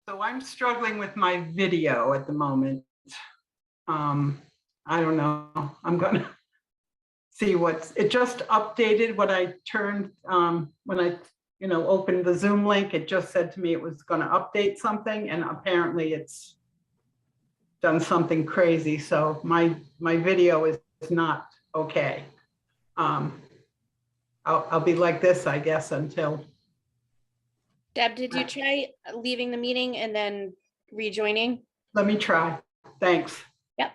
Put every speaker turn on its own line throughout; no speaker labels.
So I'm struggling with my video at the moment. I don't know. I'm gonna see it just updated what I turned, when I, opened the Zoom link, it just said to me it was gonna update something, and apparently it's done something crazy. So my video is not okay. I'll be like this, I guess, until.
Deb, did you try leaving the meeting and then rejoining?
Let me try. Thanks.
Yep.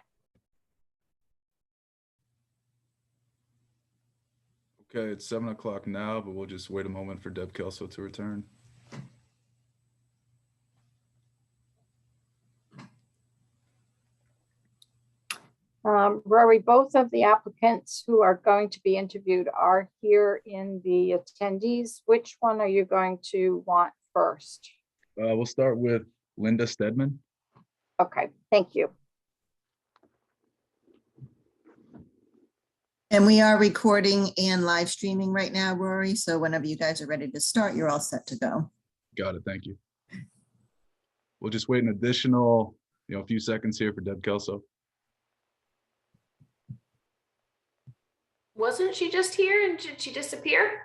Okay, it's 7 o'clock now, but we'll just wait a moment for Deb Kelso to return.
Rory, both of the applicants who are going to be interviewed are here in the attendees. Which one are you going to want first?
We'll start with Linda Stedman.
Okay, thank you.
And we are recording and live streaming right now, Rory. So whenever you guys are ready to start, you're all set to go.
Got it, thank you. We'll just wait an additional, a few seconds here for Deb Kelso.
Wasn't she just here and did she disappear?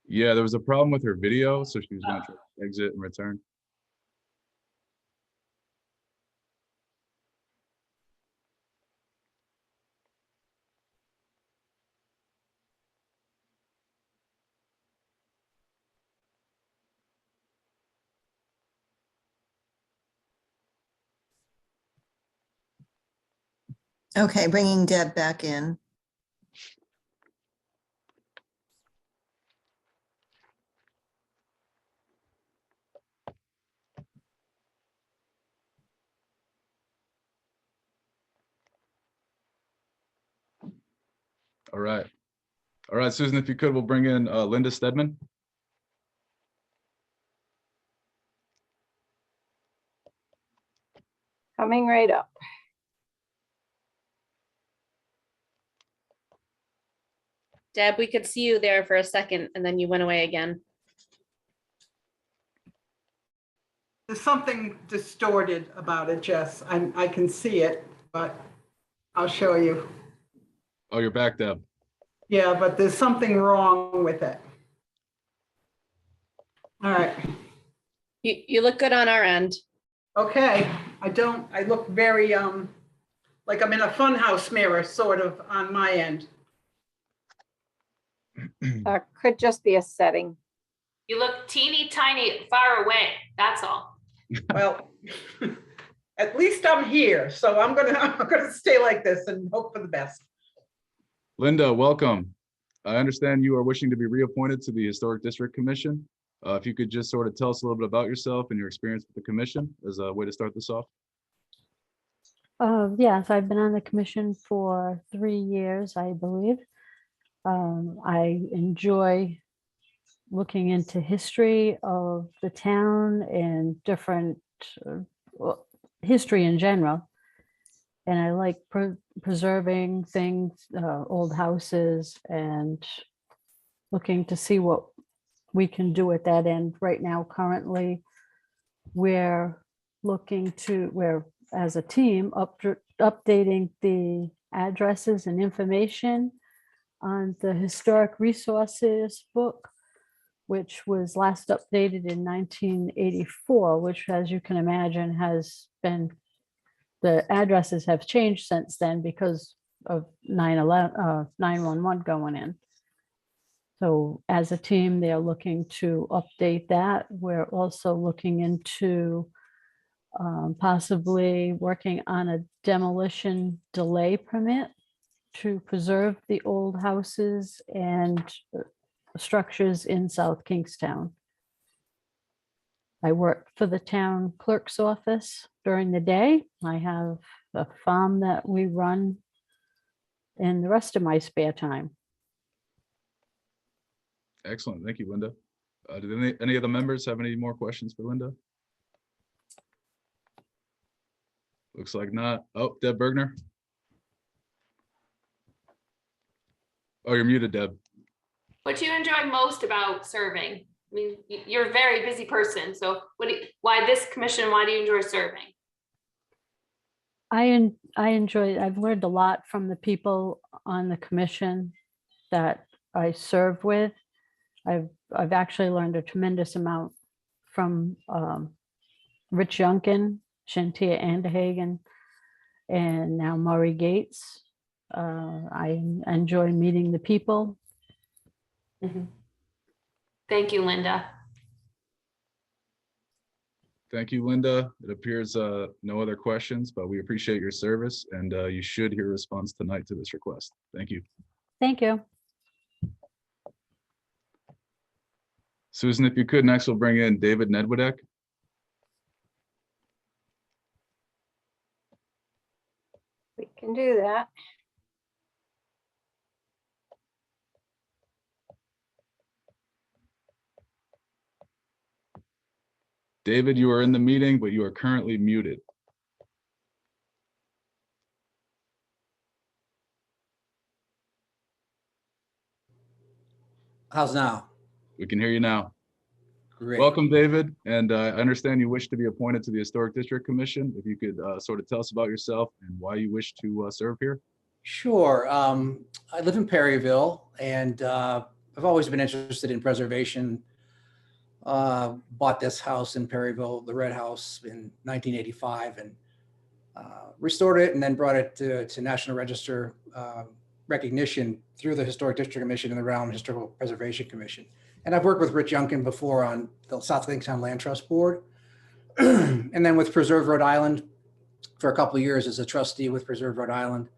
Yeah, there was a problem with her video, so she was going to try to exit and return.
Okay, bringing Deb back in.
All right. All right, Susan, if you could, we'll bring in Linda Stedman.
Coming right up.
Deb, we could see you there for a second and then you went away again.
There's something distorted about it, Jess. I can see it, but I'll show you.
Oh, you're back, Deb.
Yeah, but there's something wrong with it. All right.
You look good on our end.
Okay. I look very, like I'm in a funhouse mirror, sort of, on my end.
Could just be a setting.
You look teeny tiny far away. That's all.
Well, at least I'm here, so I'm gonna stay like this and hope for the best.
Linda, welcome. I understand you are wishing to be reappointed to the Historic District Commission. If you could just sort of tell us a little bit about yourself and your experience with the commission as a way to start this off.
Yes, I've been on the commission for 3 years, I believe. I enjoy looking into history of the town and different history in general. And I like preserving things, old houses, and looking to see what we can do at that end. Right now, currently, we're as a team updating the addresses and information on the Historic Resources book, which was last updated in 1984, which, as you can imagine, has been, the addresses have changed since then because of 911 going in. So as a team, they're looking to update that. We're also looking into possibly working on a demolition delay permit to preserve the old houses and structures in South Kingstown. I work for the town clerk's office during the day. I have a farm that we run in the rest of my spare time.
Excellent. Thank you, Linda. Do any of the members have any more questions for Linda? Looks like not. Oh, Deb Bergner. Oh, you're muted, Deb.
What do you enjoy most about serving? mean, you're a very busy person, so why this commission? Why do you enjoy serving?
I enjoy, I've learned a lot from the people on the commission that I serve with. I've actually learned a tremendous amount from Rich Youngkin, Shantia Anderhagen, and now Maury Gates. I enjoy meeting the people.
Thank you, Linda.
Thank you, Linda. It appears no other questions, but we appreciate your service, and you should hear a response tonight to this request. Thank you.
Thank you.
Susan, if you could, next we'll bring in David Nedwick.
We can do that.
David, you are in the meeting, but you are currently muted.
How's now?
We can hear you now.
Great.
Welcome, David. And I understand you wish to be appointed to the Historic District Commission. If you could sort of tell us about yourself and why you wish to serve here.
Sure. I live in Perryville, and I've always been interested in preservation. Bought this house in Perryville, the Red House, in 1985, and restored it and then brought it to National Register recognition through the Historic District Commission and the Rhode Island Historical Preservation Commission. And I've worked with Rich Youngkin before on the South Kingstown Land Trust Board. And then with Preserve Rhode Island for a couple of years as a trustee with Preserve Rhode Island.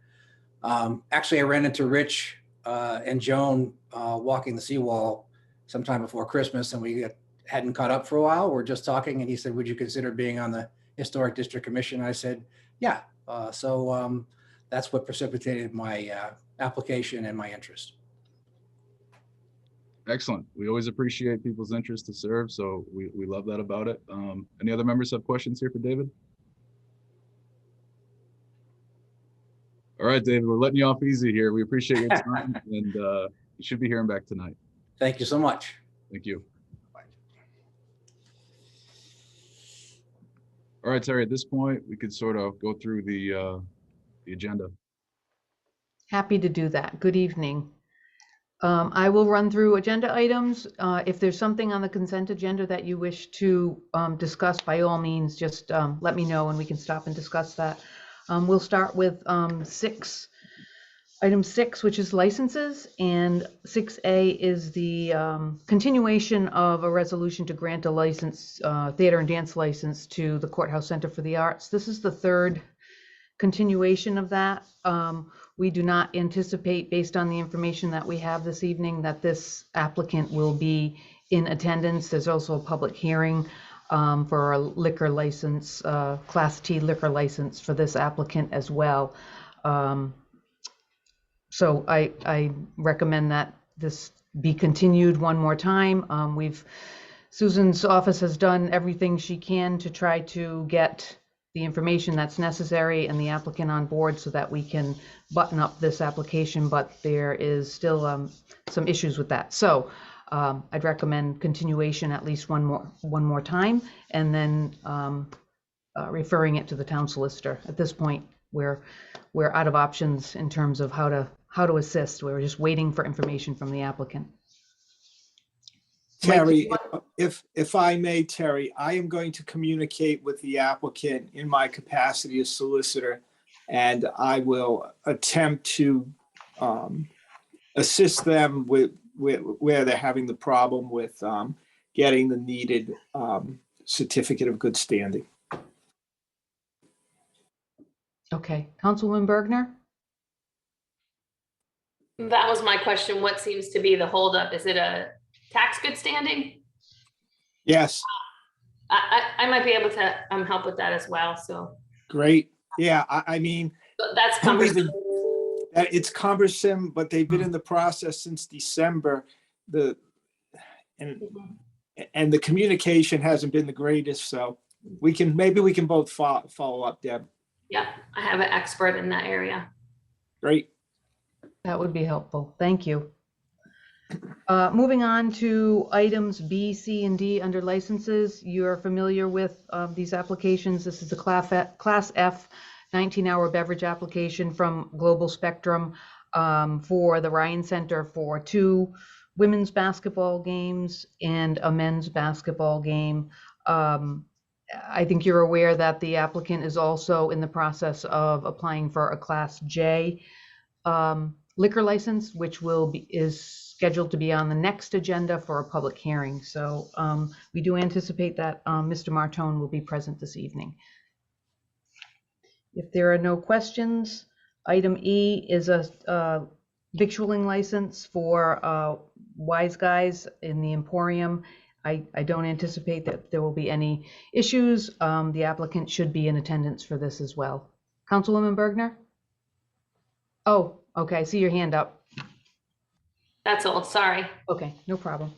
Actually, I ran into Rich and Joan walking the seawall sometime before Christmas, and we hadn't caught up for a while. We're just talking, and he said, would you consider being on the Historic District Commission? I said, yeah. So that's what precipitated my application and my interest.
Excellent. We always appreciate people's interest to serve, so we love that about it. Any other members have questions here for David? All right, David, we're letting you off easy here. We appreciate your time, and you should be hearing back tonight.
Thank you so much.
Thank you. All right, Terry, at this point, we could sort of go through the agenda.
Happy to do that. Good evening. I will run through agenda items. If there's something on the consent agenda that you wish to discuss, by all means, just let me know and we can stop and discuss that. We'll start with item 6, which is licenses, and 6A is the continuation of a resolution to grant a license, theater and dance license to the Courthouse Center for the Arts. This is the third continuation of that. We do not anticipate, based on the information that we have this evening, that this applicant will be in attendance. There's also a public hearing for a liquor license, Class T liquor license for this applicant as well. So I recommend that this be continued one more time. Susan's office has done everything she can to try to get the information that's necessary and the applicant on board so that we can button up this application, but there is still some issues with that. So I'd recommend continuation at least one more time, and then referring it to the town solicitor. At this point, we're out of options in terms of how to assist. We're just waiting for information from the applicant.
Terry, if I may, Terry, I am going to communicate with the applicant in my capacity as solicitor, and I will attempt to assist them with where they're having the problem with getting the needed certificate of good standing.
Okay, Councilwoman Bergner?
That was my question. What seems to be the holdup? Is it a tax good standing?
Yes.
I might be able to help with that as well. So
great. Yeah, I mean,
that's cumbersome.
It's cumbersome, but they've been in the process since December. And the communication hasn't been the greatest. So maybe we can both follow up, Deb.
Yeah, I have an expert in that area.
Great.
That would be helpful. Thank you. Moving on to items B, C, and D under licenses. You're familiar with these applications. This is the Class F 19-hour beverage application from Global Spectrum for the Ryan Center for 2 women's basketball games and a men's basketball game. I think you're aware that the applicant is also in the process of applying for a Class J liquor license, which is scheduled to be on the next agenda for a public hearing. So we do anticipate that Mr. Martone will be present this evening. If there are no questions, item E is a victualling license for Wise Guys in the Emporium. I don't anticipate that there will be any issues. The applicant should be in attendance for this as well. Councilwoman Bergner? Oh, okay, I see your hand up.
That's all, sorry.
Okay, no problem.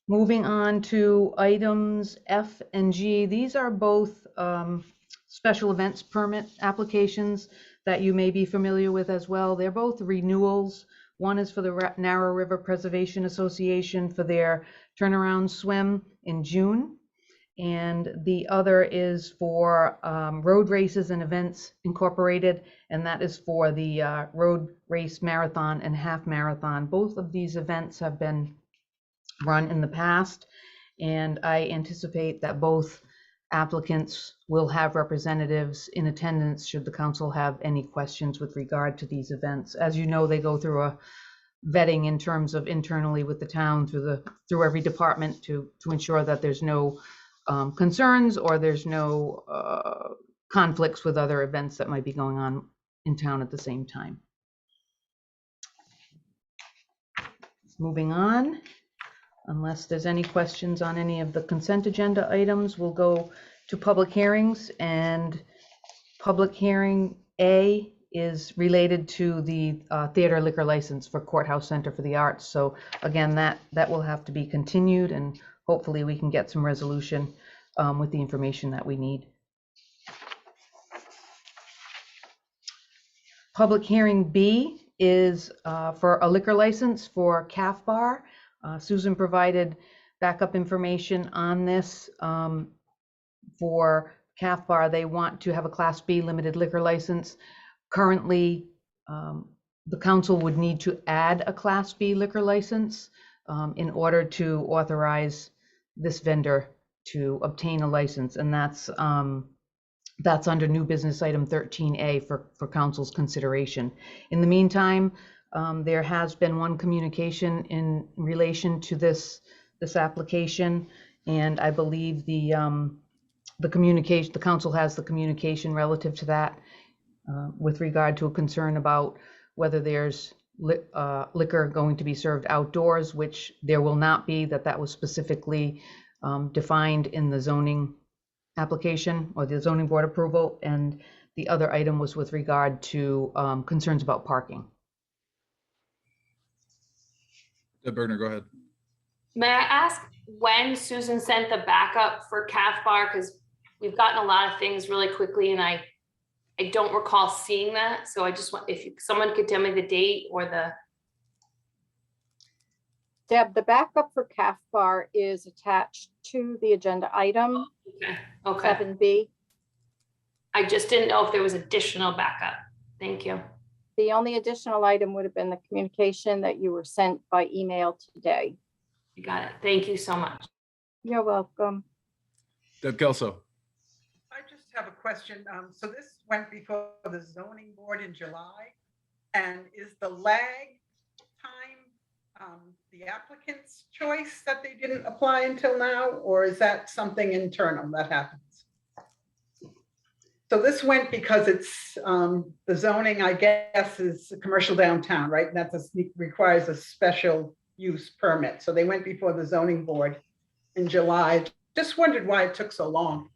Moving on to items F and G. These are both special events permit applications that you may be familiar with as well. They're both renewals. One is for the Narrow River Preservation Association for their turnaround swim in June. And the other is for Road Races and Events Incorporated, and that is for the road race marathon and half marathon. Both of these events have been run in the past, and I anticipate that both applicants will have representatives in attendance should the council have any questions with regard to these events. As you know, they go through a vetting in terms of internally with the town through every department to ensure that there's no concerns or there's no conflicts with other events that might be going on in town at the same time. Moving on, unless there's any questions on any of the consent agenda items, we'll go to public hearings, and public hearing A is related to the theater liquor license for Courthouse Center for the Arts. So again, that will have to be continued, and hopefully we can get some resolution with the information that we need. Public hearing B is for a liquor license for Calf Bar. Susan provided backup information on this. For Calf Bar, they want to have a Class B limited liquor license. Currently, the council would need to add a Class B liquor license in order to authorize this vendor to obtain a license, and that's under new business item 13A for council's consideration. In the meantime, there has been one communication in relation to this application, and I believe the council has the communication relative to that with regard to a concern about whether there's liquor going to be served outdoors, which there will not be. That was specifically defined in the zoning application or the zoning board approval, and the other item was with regard to concerns about parking.
Bergner, go ahead.
May I ask when Susan sent the backup for Calf Bar? Because we've gotten a lot of things really quickly, and I don't recall seeing that. So I just want, if someone could tell me the date or the.
Deb, the backup for Calf Bar is attached to the agenda item
Okay.
7B.
I just didn't know if there was additional backup. Thank you.
The only additional item would have been the communication that you were sent by email today.
You got it. Thank you so much.
You're welcome.
Deb Kelso.
I just have a question. So this went before the zoning board in July, and is the lag time the applicant's choice that they didn't apply until now, or is that something internal that happens? So this went because it's the zoning, I guess, is a commercial downtown, right? And that requires a special use permit. So they went before the zoning board in July. Just wondered why it took so long.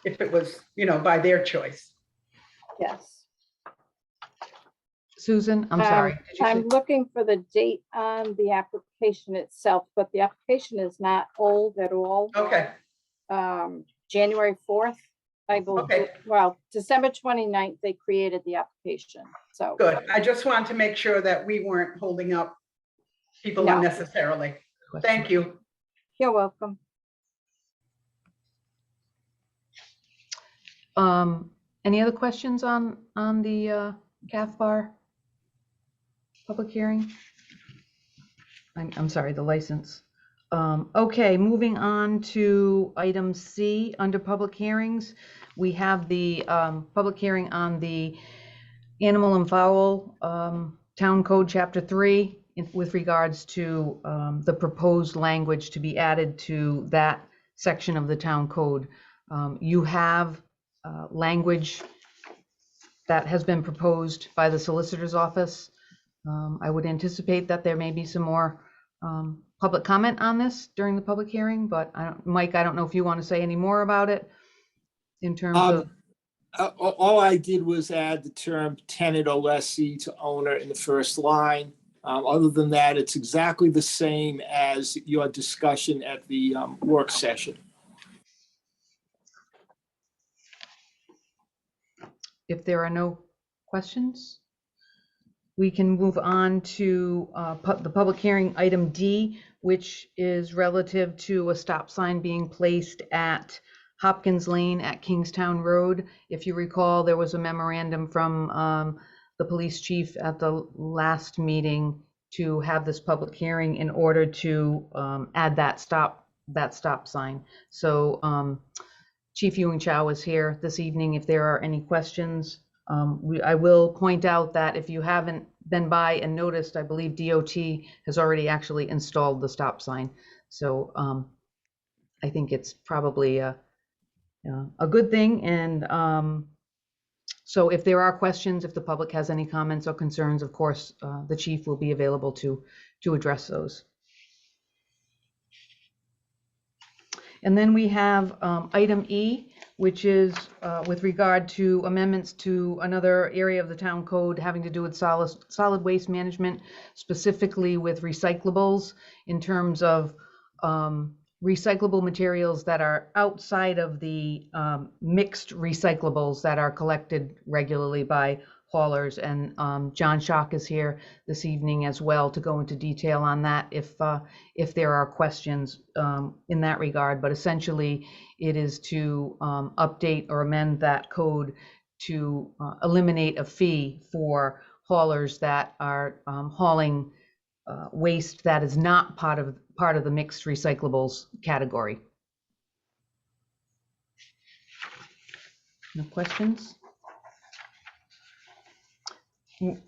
If it was, by their choice.
Yes.
Susan, I'm sorry. Did you
I'm looking for the date on the application itself, but the application is not old at all.
Okay.
January 4th I believe,
Okay.
well, December 29th, they created the application, so.
Good. I just wanted to make sure that we weren't holding up people
No.
unnecessarily. Thank you.
You're welcome.
Any other questions on the CAF public hearing? I'm sorry, the license. Okay, moving on to item C under public hearings. We have the public hearing on the Animal and Fowl Town Code Chapter 3 with regards to the proposed language to be added to that section of the town code. You have language that has been proposed by the solicitor's office. I would anticipate that there may be some more public comment on this during the public hearing, but Mike, I don't know if you want to say any more about it in terms of.
All I did was add the term tenant or lessee to owner in the first line. Other than that, it's exactly the same as your discussion at the work session.
If there are no questions, we can move on to the public hearing item D, which is relative to a stop sign being placed at Hopkins Lane at Kingstown Road. If you recall, there was a memorandum from the police chief at the last meeting to have this public hearing in order to add that stop sign. So Chief Ewing Chow is here this evening if there are any questions. I will point out that if you haven't been by and noticed, I believe DOT has already actually installed the stop sign. So I think it's probably a good thing. And so if there are questions, if the public has any comments or concerns, of course, the chief will be available to address those. And then we have item E, which is with regard to amendments to another area of the town code having to do with solid waste management, specifically with recyclables in terms of recyclable materials that are outside of the mixed recyclables that are collected regularly by haulers. And John Schock is here this evening as well to go into detail on that if there are questions in that regard. But essentially, it is to update or amend that code to eliminate a fee for haulers that are hauling waste that is not part of the mixed recyclables category. No questions?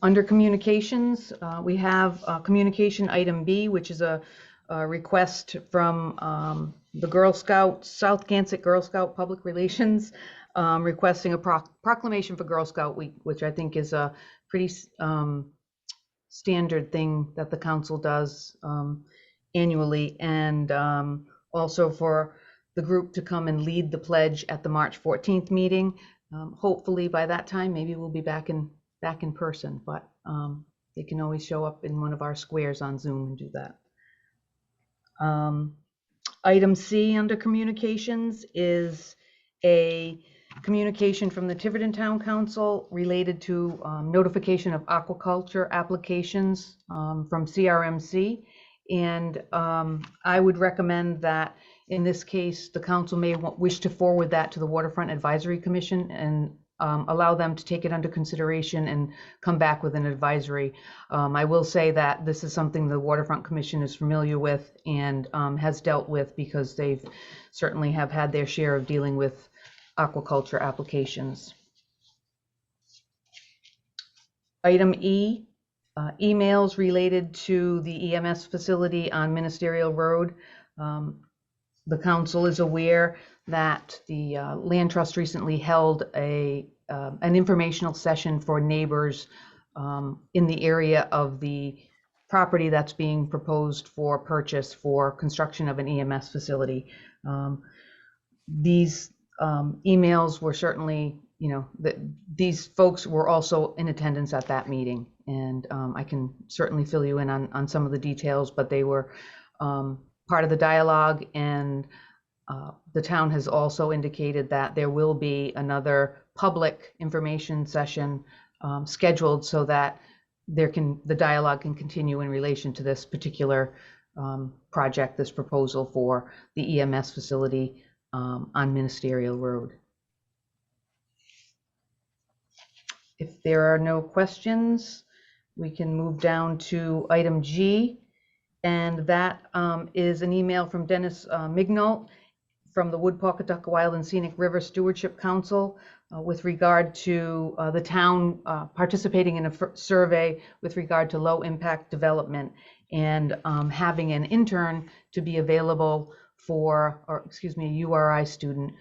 Under communications, we have communication item B, which is a request from the Girl Scouts, South Gansett Girl Scout Public Relations, requesting a proclamation for Girl Scout Week, which I think is a pretty standard thing that the council does annually, and also for the group to come and lead the pledge at the March 14th meeting. Hopefully by that time, maybe we'll be back in person, but they can always show up in one of our squares on Zoom and do that. Item C under communications is a communication from the Tiverton Town Council related to notification of aquaculture applications from CRMC. And I would recommend that in this case, the council may wish to forward that to the Waterfront Advisory Commission and allow them to take it under consideration and come back with an advisory. I will say that this is something the Waterfront Commission is familiar with and has dealt with because they've certainly have had their share of dealing with aquaculture applications. Item E, emails related to the EMS facility on Ministerial Road. The council is aware that the Land Trust recently held an informational session for neighbors in the area of the property that's being proposed for purchase for construction of an EMS facility. These emails were certainly, these folks were also in attendance at that meeting, and I can certainly fill you in on some of the details, but they were part of the dialogue, and The town has also indicated that there will be another public information session scheduled so that the dialogue can continue in relation to this particular project, this proposal for the EMS facility on Ministerial Road. If there are no questions, we can move down to item G, and that is an email from Dennis Mignault from the Wood Pawcatuck Wild and Scenic River Stewardship Council with regard to the town participating in a survey with regard to low impact development and having an intern to be available for, or excuse me, a URI student,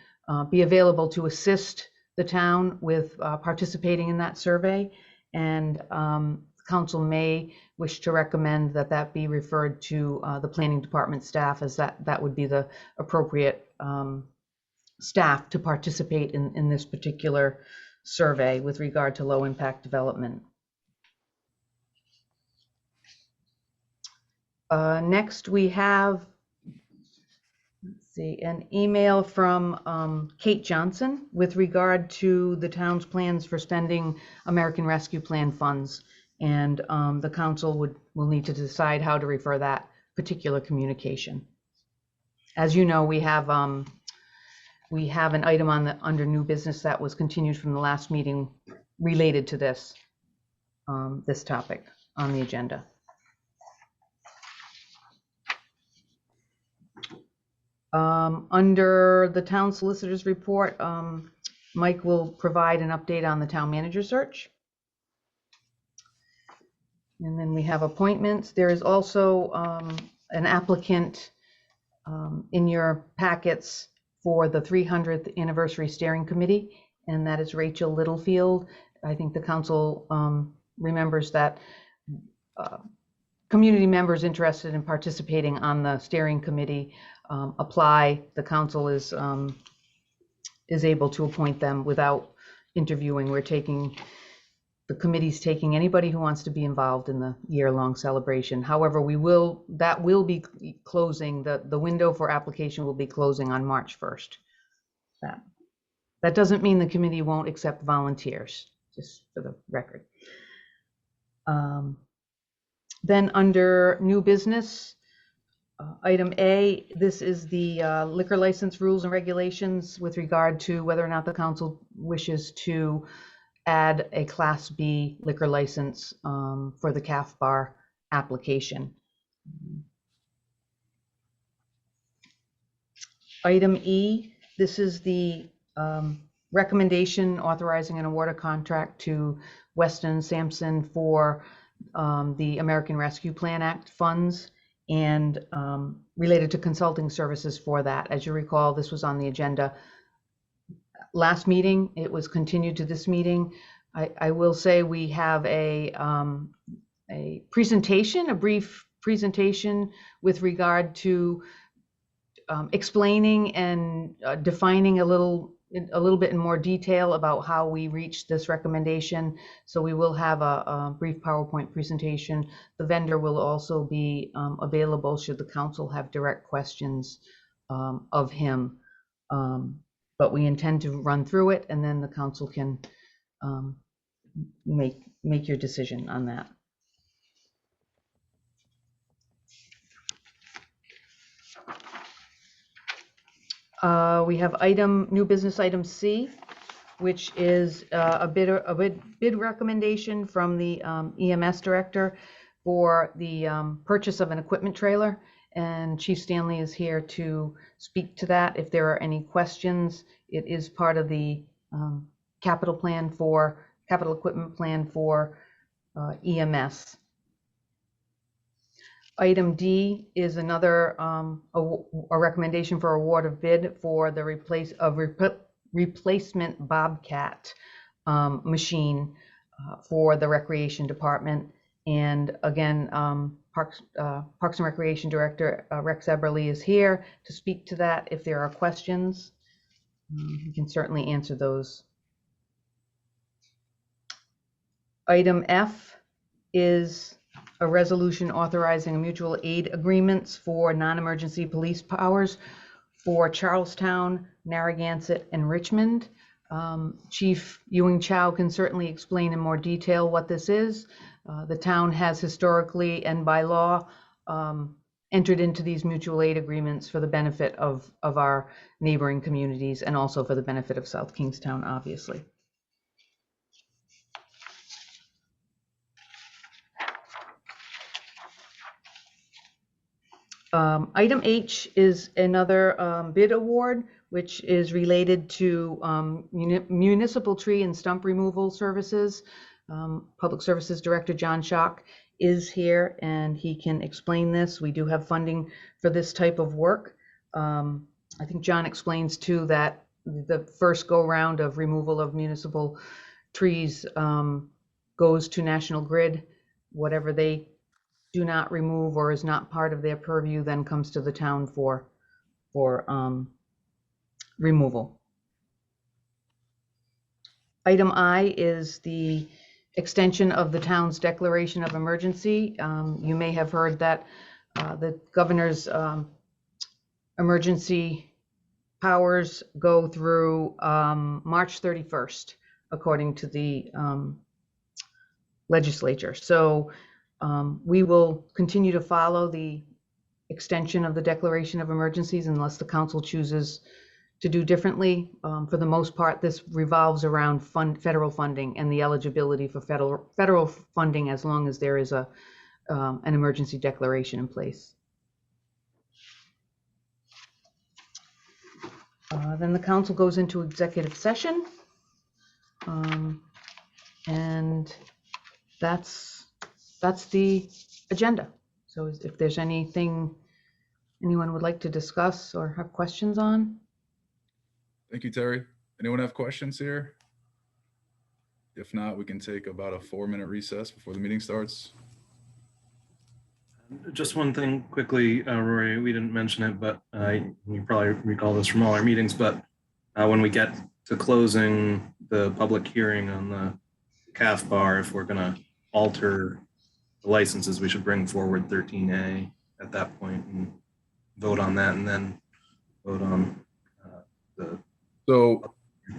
be available to assist the town with participating in that survey. And council may wish to recommend that that be referred to the planning department staff, as that would be the appropriate staff to participate in this particular survey with regard to low impact development. Next, we have, let's see, an email from Kate Johnson with regard to the town's plans for spending American Rescue Plan funds. And the council will need to decide how to refer that particular communication. As you know, we have an item under new business that was continued from the last meeting related to this topic on the agenda. Under the town solicitor's report, Mike will provide an update on the town manager search. And then we have appointments. There is also an applicant in your packets for the 300th anniversary steering committee, and that is Rachel Littlefield. I think the council remembers that community members interested in participating on the steering committee apply. The council is able to appoint them without interviewing. The committee's taking anybody who wants to be involved in the year-long celebration. However, that will be closing, the window for application will be closing on March 1st. That doesn't mean the committee won't accept volunteers, just for the record. Then under new business, item A, this is the liquor license rules and regulations with regard to whether or not the council wishes to add a Class B liquor license for the CAF bar application. Item E, this is the recommendation authorizing an award of contract to Weston Sampson for the American Rescue Plan Act funds and related to consulting services for that. As you recall, this was on the agenda last meeting. It was continued to this meeting. I will say we have a presentation, a brief presentation with regard to explaining and defining a little bit in more detail about how we reached this recommendation. So we will have a brief PowerPoint presentation. The vendor will also be available should the council have direct questions of him. But we intend to run through it, and then the council can make your decision on that. We have new business item C, which is a bid recommendation from the EMS director for the purchase of an equipment trailer. And Chief Stanley is here to speak to that. If there are any questions, it is part of the capital equipment plan for EMS. Item D is another a recommendation for award of bid for the replacement Bobcat machine for the Recreation Department. And again, Parks and Recreation Director Rex Eberly is here to speak to that. If there are questions, you can certainly answer those. Item F is a resolution authorizing mutual aid agreements for non-emergency police powers for Charlestown, Narragansett, and Richmond. Chief Ewing Chow can certainly explain in more detail what this is. The town has historically and by law entered into these mutual aid agreements for the benefit of our neighboring communities and also for the benefit of South Kingstown, obviously. Item H is another bid award, which is related to municipal tree and stump removal services. Public Services Director John Schock is here and he can explain this. We do have funding for this type of work. I think John explains too that the first go round of removal of municipal trees goes to National Grid. Whatever they do not remove or is not part of their purview then comes to the town for removal. Item I is the extension of the town's declaration of emergency. You may have heard that the governor's emergency powers go through March 31st, according to the legislature. So we will continue to follow the extension of the declaration of emergencies unless the council chooses to do differently. For the most part, this revolves around federal funding and the eligibility for federal funding as long as there is an emergency declaration in place. Then the council goes into executive session. And that's the agenda. So if there's anything anyone would like to discuss or have questions on.
Thank you, Terry. Anyone have questions here? If not, we can take about a 4-minute recess before the meeting starts.
Just one thing quickly, Rory, we didn't mention it, but you probably recall this from all our meetings, but when we get to closing the public hearing on the CAF bar, if we're gonna alter the licenses, we should bring forward 13A at that point and vote on that and then vote on the.
So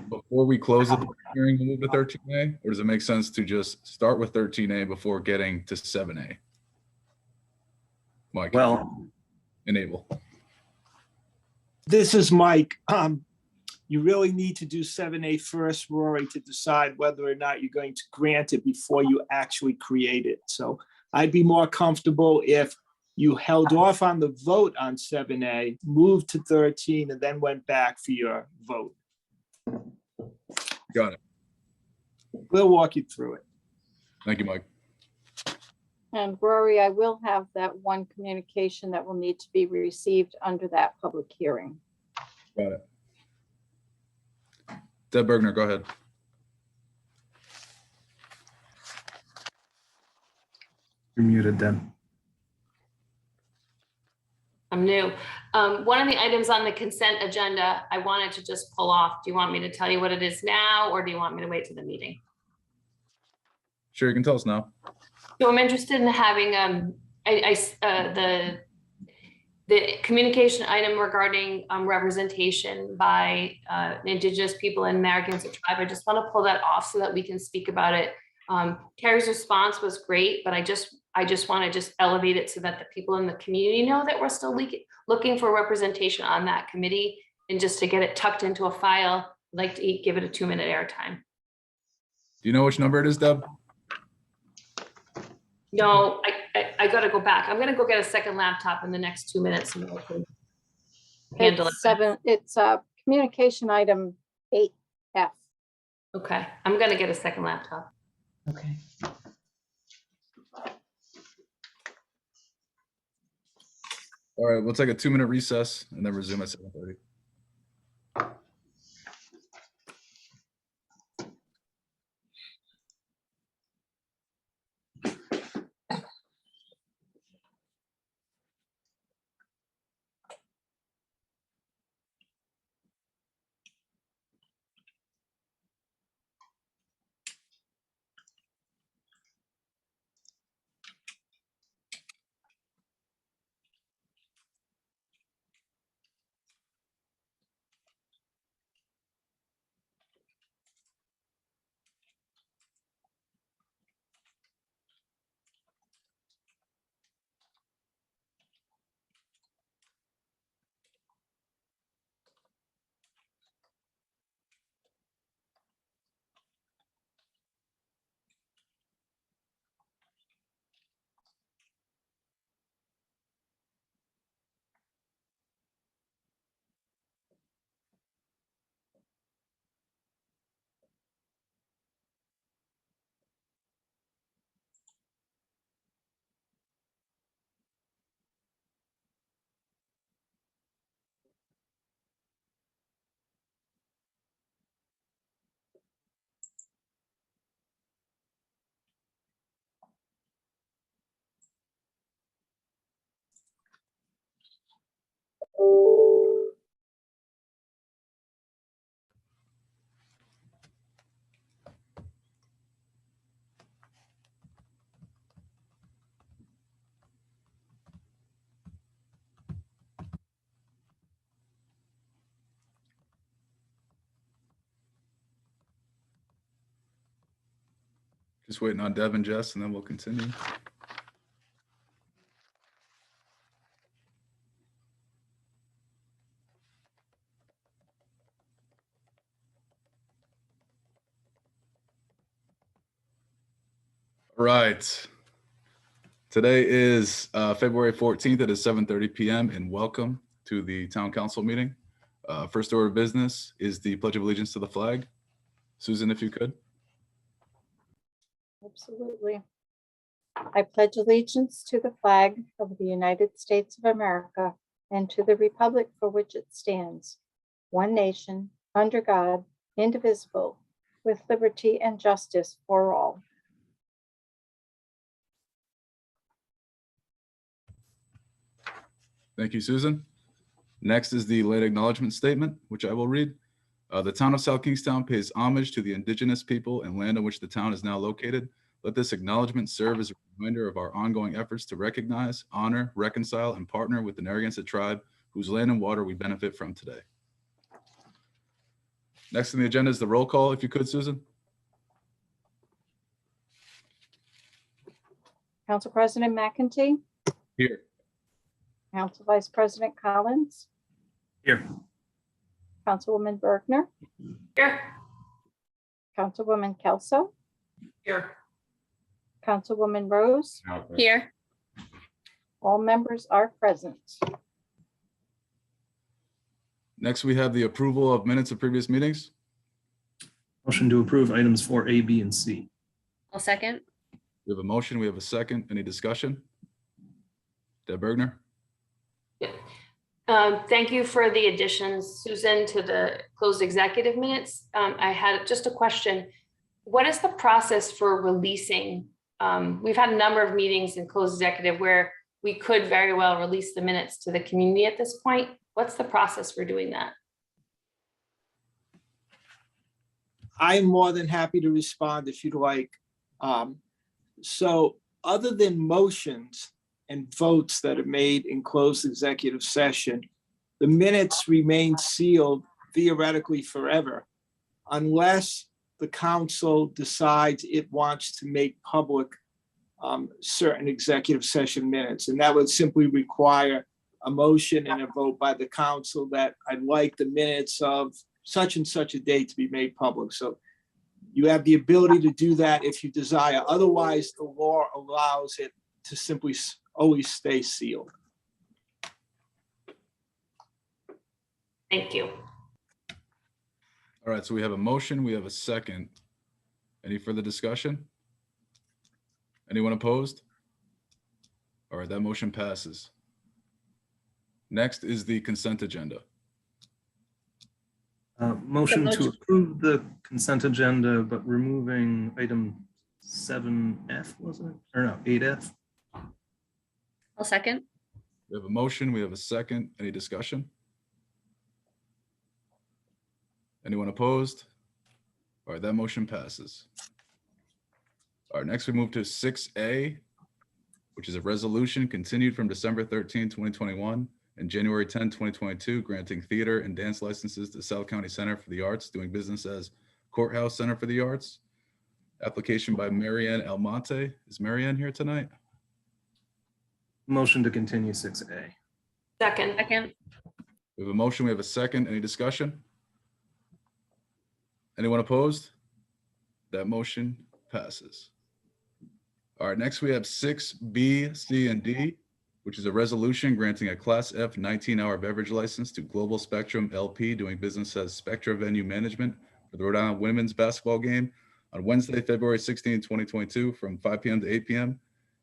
before we close the public hearing, we'll move to 13A, or does it make sense to just start with 13A before getting to 7A? Mike.
Well,
enable.
This is Mike. You really need to do 7A first, Rory, to decide whether or not you're going to grant it before you actually create it. So I'd be more comfortable if you held off on the vote on 7A, moved to 13, and then went back for your vote.
Got it.
We'll walk you through it.
Thank you, Mike.
And Rory, I will have that one communication that will need to be received under that public hearing.
Got it. Deb Bergner, go ahead.
you're muted, Deb.
I'm new. One of the items on the consent agenda, I wanted to just pull off. Do you want me to tell you what it is now, or do you want me to wait to the meeting?
Sure, you can tell us now.
So I'm interested in having the communication item regarding representation by Indigenous people in Narragansett tribe. I just want to pull that off so that we can speak about it. Carrie's response was great, but I just want to just elevate it so that the people in the community know that we're still looking for representation on that committee, and just to get it tucked into a file, I'd like to give it a 2-minute airtime.
Do you know which number it is, Deb?
No, I gotta go back. I'm gonna go get a second laptop in the next 2 minutes and I can handle it.
It's communication item 8F.
Okay, I'm gonna get a second laptop.
Okay.
All right, we'll take a 2-minute recess and then resume at 7:30. Just waiting on Deb and Jess, and then we'll continue. Right. Today is February 14th. It is 7:30 p.m. and welcome to the town council meeting. First order of business is the Pledge of Allegiance to the flag. Susan, if you could.
Absolutely. I pledge allegiance to the flag of the United States of America and to the republic for which it stands, one nation, under God, indivisible, with liberty and justice for all.
Thank you, Susan. Next is the late acknowledgement statement, which I will read. The town of South Kingstown pays homage to the indigenous people and land on which the town is now located. Let this acknowledgement serve as a reminder of our ongoing efforts to recognize, honor, reconcile, and partner with the Narragansett tribe, whose land and water we benefit from today. Next on the agenda is the roll call, if you could, Susan.
Council President McEntee,
Here.
Council Vice President Collins,
Here.
Councilwoman Bergner,
Here.
Councilwoman Kelso,
Here.
Councilwoman Rose.
Here.
All members are present.
Next, we have the approval of minutes of previous meetings.
Motion to approve items 4A, B, and C.
I'll second.
We have a motion, we have a second. Any discussion? Deb Bergner?
Thank you for the additions, Susan, to the closed executive minutes. I had just a question. What is the process for releasing? We've had a number of meetings in closed executive where we could very well release the minutes to the community at this point. What's the process for doing that?
I'm more than happy to respond if you'd like. So other than motions and votes that are made in closed executive session, the minutes remain sealed theoretically forever, unless the council decides it wants to make public certain executive session minutes. And that would simply require a motion and a vote by the council that I'd like the minutes of such and such a date to be made public. So you have the ability to do that if you desire. Otherwise, the law allows it to simply always stay sealed.
Thank you.
All right, so we have a motion, we have a second. Any further discussion? Anyone opposed? All right, that motion passes. Next is the consent agenda.
Motion to
motion-
approve the consent agenda, but removing item 7F, was it? Or no, 8F?
I'll second.
We have a motion, we have a second. Any discussion? Anyone opposed? All right, that motion passes. All right, next we move to 6A, which is a resolution continued from December 13, 2021 and January 10, 2022, granting theater and dance licenses to South County Center for the Arts, doing business as Courthouse Center for the Arts. Application by Marianne Almonte. Is Marianne here tonight?
Motion to continue 6A.
Second.
Second.
We have a motion, we have a second. Any discussion? Anyone opposed? That motion passes. All right, next we have 6B, C, and D, which is a resolution granting a Class F 19-hour beverage license to Global Spectrum LP, doing business as Spectra Venue Management for the Rhode Island women's basketball game on Wednesday, February 16, 2022 from 5 p.m. to 8 p.m.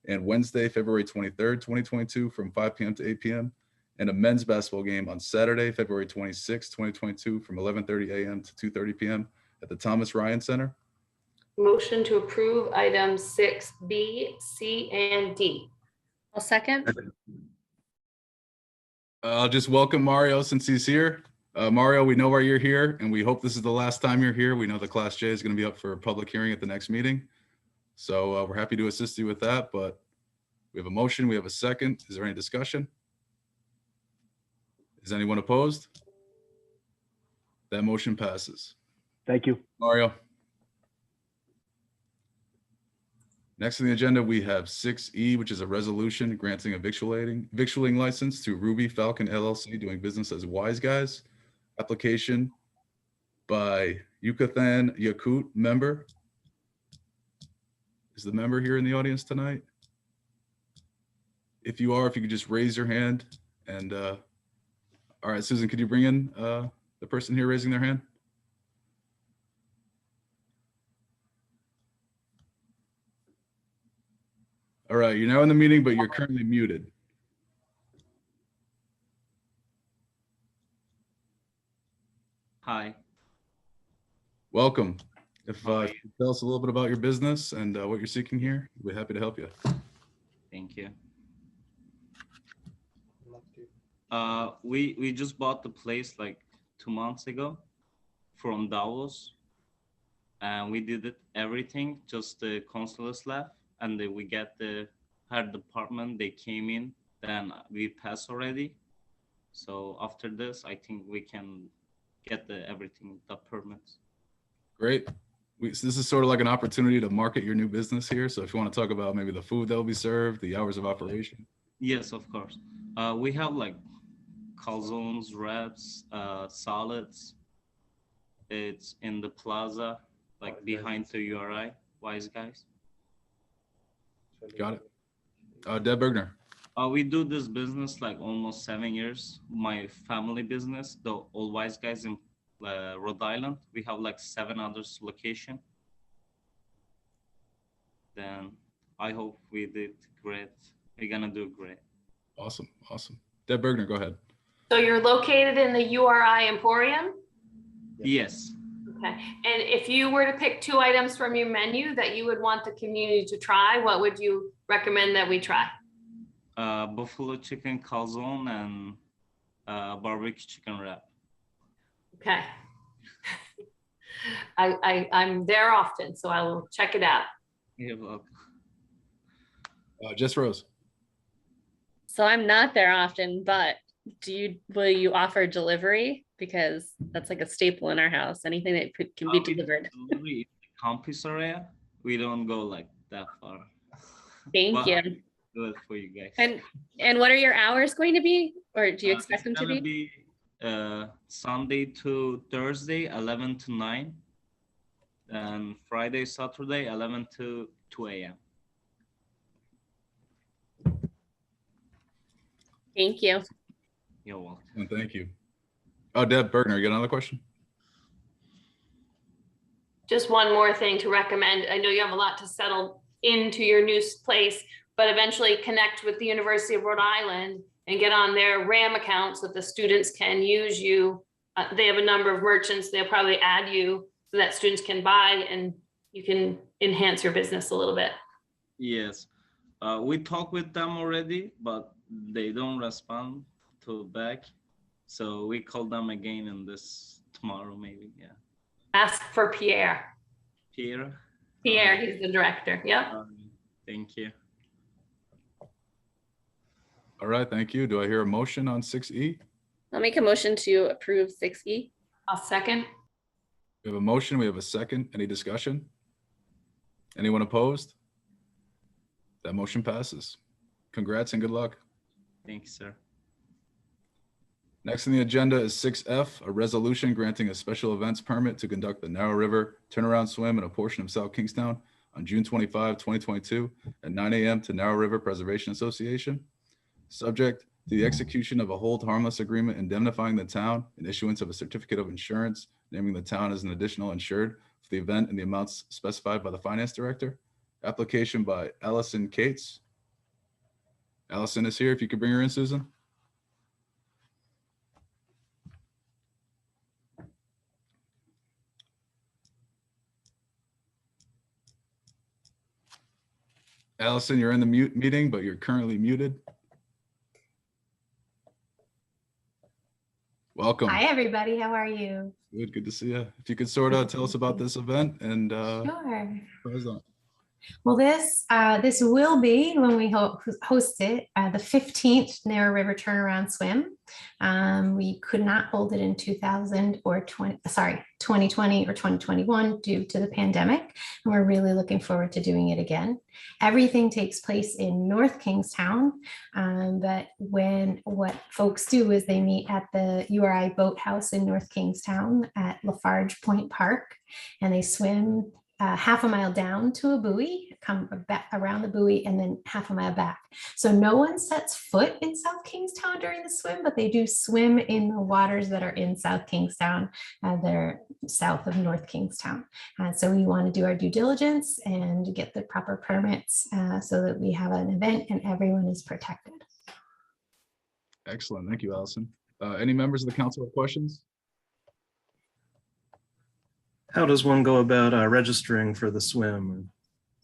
and Wednesday, February 23rd, 2022 from 5 p.m. to 8 p.m. and a men's basketball game on Saturday, February 26, 2022 from 11:30 a.m. to 2:30 p.m. at the Thomas Ryan Center.
Motion to approve items 6B, C, and D.
I'll second.
I'll just welcome Mario since he's here. Mario, we know why you're here, and we hope this is the last time you're here. We know the Class J is going to be up for a public hearing at the next meeting. So we're happy to assist you with that, but we have a motion, we have a second. Is there any discussion? Is anyone opposed? That motion passes.
Thank you.
Mario. Next on the agenda, we have 6E, which is a resolution granting a victualling license to Ruby Falcon LLC doing business as Wise Guys. Application by Yucathan Yakut member. Is the member here in the audience tonight? If you are, if you could just raise your hand. And all right, Susan, could you bring in the person here raising their hand? All right, you're now in the meeting, but you're currently muted.
Hi.
Welcome. If you could tell us a little bit about your business and what you're seeking here, we'll be happy to help you.
Thank you. We just bought the place like 2 months ago from Davos, and we did everything, just the consulate left, and then we get the her department. They came in, then we passed already. So after this, I think we can get everything, the permits.
Great. So this is sort of like an opportunity to market your new business here. So if you want to talk about maybe the food that will be served, the hours of operation.
Yes, of course. We have like calzones, wraps, salads. It's in the plaza, like behind the URI, Wise Guys.
Got it. Deb Bergner.
We do this business like almost 7 years. My family business, the All Wise Guys in Rhode Island. We have like 7 others location. Then I hope we did great. We're gonna do great.
Awesome, awesome. Deb Bergner, go ahead.
So you're located in the URI Emporium?
Yes.
Okay. And if you were to pick 2 items from your menu that you would want the community to try, what would you recommend that we try?
Buffalo chicken calzone and barbecue chicken wrap.
Okay. I'm there often, so I will check it out.
You're welcome.
Jess Rose.
So I'm not there often, but will you offer delivery? Because that's like a staple in our house. Anything that can be delivered.
Delivery in the campus area, we don't go like that far.
Thank
But
you.
I can do it for you guys.
And what are your hours going to be? Or do you expect them
It's
to
gonna
be?
Sunday to Thursday, 11 to 9. And Friday, Saturday, 11 to 2 a.m.
Thank you.
You're welcome.
And thank you. Oh, Deb Bergner, you got another question?
Just one more thing to recommend. I know you have a lot to settle into your new place, but eventually connect with the University of Rhode Island and get on their RAM account so that the students can use you. They have a number of merchants. They'll probably add you so that students can buy and you can enhance your business a little bit.
Yes. We talked with them already, but they don't respond to back. So we call them again in this tomorrow, maybe. Yeah.
Ask for Pierre.
Pierre.
Pierre, he's the director. Yep.
Thank you.
All right, thank you. Do I hear a motion on 6E?
I'll make a motion to approve 6E.
I'll second.
We have a motion, we have a second. Any discussion? Anyone opposed? That motion passes. Congrats and good luck.
Thanks, sir.
Next on the agenda is 6F, a resolution granting a special events permit to conduct the Narrow River Turnaround Swim in a portion of South Kingstown on June 25, 2022 at 9 a.m. to Narrow River Preservation Association. Subject to the execution of a hold harmless agreement indemnifying the town and issuance of a certificate of insurance, naming the town as an additional insured for the event and the amounts specified by the finance director. Application by Allison Cates. Allison is here. If you could bring her in, Susan. Allison, you're in the mute meeting, but you're currently muted. Welcome.
Hi, everybody. How are you?
Good to see you. If you could sort of tell us about this event and
Sure.
present.
Well, this will be when we host it, the 15th Narrow River Turnaround Swim. We could not hold it in 2020 or 2021 due to the pandemic, and we're really looking forward to doing it again. Everything takes place in North Kingstown, but what folks do is they meet at the URI Boathouse in North Kingstown at Lafarge Point Park, and they swim half a mile down to a buoy, come back around the buoy, and then half a mile back. So no one sets foot in South Kingstown during the swim, but they do swim in the waters that are in South Kingstown. They're south of North Kingstown. So we want to do our due diligence and get the proper permits so that we have an event and everyone is protected.
Excellent. Thank you, Allison. Any members of the council have questions?
How does one go about registering for the swim?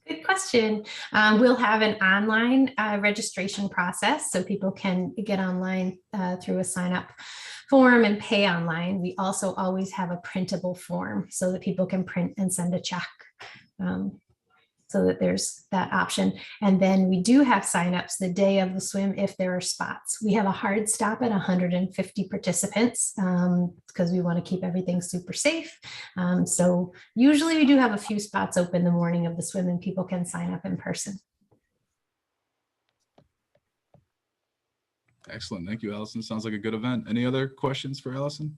Good question. We'll have an online registration process so people can get online through a sign up form and pay online. We also always have a printable form so that people can print and send a check. So that there's that option. And then we do have signups the day of the swim if there are spots. We have a hard stop at 150 participants because we want to keep everything super safe. So usually we do have a few spots open the morning of the swim and people can sign up in person.
Excellent. Thank you, Allison. Sounds like a good event. Any other questions for Allison?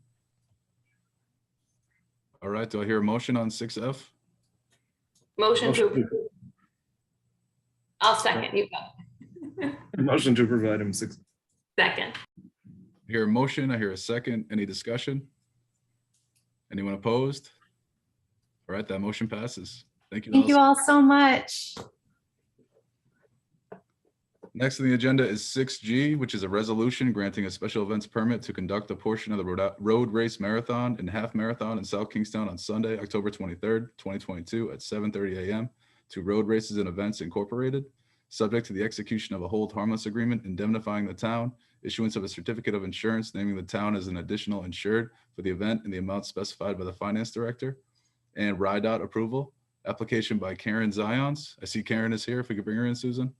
All right. Do I hear a motion on 6F?
Motion to approve. I'll second. You go.
Motion to approve item 6.
Second.
I hear a motion. I hear a second. Any discussion? Anyone opposed? All right. That motion passes. Thank you.
Thank you
Allison.
all so much.
Next on the agenda is 6G, which is a resolution granting a special events permit to conduct a portion of the road race marathon and half marathon in South Kingstown on Sunday, October 23rd, 2022 at 7:30 a.m. to Road Races and Events Incorporated, subject to the execution of a hold harmless agreement indemnifying the town, issuance of a certificate of insurance naming the town as an additional insured for the event in the amount specified by the finance director, and RIDOT approval. Application by Karen Zions. I see Karen is here. If we could bring her in, Susan.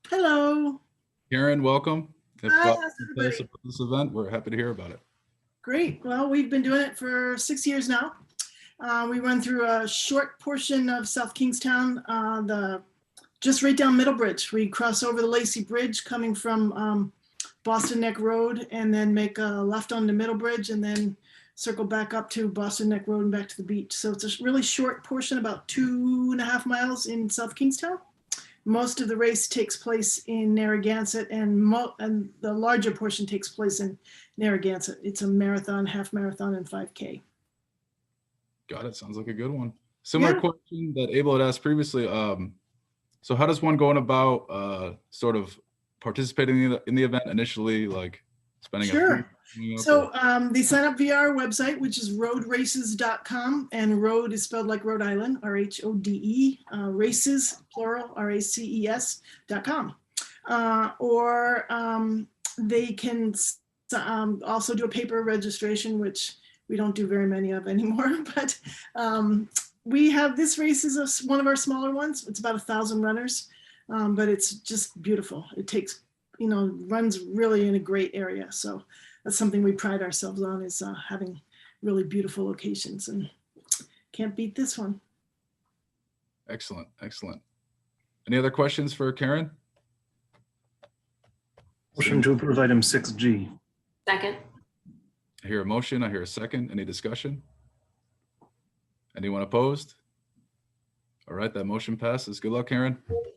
Hello.
Karen, welcome. If
Hi, how's
you tell us
everybody?
about this event, we're happy to hear about it.
Great. Well, we've been doing it for 6 years now. We run through a short portion of South Kingstown, just right down Middlebridge. We cross over the Lacey Bridge coming from Boston Neck Road and then make a left onto Middlebridge and then circle back up to Boston Neck Road and back to the beach. So it's a really short portion, about 2.5 miles in South Kingstown. Most of the race takes place in Narragansett and the larger portion takes place in Narragansett. It's a marathon, half marathon, and 5K.
Got it. Sounds like a good one. Similar
Yeah.
question that Abel had asked previously. So how does one go about sort of participating in the event initially, like spending
Sure.
a
So they sign up via our website, which is roadraces.com, and road is spelled like Rhode Island, RHODE, races, plural, RACES.com. Or they can also do a paper registration, which we don't do very many of anymore, but we have, this race is one of our smaller ones. It's about 1,000 runners, but it's just beautiful. It takes, runs really in a great area. So that's something we pride ourselves on, is having really beautiful locations, and can't beat this one.
Excellent. Excellent. Any other questions for Karen?
Motion to approve item 6G.
Second.
I hear a motion. I hear a second. Any discussion? Anyone opposed? All right, that motion passes. Good luck, Karen.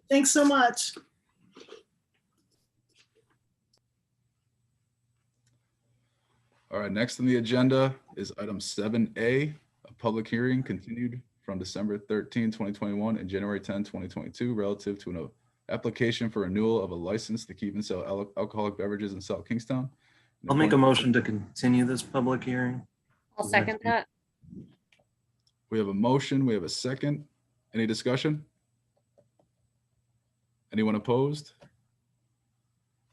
Thanks so much.
All right, next on the agenda is item 7A, a public hearing continued from December 13, 2021 and January 10, 2022 relative to an application for renewal of a license to keep and sell alcoholic beverages in South Kingstown.
I'll make a motion to continue this public hearing.
I'll second that.
We have a motion, we have a second. Any discussion? Anyone opposed?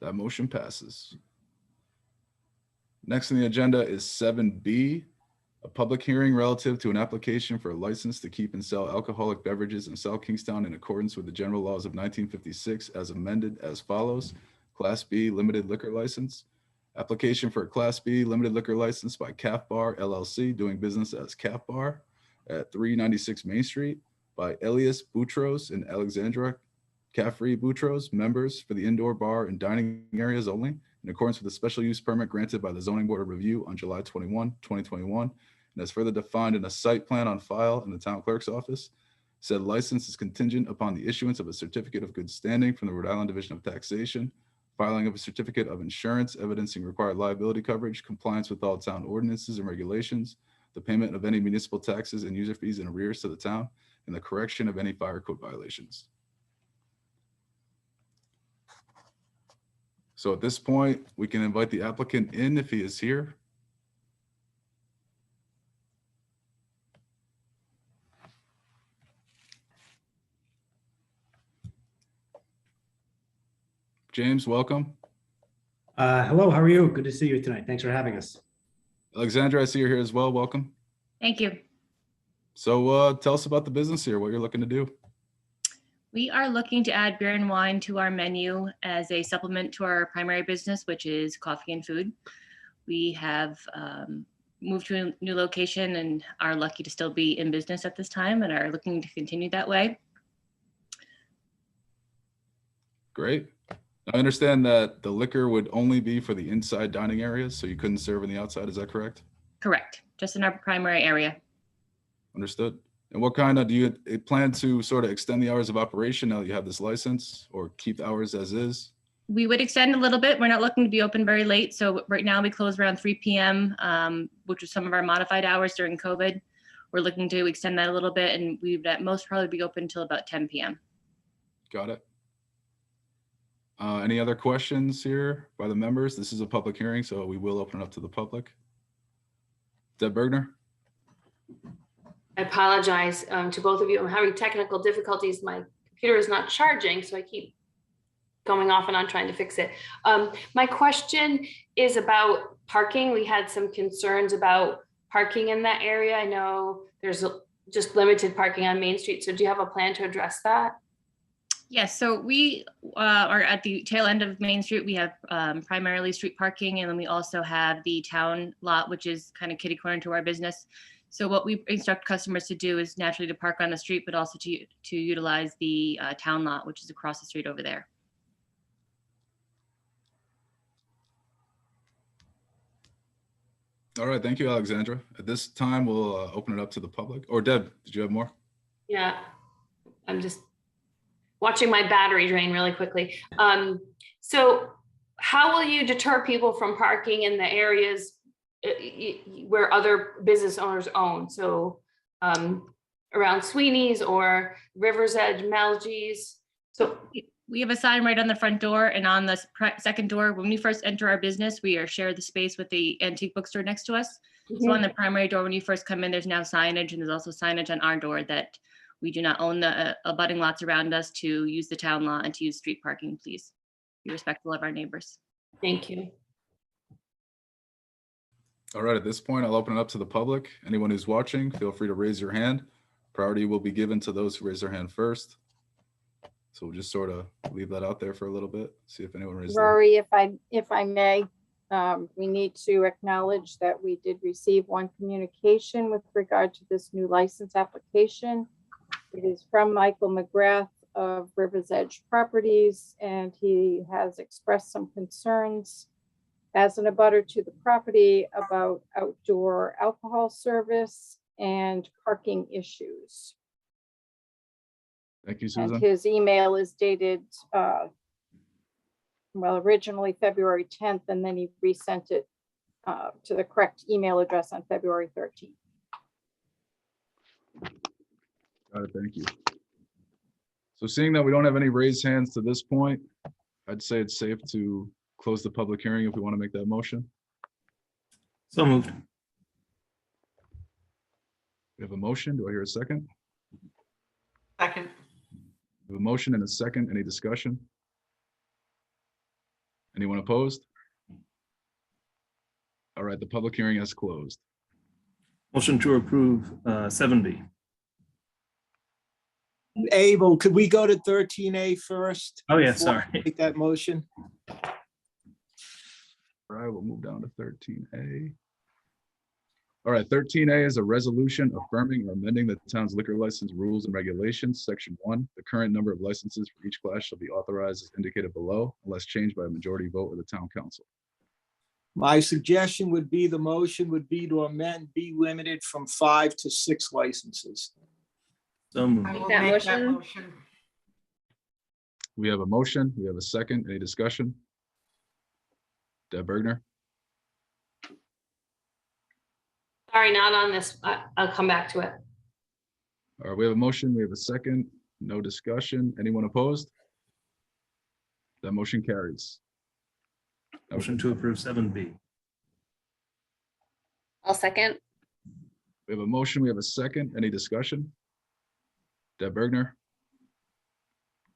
That motion passes. Next on the agenda is 7B, a public hearing relative to an application for a license to keep and sell alcoholic beverages in South Kingstown in accordance with the general laws of 1956 as amended as follows. Class B limited liquor license. Application for a Class B limited liquor license by Calf Bar LLC doing business as Calf Bar at 396 Main Street by Elias Boutros and Alexandra Caffrey Boutros, members for the indoor bar and dining areas only, in accordance with the special use permit granted by the Zoning Board of Review on July 21, 2021, and as further defined in a site plan on file in the town clerk's office. Said license is contingent upon the issuance of a certificate of good standing from the Rhode Island Division of Taxation, filing of a certificate of insurance evidencing required liability coverage, compliance with all town ordinances and regulations, the payment of any municipal taxes and user fees in arrears to the town, and the correction of any fire code violations. So at this point, we can invite the applicant in if he is here. James, welcome.
Hello, how are you? Good to see you tonight. Thanks for having us.
Alexandra, I see you're here as well. Welcome.
Thank you.
So tell us about the business here, what you're looking to do.
We are looking to add beer and wine to our menu as a supplement to our primary business, which is coffee and food. We have moved to a new location and are lucky to still be in business at this time and are looking to continue that way.
Great. I understand that the liquor would only be for the inside dining areas, so you couldn't serve on the outside. Is that correct?
Correct. Just in our primary area.
Understood. And what kind of, do you plan to sort of extend the hours of operation now that you have this license, or keep the hours as is?
We would extend a little bit. We're not looking to be open very late. So right now we close around 3 p.m., which was some of our modified hours during COVID. We're looking to extend that a little bit, and we would at most probably be open until about 10 p.m.
Got it. Any other questions here by the members? This is a public hearing, so we will open it up to the public. Deb Bergner?
I apologize to both of you. I'm having technical difficulties. My computer is not charging, so I keep going off and on trying to fix it. My question is about parking. We had some concerns about parking in that area. I know there's just limited parking on Main Street. So do you have a plan to address that?
Yes, so we are at the tail end of Main Street. We have primarily street parking, and then we also have the town lot, which is kind of kitty corner to our business. So what we instruct customers to do is naturally to park on the street, but also to utilize the town lot, which is across the street over there.
All right, thank you, Alexandra. At this time, we'll open it up to the public. Or Deb, did you have more?
Yeah, I'm just watching my battery drain really quickly. So how will you deter people from parking in the areas where other business owners own? So around Sweeney's or River's Edge, Melgy's. So
we have a sign right on the front door, and on the second door, when we first enter our business, we are shared the space with the antique bookstore next to us. So on the primary door, when you first come in, there's now signage, and there's also signage on our door that we do not own the abutting lots around us, to use the town lot and to use street parking. Please be respectful of our neighbors.
Thank you.
All right, at this point, I'll open it up to the public. Anyone who's watching, feel free to raise your hand. Priority will be given to those who raise their hand first. So we'll just sort of leave that out there for a little bit, see if anyone raises their hand.
Rory, if I may, we need to acknowledge that we did receive one communication with regard to this new license application. It is from Michael McGrath of River's Edge Properties, and he has expressed some concerns as an abutter to the property about outdoor alcohol service and parking issues.
Thank you, Susan.
And his email is dated, well, originally February 10th, and then he resent it to the correct email address on February 13th.
Got it, thank you. So seeing that we don't have any raised hands to this point, I'd say it's safe to close the public hearing if we want to make that motion.
So moved.
We have a motion. Do I hear a second?
Second.
We have a motion and a second. Any discussion? Anyone opposed? All right, the public hearing has closed.
Motion to approve 7B.
Abel, could we go to 13A first?
Oh, yeah,
before
sorry.
we Make that motion.
All right, we'll move down to 13A. All right, 13A is a resolution affirming or amending the town's liquor license rules and regulations. Section 1, the current number of licenses for each class shall be authorized as indicated below, unless changed by a majority vote of the town council.
My suggestion would be the motion would be to amend be limited from 5 to 6 licenses.
So moved.
I will
that
make that
motion.
motion.
We have a motion. We have a second. Any discussion? Deb Bergner?
Sorry, not on this. I'll come back to it.
All right, we have a motion. We have a second. No discussion. Anyone opposed? That motion carries.
Motion to approve 7B.
I'll second.
We have a motion. We have a second. Any discussion? Deb Bergner?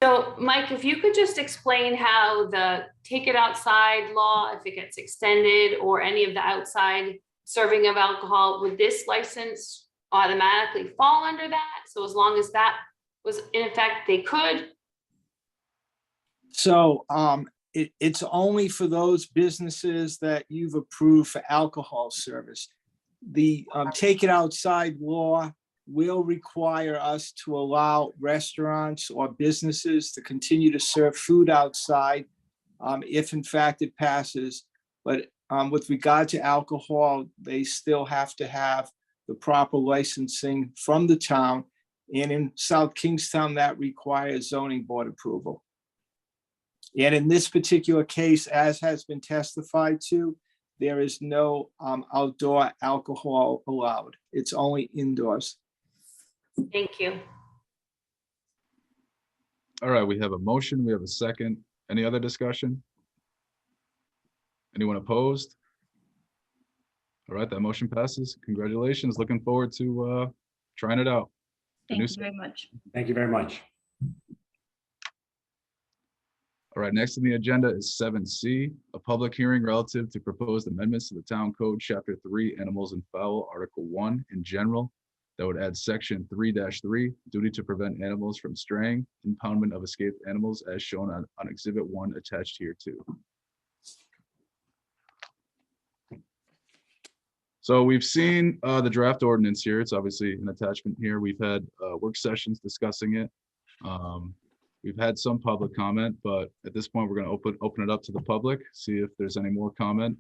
So Mike, if you could just explain how the take it outside law, if it gets extended or any of the outside serving of alcohol, would this license automatically fall under that? So as long as that was in effect, they could?
So it's only for those businesses that you've approved for alcohol service. The take it outside law will require us to allow restaurants or businesses to continue to serve food outside if in fact it passes. But with regard to alcohol, they still have to have the proper licensing from the town. And in South Kingstown, that requires zoning board approval. And in this particular case, as has been testified to, there is no outdoor alcohol allowed. It's only indoors.
Thank you.
All right, we have a motion. We have a second. Any other discussion? Anyone opposed? All right, that motion passes. Congratulations. Looking forward to trying it out. The
Thank
new
you
s-
very much.
Thank you very much.
All right, next on the agenda is 7C, a public hearing relative to proposed amendments to the Town Code, Chapter 3, Animals and Fowl, Article 1 in general, that would add Section 3-3, duty to prevent animals from straying, impoundment of escaped animals as shown on Exhibit 1 attached here too. So we've seen the draft ordinance here. It's obviously an attachment here. We've had work sessions discussing it. We've had some public comment, but at this point, we're going to open it up to the public, see if there's any more comment.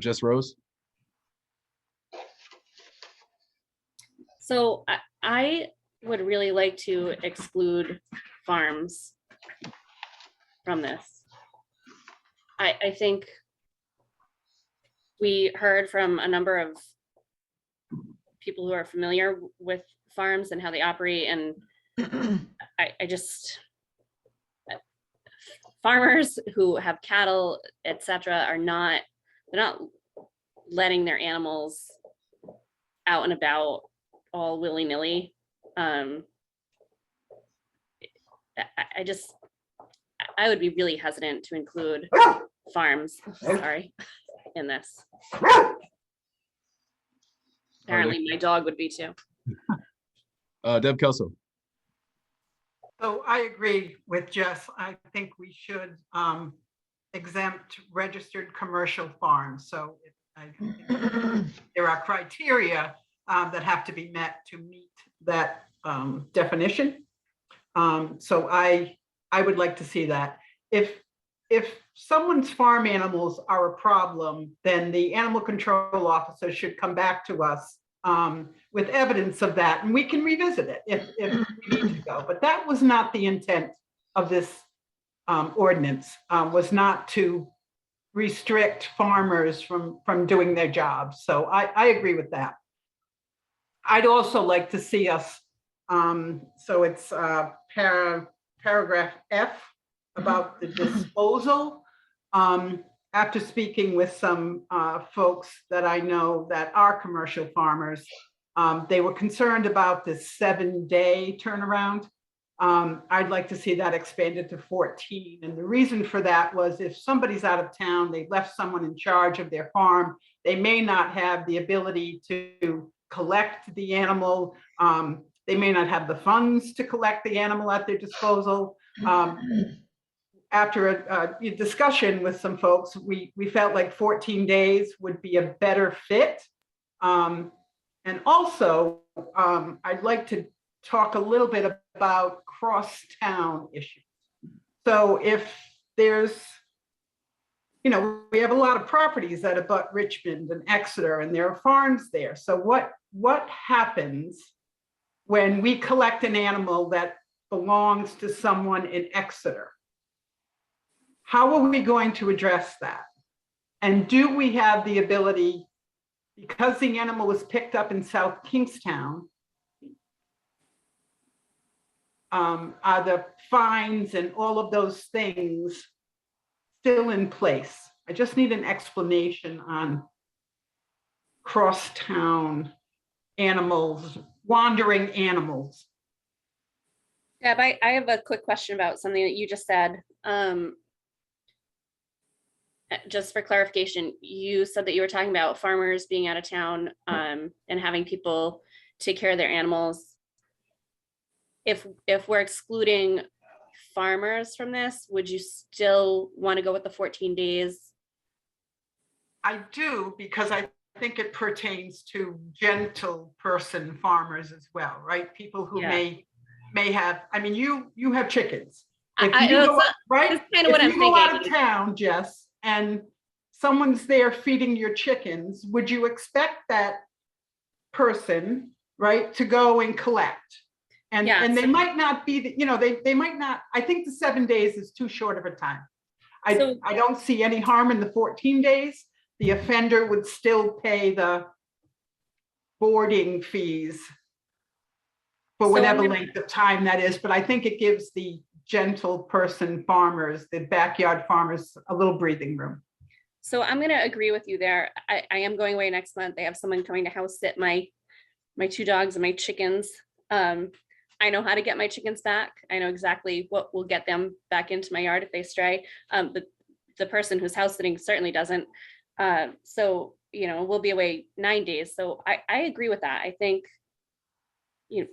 Jess Rose?
So I would really like to exclude farms from this. I think we heard from a number of people who are familiar with farms and how they operate, and I just, farmers who have cattle, etc., they're not letting their animals out and about all willy-nilly. I would be really hesitant to include farms, sorry, in this. Apparently my dog would be too.
Deb Kelso?
So I agree with Jess. I think we should exempt registered commercial farms. So I think there are criteria that have to be met to meet that definition. So I would like to see that. If someone's farm animals are a problem, then the animal control officer should come back to us with evidence of that, and we can revisit it if we need to go. But that was not the intent of this ordinance, was not to restrict farmers from doing their jobs. So I agree with that. I'd also like to see us, so it's paragraph F about the disposal. after speaking with some folks that I know that are commercial farmers, they were concerned about this 7-day turnaround. I'd like to see that expanded to 14. And the reason for that was if somebody's out of town, they left someone in charge of their farm, they may not have the ability to collect the animal. They may not have the funds to collect the animal at their disposal. After a discussion with some folks, we felt like 14 days would be a better fit. And also, I'd like to talk a little bit about cross-town issues. So if there's, you know, we have a lot of properties that abut Richmond and Exeter, and there are farms there. So what happens when we collect an animal that belongs to someone in Exeter? How are we going to address that? And do we have the ability, because the animal was picked up in South Kingstown, are the fines and all of those things still in place? I just need an explanation on crosstown animals, wandering animals.
Deb, I have a quick question about something that you just said. Just for clarification, you said that you were talking about farmers being out of town and having people take care of their animals. If we're excluding farmers from this, would you still want to go with the 14 days?
I do, because I think it pertains to gentle person farmers as well, right? People who may have, I mean, you have chickens. If you go, right?
That's kind of what I'm
thinking. If you go out of
thinking.
town, Jess, and someone's there feeding your chickens, would you expect that person, right, to go and collect? And, and they might not be, you know, they might not, I think the 7 days is too short of a time. I don't see any harm in the 14 days. The offender would still pay the boarding fees for whatever length of time that is, but I think it gives the gentle person farmers, the backyard farmers, a little breathing room.
So I'm going to agree with you there. I am going away next month. They have someone coming to house sit my 2 dogs and my chickens. I know how to get my chickens back. I know exactly what will get them back into my yard if they stray. But the person who's house sitting certainly doesn't. So, you know, we'll be away 9 days. So I agree with that. I think, you know,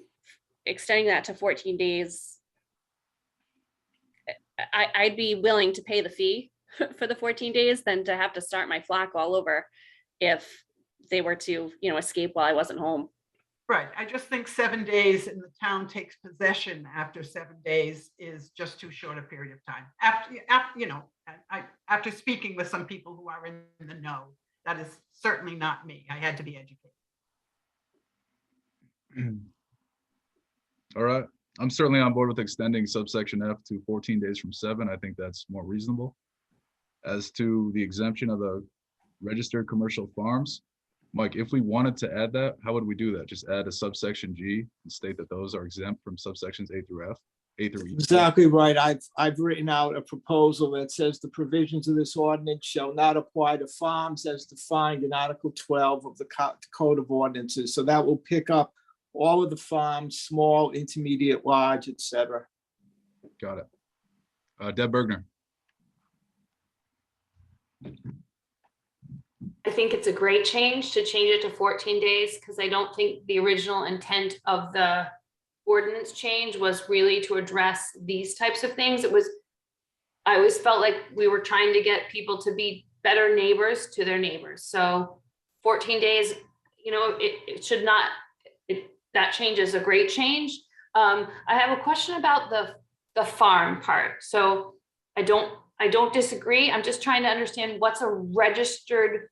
extending that to 14 days, I'd be willing to pay the fee for the 14 days than to have to start my flock all over if they were to, you know, escape while I wasn't home.
Right. I just think 7 days and the town takes possession after 7 days is just too short a period of time. After you know, after speaking with some people who are in the know, that is certainly not me. I had to be educated.
All right. I'm certainly on board with extending subsection F to 14 days from 7. I think that's more reasonable. As to the exemption of the registered commercial farms, Mike, if we wanted to add that, how would we do that? Just add a subsection G and state that those are exempt from subsections A through F, A through E.
Exactly right. I've written out a proposal that says the provisions of this ordinance shall not apply to farms as defined in Article 12 of the Code of Ordinances. So that will pick up all of the farms, small, intermediate, large, etc.
Got it. Deb Bergner.
I think it's a great change to change it to 14 days because I don't think the original intent of the ordinance change was really to address these types of things. I always felt like we were trying to get people to be better neighbors to their neighbors. So 14 days, you know, it should not, that change is a great change. I have a question about the farm part. So I don't disagree. I'm just trying to understand what's a registered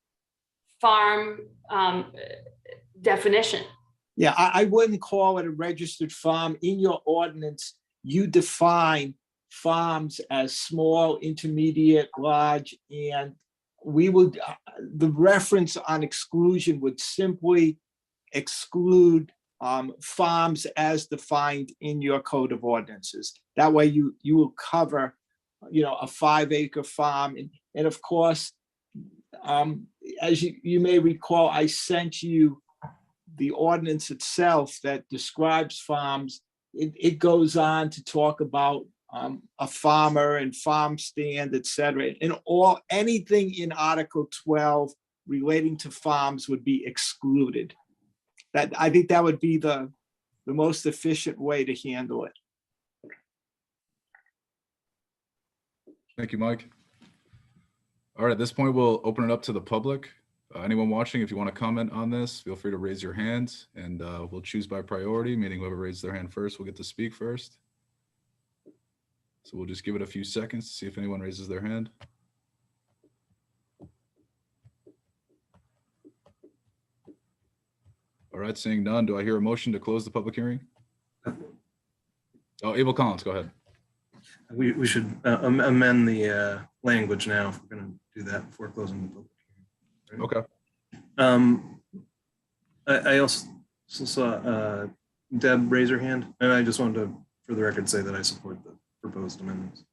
farm definition.
Yeah, I wouldn't call it a registered farm. In your ordinance, you define farms as small, intermediate, large, and we would, the reference on exclusion would simply exclude farms as defined in your Code of Ordinances. That way you will cover, you know, a 5-acre farm. And of course, As you may recall, I sent you the ordinance itself that describes farms. It goes on to talk about a farmer and farm stand, et cetera. And anything in Article 12 relating to farms would be excluded. I think that would be the most efficient way to handle it.
Thank you, Mike. All right, at this point, we'll open it up to the public. Anyone watching, if you want to comment on this, feel free to raise your hand, and we'll choose by priority, meaning whoever raises their hand first will get to speak first. So we'll just give it a few seconds to see if anyone raises their hand. All right, seeing none, do I hear a motion to close the public hearing? Oh, Abel Collins, go ahead.
We should amend the language now if we're going to do that before closing the public hearing.
Okay.
I also saw Deb raise her hand, and I just wanted to, for the record, say that I support the proposed amendments.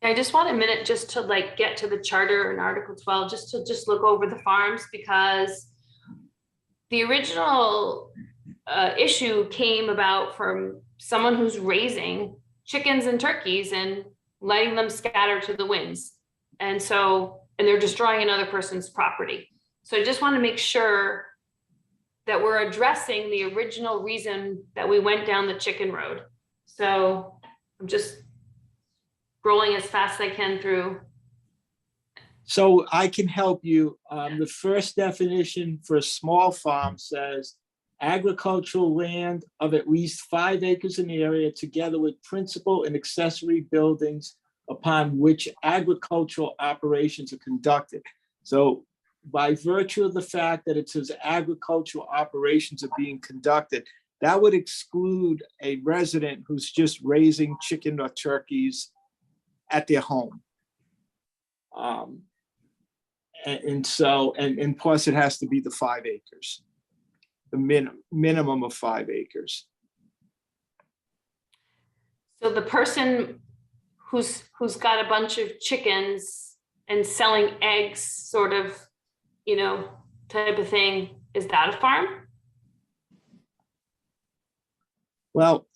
I just want a minute just to like get to the charter and Article 12, just to look over the farms, because the original issue came about from someone who's raising chickens and turkeys and letting them scatter to the winds. And they're destroying another person's property. So I just want to make sure that we're addressing the original reason that we went down the chicken road. So I'm just scrolling as fast as I can through.
So I can help you. The first definition for a small farm says agricultural land of at least 5 acres in area, together with principal and accessory buildings upon which agricultural operations are conducted. So by virtue of the fact that it says agricultural operations are being conducted, that would exclude a resident who's just raising chicken or turkeys at their home. And plus it has to be the 5 acres, the minimum of 5 acres.
So the person who's got a bunch of chickens and selling eggs, sort of, type of thing, is that a farm?
Well,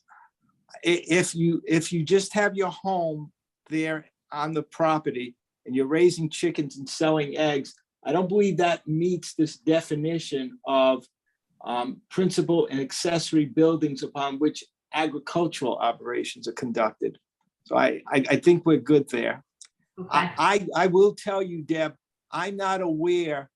if you just have your home there on the property and you're raising chickens and selling eggs, I don't believe that meets this definition of principal and accessory buildings upon which agricultural operations are conducted. So I think we're good there.
Okay.
I will tell you, Deb, I'm not aware,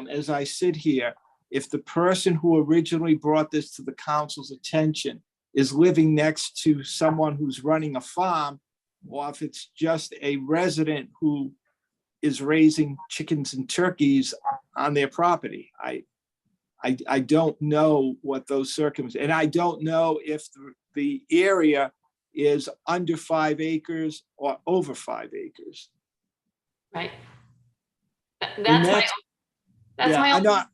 as I sit here, if the person who originally brought this to the council's attention is living next to someone who's running a farm, or if it's just a resident who is raising chickens and turkeys on their property. I don't know what those circumstances, and I don't know if the area is under 5 acres or over 5 acres.
Right. That's my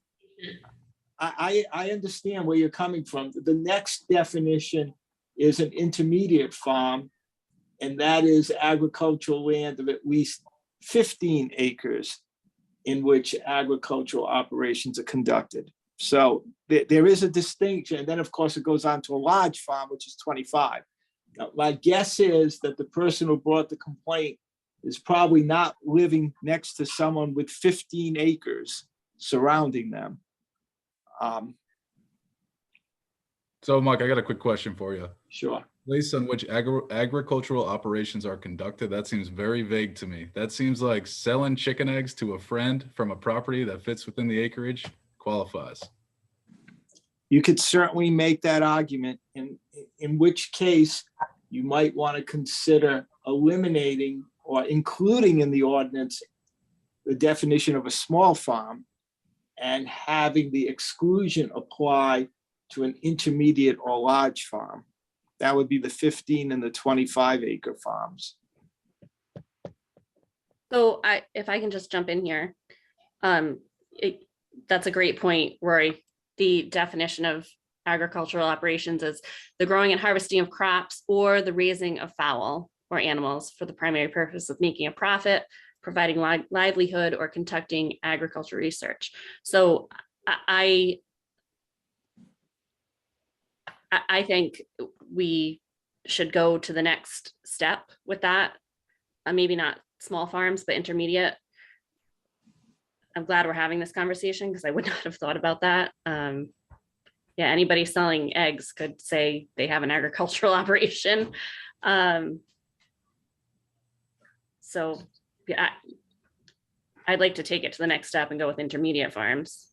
I understand where you're coming from. The next definition is an intermediate farm, and that is agricultural land of at least 15 acres in which agricultural operations are conducted. So there is a distinction. And then, of course, it goes on to a large farm, which is 25. Now, my guess is that the person who brought the complaint is probably not living next to someone with 15 acres surrounding them.
So, Mike, I got a quick question for you.
Sure.
Place on which agricultural operations are conducted, that seems very vague to me. That seems like selling chicken eggs to a friend from a property that fits within the acreage qualifies.
You could certainly make that argument, in which case you might want to consider eliminating or including in the ordinance the definition of a small farm and having the exclusion apply to an intermediate or large farm. That would be the 15 and the 25 acre farms.
So if I can just jump in here, that's a great point, Rory. The definition of agricultural operations is the growing and harvesting of crops or the raising of fowl or animals for the primary purpose of making a profit, providing livelihood or conducting agricultural research. So I think we should go to the next step with that. Maybe not small farms, but intermediate. I'm glad we're having this conversation because I would not have thought about that. Yeah, anybody selling eggs could say they have an agricultural operation. So yeah, I'd like to take it to the next step and go with intermediate farms.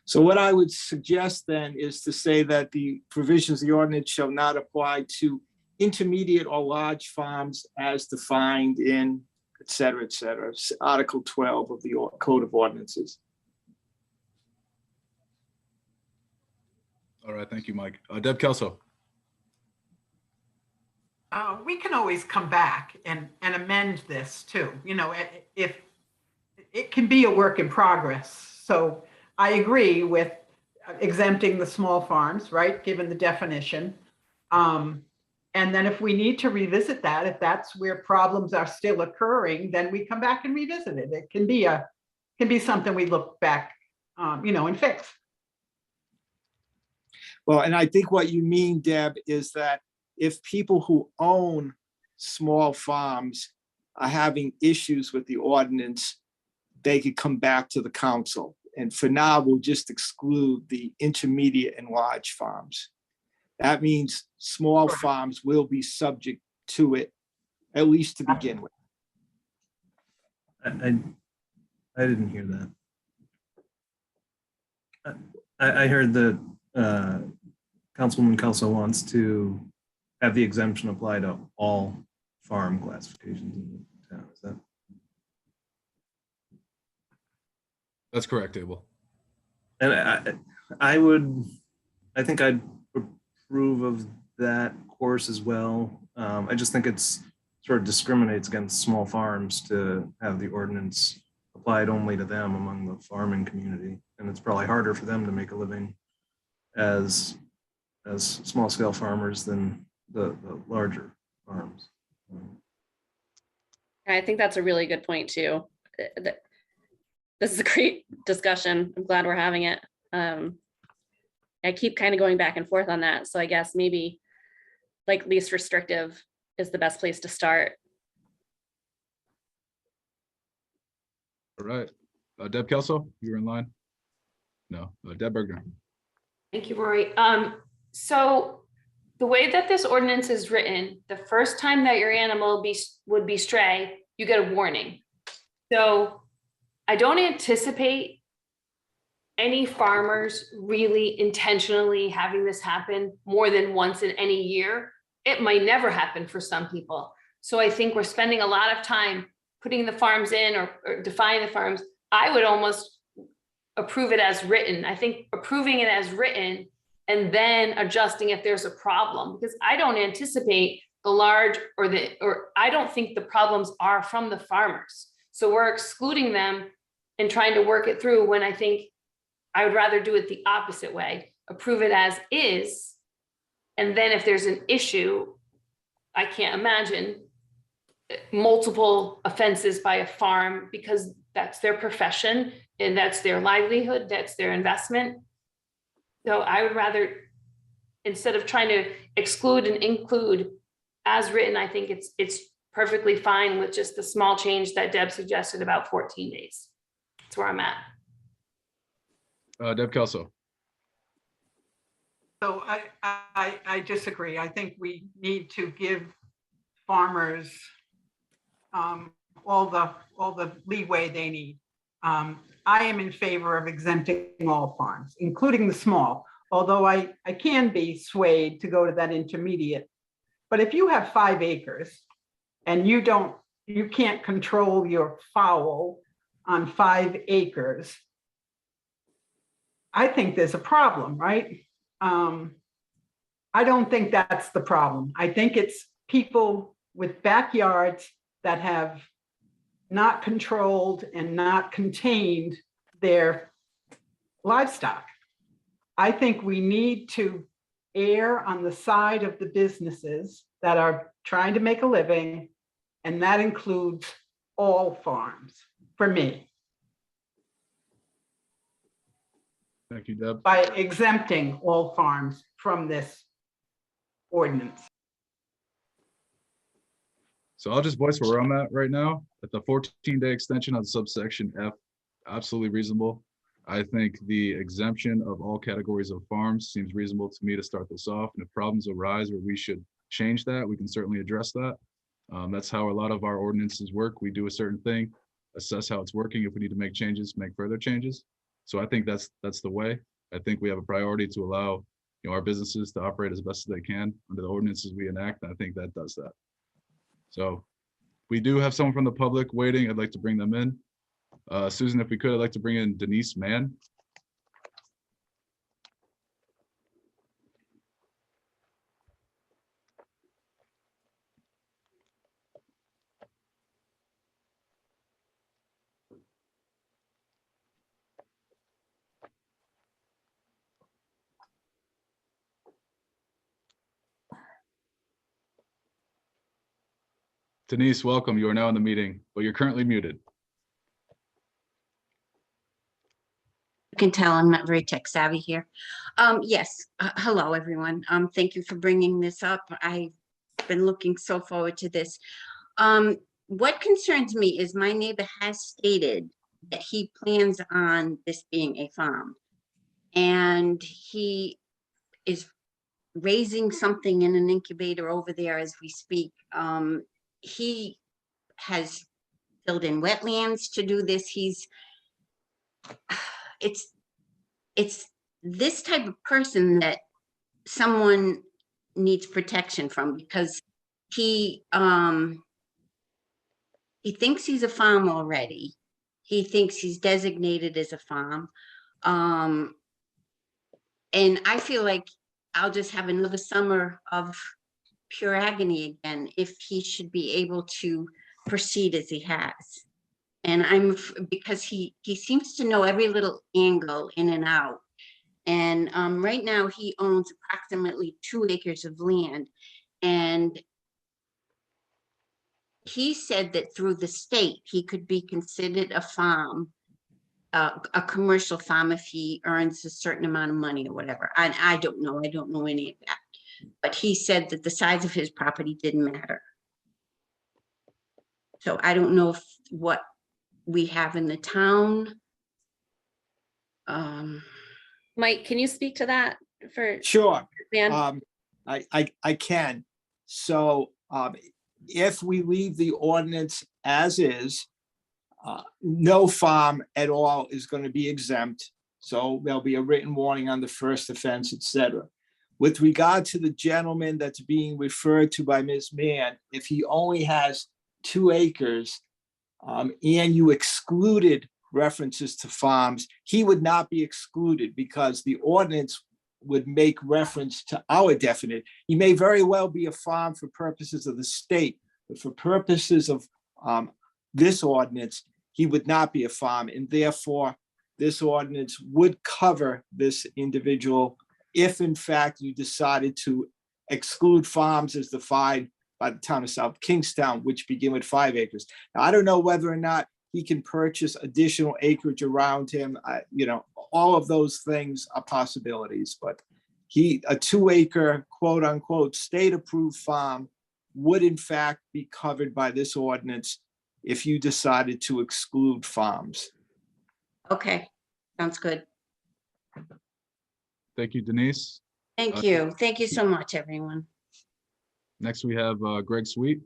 So what I would suggest then is to say that the provisions of the ordinance shall not apply to intermediate or large farms as defined in et cetera, Article 12 of the Code of Ordinances.
All right, thank you, Mike. Deb Kelso.
We can always come back and amend this too. You know, if it can be a work in progress. So I agree with exempting the small farms, right, given the definition. And then if we need to revisit that, if that's where problems are still occurring, then we come back and revisit it. It can be something we look back, you know, and fix.
Well, and I think what you mean, Deb, is that if people who own small farms are having issues with the ordinance, they could come back to the council. And for now, we'll just exclude the intermediate and large farms. That means small farms will be subject to it, at least to begin with.
I didn't hear that. I heard that Councilwoman Kelso wants to have the exemption apply to all farm classifications in the town. Is that?
That's correct, Abel.
And I think I'd approve of that course as well. I just think it's sort of discriminates against small farms to have the ordinance applied only to them among the farming community. And it's probably harder for them to make a living as small scale farmers than the larger farms.
I think that's a really good point too. This is a great discussion. I'm glad we're having it. I keep kind of going back and forth on that. So I guess maybe like least restrictive is the best place to start.
All right. Deb Kelso, you're in line. No, Deb Bergner.
Thank you, Rory. So the way that this ordinance is written, the first time that your animal would be stray, you get a warning. So I don't anticipate any farmers really intentionally having this happen more than once in any year. It might never happen for some people. So I think we're spending a lot of time putting the farms in or defining the farms. I would almost approve it as written. I think approving it as written and then adjusting if there's a problem, because I don't anticipate the large or I don't think the problems are from the farmers. So we're excluding them and trying to work it through when I think I would rather do it the opposite way, approve it as is. And then if there's an issue, I can't imagine multiple offenses by a farm because that's their profession and that's their livelihood, that's their investment. So I would rather, instead of trying to exclude and include as written, I think it's perfectly fine with just the small change that Deb suggested about 14 days. That's where I'm at.
Deb Kelso.
So I disagree. I think we need to give farmers all the leeway they need. I am in favor of exempting all farms, including the small, although I can be swayed to go to that intermediate. But if you have 5 acres and you can't control your fowl on 5 acres, I think there's a problem, right? I don't think that's the problem. I think it's people with backyards that have not controlled and not contained their livestock. I think we need to err on the side of the businesses that are trying to make a living, and that includes all farms for me
Thank you, Deb.
by exempting all farms from this ordinance.
So I'll just voice where I'm at right now. At the 14-day extension on subsection F, absolutely reasonable. I think the exemption of all categories of farms seems reasonable to me to start this off. And if problems arise where we should change that, we can certainly address that. That's how a lot of our ordinances work. We do a certain thing, assess how it's working. If we need to make changes, make further changes. So I think that's the way. I think we have a priority to allow our businesses to operate as best as they can under the ordinances we enact. And I think that does that. So we do have someone from the public waiting. I'd like to bring them in. Susan, if we could, I'd like to bring in Denise Mann. Denise, welcome. You are now in the meeting, but you're currently muted.
You can tell I'm not very tech savvy here. Yes, hello, everyone. Thank you for bringing this up. I've been looking so forward to this. What concerns me is my neighbor has stated that he plans on this being a farm. And he is raising something in an incubator over there as we speak. He has filled in wetlands to do this. It's this type of person that someone needs protection from, because he thinks he's a farm already. He thinks he's designated as a farm. And I feel like I'll just have another summer of pure agony again if he should be able to proceed as he has. And because he seems to know every little angle in and out. And right now he owns approximately 2 acres of land. And he said that through the state, he could be considered a farm, a commercial farm, if he earns a certain amount of money or whatever. And I don't know any of that. But he said that the size of his property didn't matter. So I don't know what we have in the town.
Mike, can you speak to that for?
Sure.
Van?
I can. So if we leave the ordinance as is, no farm at all is going to be exempt. So there'll be a written warning on the first offense, etc. With regard to the gentleman that's being referred to by Ms. Mann, if he only has 2 acres and you excluded references to farms, he would not be excluded because the ordinance would make reference to our definite. He may very well be a farm for purposes of the state, but for purposes of this ordinance, he would not be a farm. And therefore, this ordinance would cover this individual if in fact you decided to exclude farms as defined by the town of South Kingstown, which begin with 5 acres. Now, I don't know whether or not he can purchase additional acreage around him. All of those things are possibilities, but a 2 acre quote unquote state approved farm would in fact be covered by this ordinance if you decided to exclude farms.
Okay, sounds good.
Thank you, Denise.
Thank you. Thank you so much, everyone.
Next, we have Greg Sweet.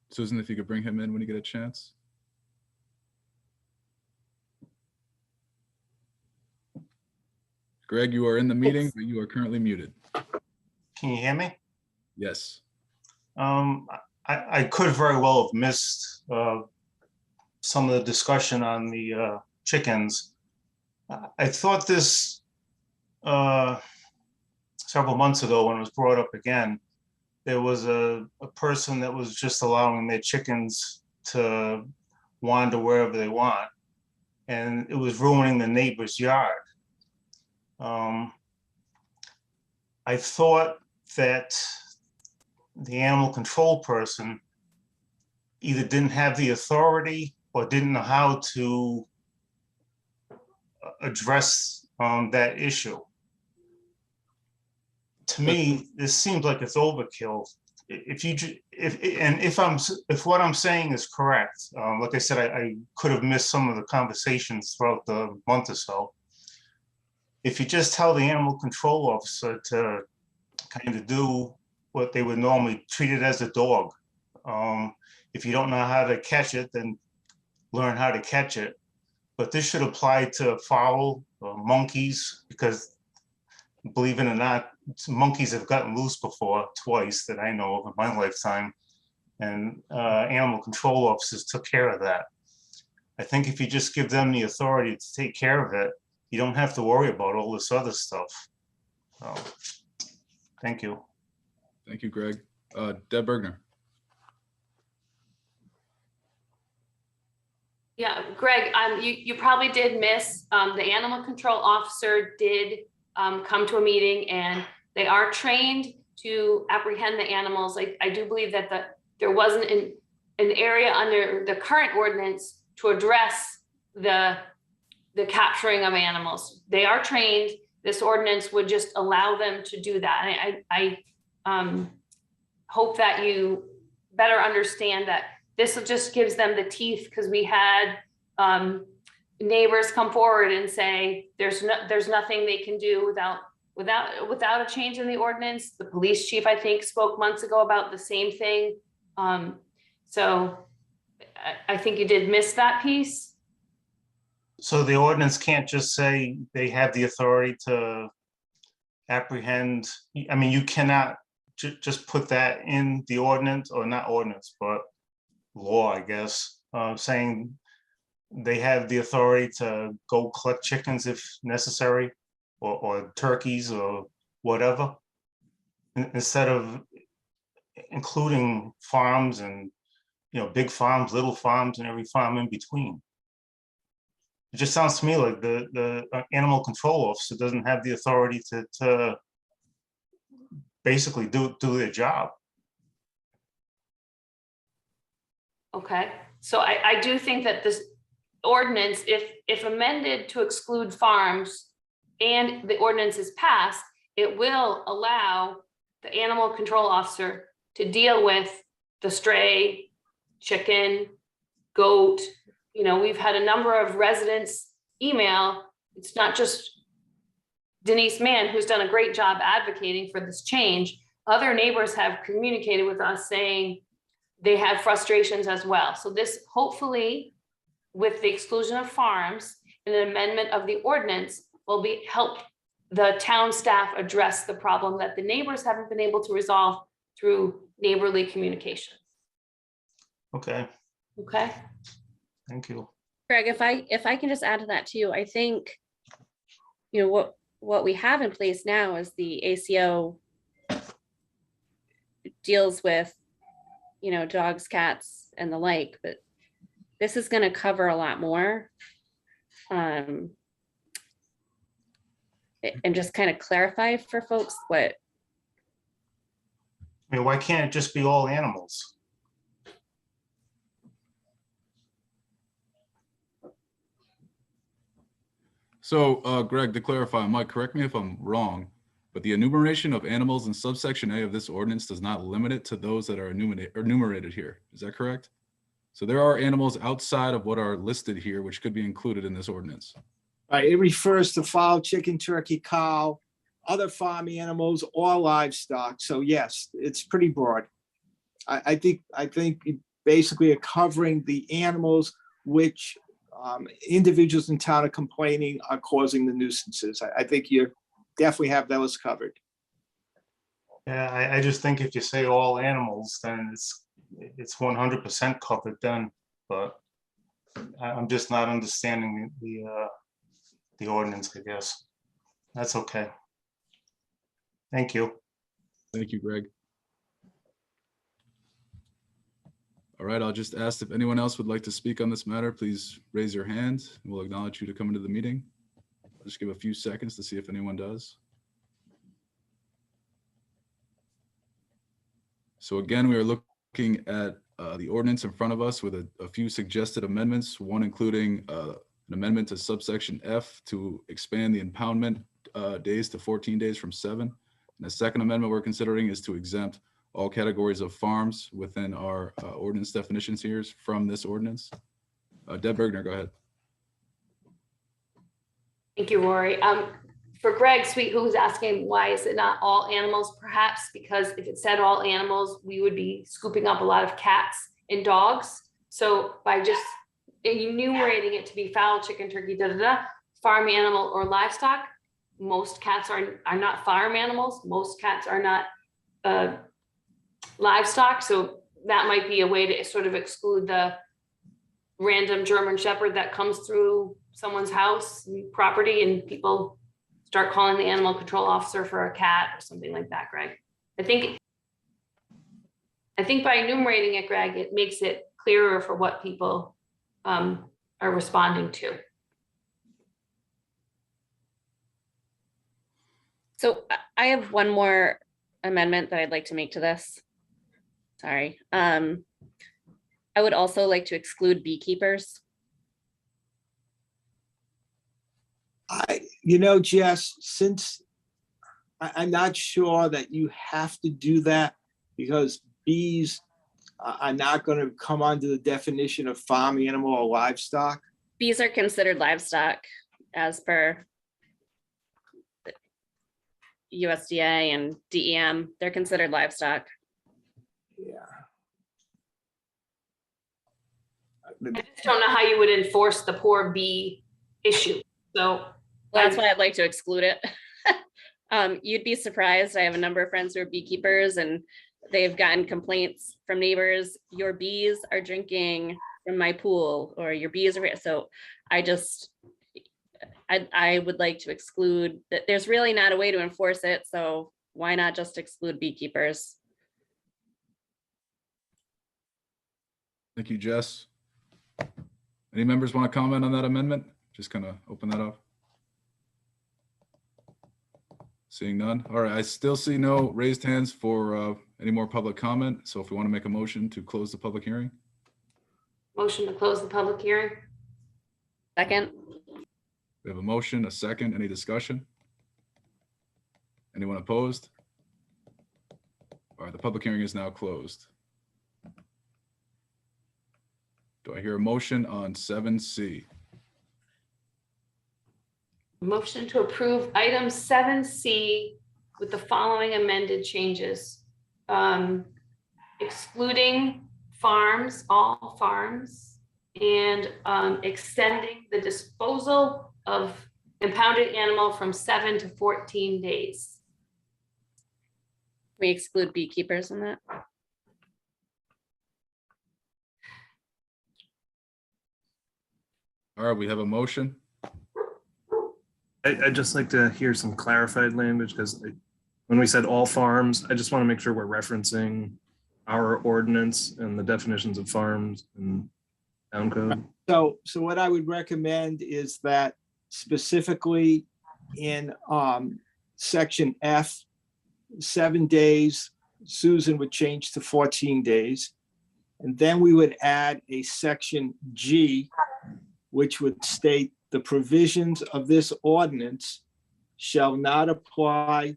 Susan, if you could bring him in when you get a chance. Greg, you are in the meeting, but you are currently muted.
Can you hear me?
Yes.
I could very well have missed some of the discussion on the chickens. I thought this several months ago when it was brought up again, there was a person that was just allowing their chickens to wander wherever they want. And it was ruining the neighbor's yard. I thought that the animal control person either didn't have the authority or didn't know how to address that issue. To me, this seems like it's overkill. If what I'm saying is correct, like I said, I could have missed some of the conversations throughout the month or so. If you just tell the animal control officer to kind of do what they would normally treat it as a dog. If you don't know how to catch it, then learn how to catch it. But this should apply to fowl, monkeys, because believe it or not, monkeys have gotten loose before, twice that I know of in my lifetime. And animal control officers took care of that. I think if you just give them the authority to take care of it, you don't have to worry about all this other stuff. Thank you.
Thank you, Greg. Deb Bergner.
Yeah, Greg, you probably did miss, the animal control officer did come to a meeting, and they are trained to apprehend the animals. I do believe that there wasn't an area under the current ordinance to address the capturing of animals. They are trained. This ordinance would just allow them to do that. And I hope that you better understand that this just gives them the teeth, because we had neighbors come forward and say there's nothing they can do without a change in the ordinance. The police chief, I think, spoke months ago about the same thing. So I think you did miss that piece.
So the ordinance can't just say they have the authority to apprehend. I mean, you cannot just put that in the ordinance, or not ordinance, but law, I guess, saying they have the authority to go collect chickens if necessary, or turkeys or whatever, instead of including farms and, big farms, little farms, and every farm in between. It just sounds to me like the animal control officer doesn't have the authority to basically do their job.
Okay, so I do think that this ordinance, if amended to exclude farms and the ordinance is passed, it will allow the animal control officer to deal with the stray chicken, goat. We've had a number of residents email. It's not just Denise Mann, who's done a great job advocating for this change. Other neighbors have communicated with us saying they have frustrations as well. So this, hopefully, with the exclusion of farms and an amendment of the ordinance, will help the town staff address the problem that the neighbors haven't been able to resolve through neighborly communication.
Okay,
Okay.
thank you.
Greg, if I can just add to that too, I think, what we have in place now is the ACO deals with, dogs, cats, and the like, but this is going to cover a lot more. And just kind of clarify for folks what.
I mean, why can't it just be all animals?
So, Greg, to clarify, Mike, correct me if I'm wrong, but the enumeration of animals in subsection A of this ordinance does not limit it to those that are enumerated here. Is that correct? So there are animals outside of what are listed here, which could be included in this ordinance.
Right, it refers to fowl, chicken, turkey, cow, other farm animals, or livestock. So yes, it's pretty broad. I think you basically are covering the animals which individuals in town are complaining are causing the nuisances. I think you definitely have those covered.
Yeah, I just think if you say all animals, then it's 100% covered then, but I'm just not understanding the ordinance, I guess. That's okay. Thank you.
Thank you, Greg. All right, I'll just ask if anyone else would like to speak on this matter, please raise your hand and we'll acknowledge you to come into the meeting. I'll just give a few seconds to see if anyone does. So again, we are looking at the ordinance in front of us with a few suggested amendments, one including an amendment to subsection F to expand the impoundment days to 14 days from 7. And the second amendment we're considering is to exempt all categories of farms within our ordinance definitions here from this ordinance. Deb Bergner, go ahead.
Thank you, Rory. For Greg Sweet, who was asking why is it not all animals, perhaps because if it said all animals, we would be scooping up a lot of cats and dogs. So by just enumerating it to be fowl, chicken, turkey, farm animal or livestock, most cats are not farm animals. Most cats are not livestock. So that might be a way to sort of exclude the random German Shepherd that comes through someone's house and property and people start calling the animal control officer for a cat or something like that, Greg. I think by enumerating it, Greg, it makes it clearer for what people are responding to.
So I have one more amendment that I'd like to make to this. Sorry. I would also like to exclude beekeepers.
Jess, since I'm not sure that you have to do that because bees are not going to come under the definition of farm animal or livestock.
Bees are considered livestock as per USDA and DEM. They're considered livestock.
Yeah.
I just don't know how you would enforce the poor bee issue. So
that's why I'd like to exclude it. You'd be surprised. I have a number of friends who are beekeepers and they've gotten complaints from neighbors. Your bees are drinking from my pool, or your bees are. So I would like to exclude that. There's really not a way to enforce it. So why not just exclude beekeepers?
Thank you, Jess. Any members want to comment on that amendment? Just kind of open that up. Seeing none. All right, I still see no raised hands for any more public comment. So if we want to make a motion to close the public hearing.
Motion to close the public hearing.
Second.
We have a motion, a second. Any discussion? Anyone opposed? All right, the public hearing is now closed. Do I hear a motion on 7C?
Motion to approve item 7C with the following amended changes. Excluding farms, all farms, and extending the disposal of impounded animal from 7 to 14 days.
We exclude beekeepers in that.
All right, we have a motion.
I'd just like to hear some clarified language because when we said all farms, I just want to make sure we're referencing our ordinance and the definitions of farms and town code.
So what I would recommend is that specifically in section F, 7 days, Susan would change to 14 days. And then we would add a section G, which would state the provisions of this ordinance shall not apply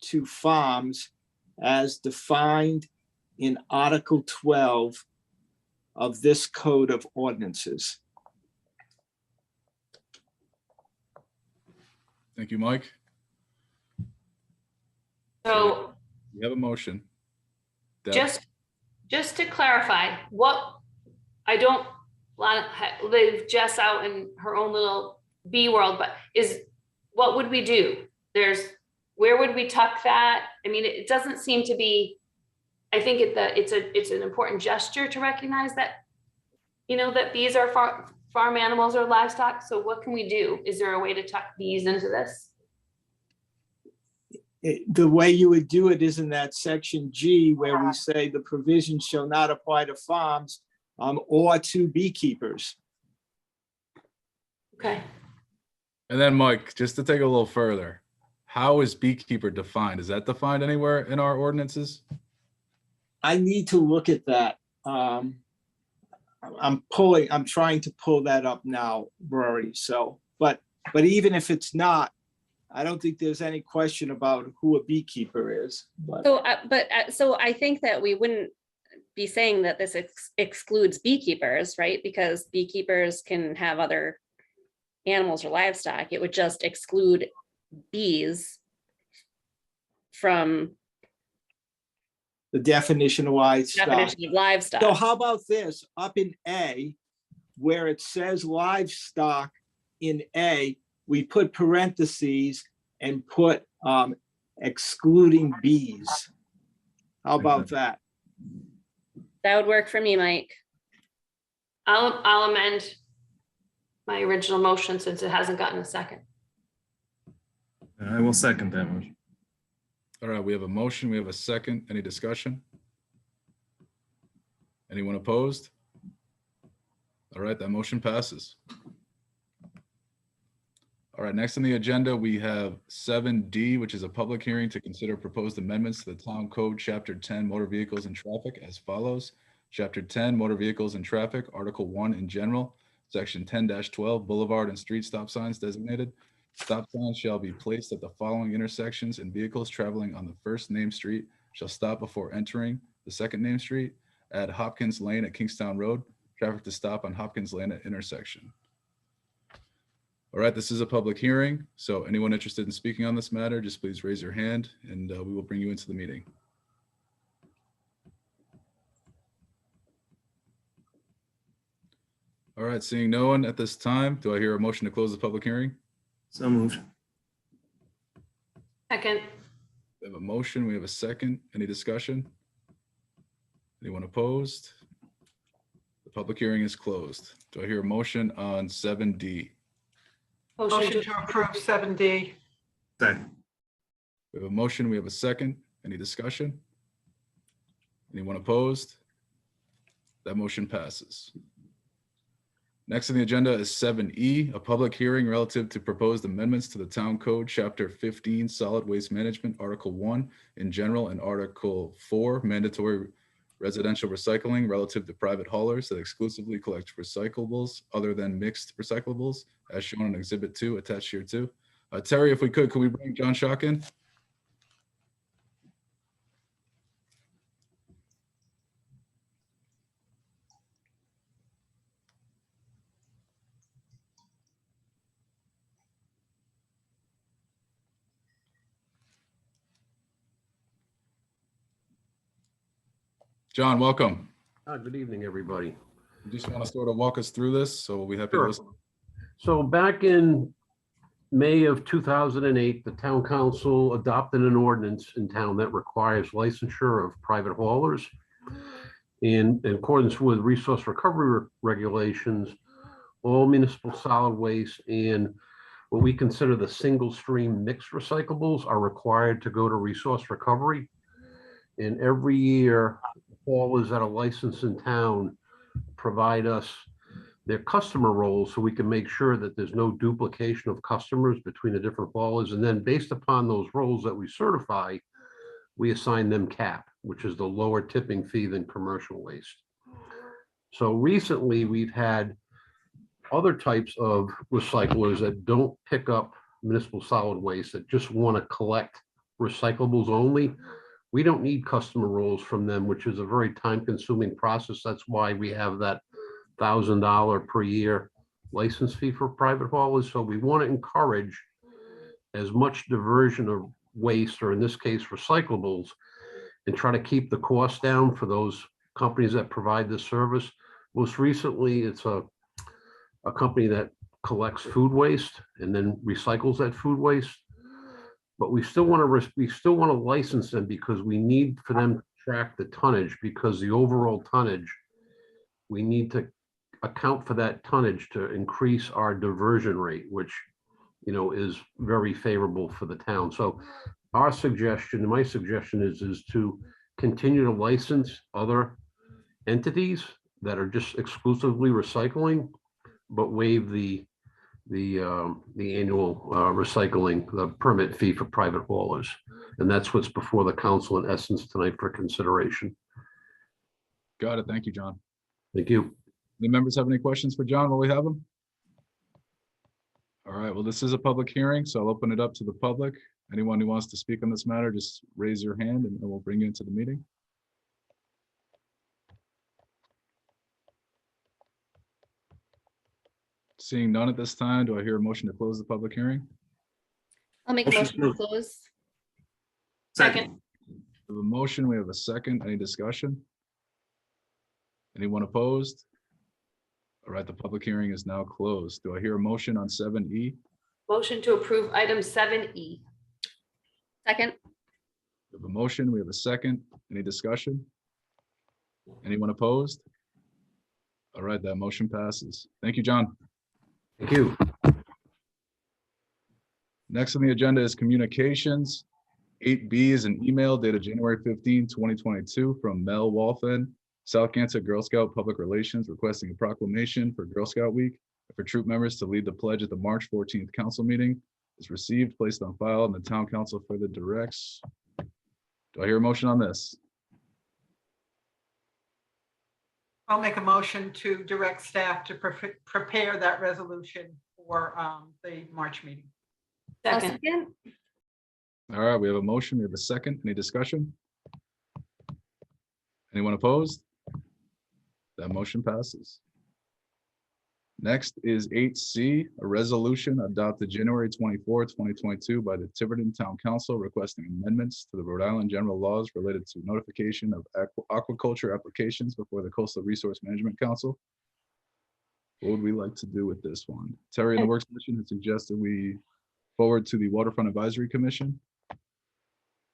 to farms as defined in Article 12 of this code of ordinances.
Thank you, Mike.
So
We have a motion. Deb?
just to clarify, what I don't leave Jess out in her own little bee world, but is what would we do? Where would we tuck that? I mean, it doesn't seem to be. I think it's an important gesture to recognize that, that bees are farm animals or livestock. So what can we do? Is there a way to tuck bees into this?
the way you would do it is in that section G where we say the provisions shall not apply to farms or to beekeepers.
Okay.
And then Mike, just to take a little further, how is beekeeper defined? Is that defined anywhere in our ordinances?
I need to look at that. I'm trying to pull that up now, Rory. So, but even if it's not, I don't think there's any question about who a beekeeper is. But
So I think that we wouldn't be saying that this excludes beekeepers, right? Because beekeepers can have other animals or livestock. It would just exclude bees from
the definition of livestock.
definition of livestock.
So how about this, up in A, where it says livestock in A, we put parentheses and put excluding bees. How about that?
That would work for me, Mike.
I'll amend my original motion since it hasn't gotten a second.
I will second that motion.
All right, we have a motion, we have a second. Any discussion? Anyone opposed? All right, that motion passes. All right, next on the agenda, we have 7D, which is a public hearing to consider proposed amendments to the Town Code, Chapter 10, Motor Vehicles and Traffic as follows. Chapter 10, Motor Vehicles and Traffic, Article 1 in general, Section 10-12, Boulevard and Street Stop Signs designated. Stop signs shall be placed at the following intersections, and vehicles traveling on the first named street shall stop before entering the second named street at Hopkins Lane at Kingstown Road. Traffic to stop on Hopkins Lane at intersection. All right, this is a public hearing, so anyone interested in speaking on this matter, just please raise your hand and we will bring you into the meeting. All right, seeing no one at this time, do I hear a motion to close the public hearing?
So moved.
Second.
We have a motion, we have a second. Any discussion? Anyone opposed? The public hearing is closed. Do I hear a motion on 7D?
Motion to approve 7D.
Second.
We have a motion, we have a second. Any discussion? Anyone opposed? That motion passes. Next on the agenda is 7E, a public hearing relative to proposed amendments to the Town Code, Chapter 15, Solid Waste Management, Article 1 in general, and Article 4, Mandatory Residential Recycling relative to private haulers that exclusively collect recyclables other than mixed recyclables, as shown in Exhibit 2 attached here too. Terry, if we could we bring John Schock in? John, welcome.
Good evening, everybody.
You just want to sort of walk us through this, so we'll be happy to
Sure.
listen.
So back in May of 2008, the town council adopted an ordinance in town that requires licensure of private haulers. In accordance with resource recovery regulations, all municipal solid waste and what we consider the single stream mixed recyclables are required to go to resource recovery. And every year, haulers that are licensed in town provide us their customer roles so we can make sure that there's no duplication of customers between the different haulers. And then based upon those roles that we certify, we assign them cap, which is the lower tipping fee than commercial waste. So recently we've had other types of recyclers that don't pick up municipal solid waste, that just want to collect recyclables only. We don't need customer roles from them, which is a very time-consuming process. That's why we have that $1,000 per year license fee for private haulers. So we want to encourage as much diversion of waste, or in this case, recyclables, and try to keep the cost down for those companies that provide this service. Most recently, it's a company that collects food waste and then recycles that food waste. But we still want to license them because we need for them to track the tonnage, because the overall tonnage, we need to account for that tonnage to increase our diversion rate, which, you know, is very favorable for the town. So our suggestion, my suggestion is to continue to license other entities that are just exclusively recycling, but waive the annual recycling, the permit fee for private haulers. And that's what's before the council in essence tonight for consideration.
Got it. Thank you, John.
Thank you.
Any members have any questions for John while we have him? All right, well, this is a public hearing, so I'll open it up to the public. Anyone who wants to speak on this matter, just raise your hand and we'll bring you into the meeting. Seeing none at this time, do I hear a motion to close the public hearing?
I'll make a motion to close.
Second.
We have a motion, we have a second. Any discussion? Anyone opposed? All right, the public hearing is now closed. Do I hear a motion on 7E?
Motion to approve item 7E.
Second.
We have a motion, we have a second. Any discussion? Anyone opposed? All right, that motion passes. Thank you, John.
Thank you.
Next on the agenda is communications. 8B is an email dated January 15, 2022 from Mel Walfen, South Kansas Girl Scout Public Relations, requesting a proclamation for Girl Scout Week and for troop members to lead the pledge at the March 14th council meeting. Is received, placed on file, and the town council further directs. Do I hear a motion on this?
I'll make a motion to direct staff to prepare that resolution for the March meeting.
Second.
All right, we have a motion, we have a second. Any discussion? Anyone opposed? That motion passes. Next is 8C, a resolution adopted January 24, 2022 by the Tiverton Town Council requesting amendments to the Rhode Island general laws related to notification of aquaculture applications before the Coastal Resource Management Council. What would we like to do with this one? Terry in the work session has suggested we forward to the Waterfront Advisory Commission.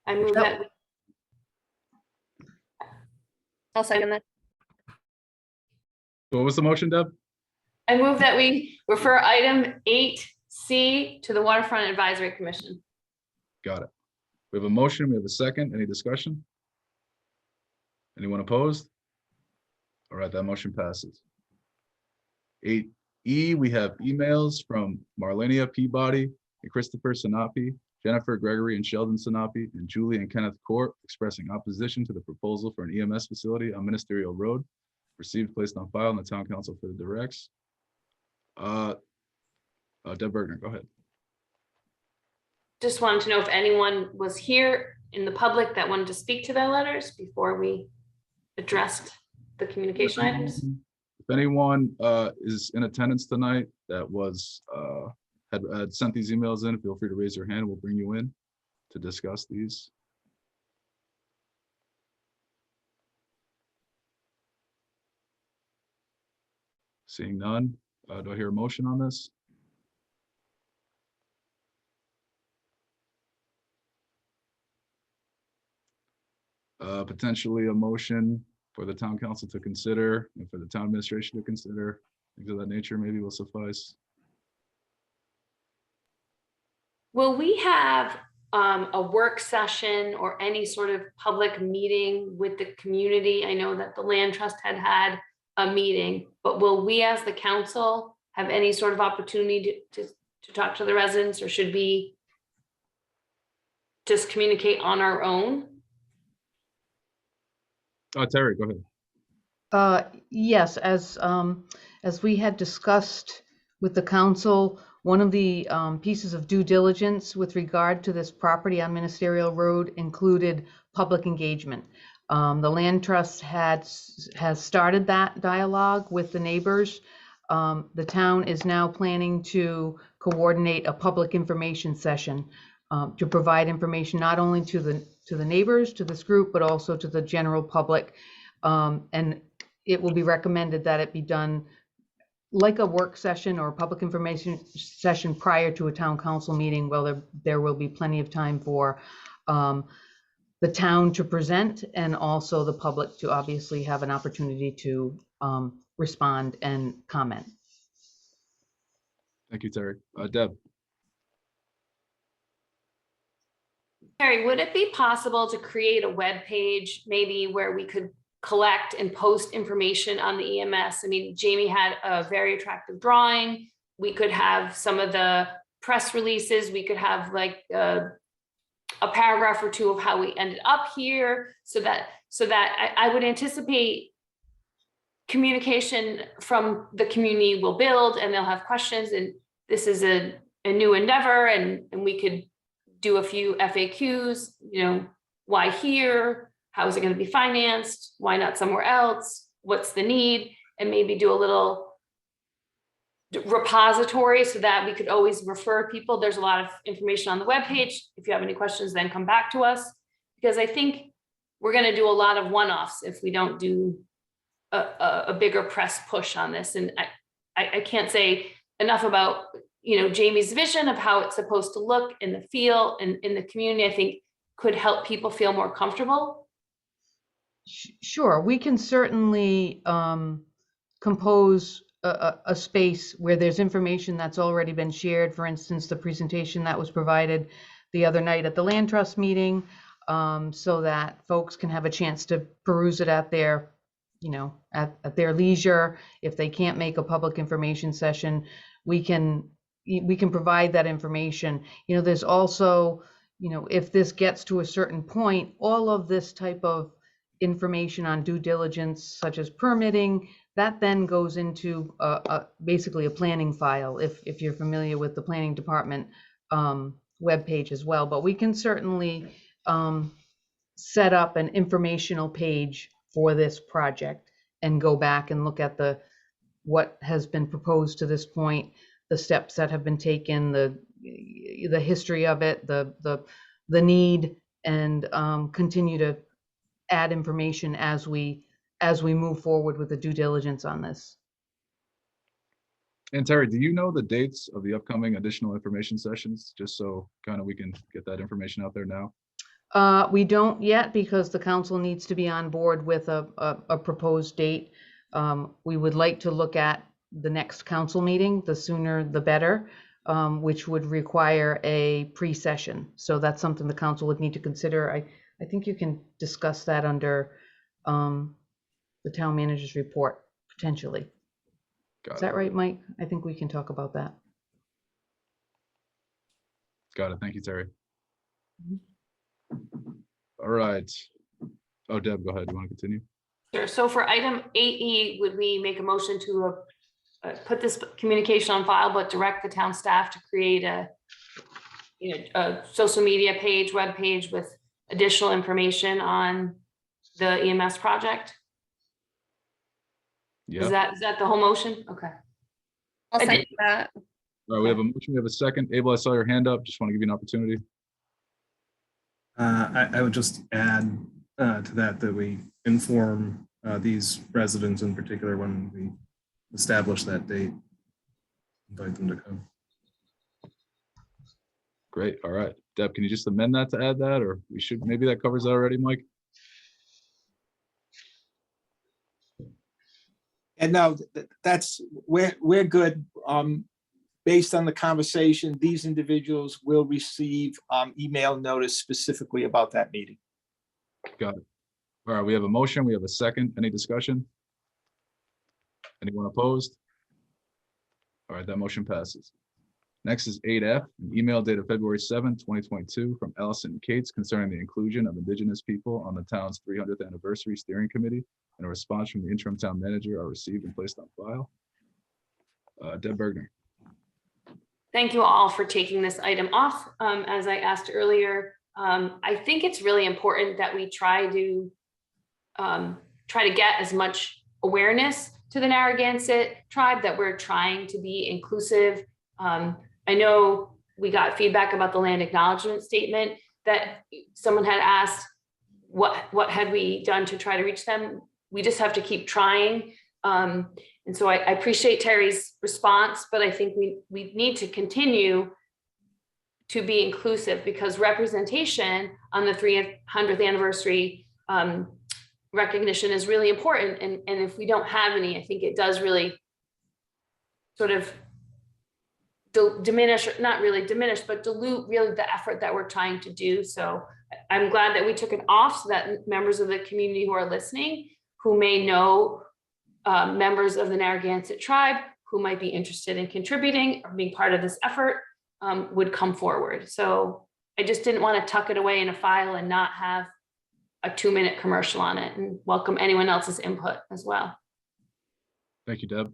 I move that.
I'll second that.
So what was the motion, Deb?
I move that we refer item 8C to the Waterfront Advisory Commission.
Got it. We have a motion, we have a second. Any discussion? Anyone opposed? All right, that motion passes. 8E, we have emails from Marlenia Peabody and Christopher Sinapi, Jennifer Gregory and Sheldon Sinapi, and Julie and Kenneth Court expressing opposition to the proposal for an EMS facility on Ministerial Road. Received, placed on file, and the town council for the directs. Deb Bergner, go ahead.
Just wanted to know if anyone was here in the public that wanted to speak to their letters before we addressed the communication items.
If anyone is in attendance tonight that was had sent these emails in, feel free to raise your hand. We'll bring you in to discuss these. Seeing none, do I hear a motion on this? Potentially a motion for the town council to consider and for the town administration to consider. Things of that nature maybe will suffice.
Will we have a work session or any sort of public meeting with the community? I know that the Land Trust had a meeting, but will we as the council have any sort of opportunity to talk to the residents, or should we just communicate on our own?
Terry, go ahead.
Yes, as we had discussed with the council, one of the pieces of due diligence with regard to this property on Ministerial Road included public engagement. The Land Trust has started that dialogue with the neighbors. The town is now planning to coordinate a public information session to provide information not only to the neighbors, to this group, but also to the general public. And it will be recommended that it be done like a work session or a public information session prior to a town council meeting. Well, there will be plenty of time for the town to present and also the public to obviously have an opportunity to respond and comment.
Thank you, Terry. Deb.
Terry, would it be possible to create a web page maybe where we could collect and post information on the EMS? I mean, Jamie had a very attractive drawing. We could have some of the press releases. We could have like a paragraph or two of how we ended up here, so that I would anticipate communication from the community will build, and they'll have questions, and this is a new endeavor, and we could do a few FAQs, you know, why here? How is it going to be financed? Why not somewhere else? What's the need? And maybe do a little repository so that we could always refer people. There's a lot of information on the webpage. If you have any questions, then come back to us, because I think we're going to do a lot of one-offs if we don't do a bigger press push on this. And I can't say enough about, you know, Jamie's vision of how it's supposed to look in the feel and in the community. I think could help people feel more comfortable.
Sure, we can certainly compose a space where there's information that's already been shared. For instance, the presentation that was provided the other night at the Land Trust meeting, so that folks can have a chance to peruse it at their, you know, at their leisure. If they can't make a public information session, we can provide that information. You know, there's also, you know, if this gets to a certain point, all of this type of information on due diligence, such as permitting, that then goes into basically a planning file, if you're familiar with the planning department webpage as well. But we can certainly set up an informational page for this project and go back and look at what has been proposed to this point, the steps that have been taken, the history of it, the need, and continue to add information as we move forward with the due diligence on this.
And Terry, do you know the dates of the upcoming additional information sessions, just so kind of we can get that information out there now?
We don't yet, because the council needs to be on board with a proposed date. We would like to look at the next council meeting, the sooner the better, which would require a pre-session. So that's something the council would need to consider. I think you can discuss that under the town manager's report, potentially. Is that right, Mike? I think we can talk about that.
Got it. Thank you, Terry. All right. Oh, Deb, go ahead. You want to continue?
Sure. So for item 8E, would we make a motion to put this communication on file, but direct the town staff to create a social media page, web page with additional information on the EMS project?
Yeah.
Is that the whole motion? Okay.
I'll second that.
All right, we have a motion, we have a second. Abel, I saw your hand up. Just want to give you an opportunity.
I would just add to that we inform these residents in particular when we establish that date, invite them to come.
Great. All right. Deb, can you just amend that to add that, or maybe that covers that already, Mike?
And no, we're good. Based on the conversation, these individuals will receive email notice specifically about that meeting.
Got it. All right, we have a motion, we have a second. Any discussion? Anyone opposed? All right, that motion passes. Next is 8F, an email dated February 7th, 2022 from Allison Cates concerning the inclusion of Indigenous people on the town's 300th anniversary steering committee, and a response from the interim town manager are received and placed on file. Deb Bergner.
Thank you all for taking this item off. As I asked earlier, I think it's really important that we try to get as much awareness to the Narragansett tribe, that we're trying to be inclusive. I know we got feedback about the land acknowledgement statement that someone had asked, what had we done to try to reach them? We just have to keep trying. And so I appreciate Terry's response, but I think we need to continue to be inclusive, because representation on the 300th anniversary recognition is really important. And if we don't have any, I think it does really sort of diminish, not really diminish, but dilute really the effort that we're trying to do. So I'm glad that we took it off so that members of the community who are listening, who may know members of the Narragansett tribe, who might be interested in contributing or being part of this effort, would come forward. So I just didn't want to tuck it away in a file and not have a 2-minute commercial on it, and welcome anyone else's input as well.
Thank you, Deb.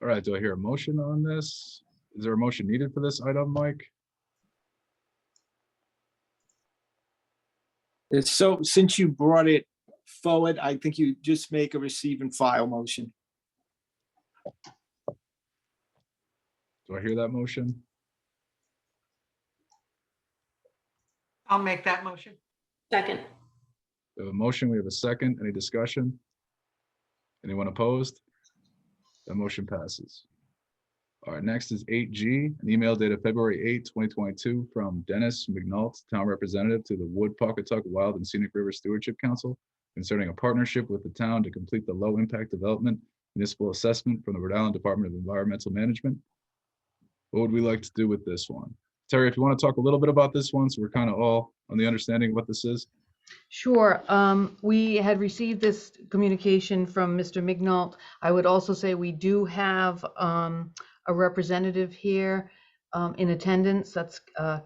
All right, do I hear a motion on this? Is there a motion needed for this item, Mike?
So since you brought it forward, I think you just make a receive and file motion.
Do I hear that motion?
I'll make that motion.
Second.
We have a motion, we have a second. Any discussion? Anyone opposed? That motion passes. All right, next is 8G, an email dated February 8, 2022 from Dennis McNult, Town Representative to the Wood Pawcatuck Wild and Scenic River Stewardship Council concerning a partnership with the town to complete the low impact development municipal assessment from the Rhode Island Department of Environmental Management. What would we like to do with this one? Terry, if you want to talk a little bit about this one, so we're kind of all on the understanding of what this is.
Sure. We had received this communication from Mr. Mignault. I would also say we do have a representative here in attendance. That's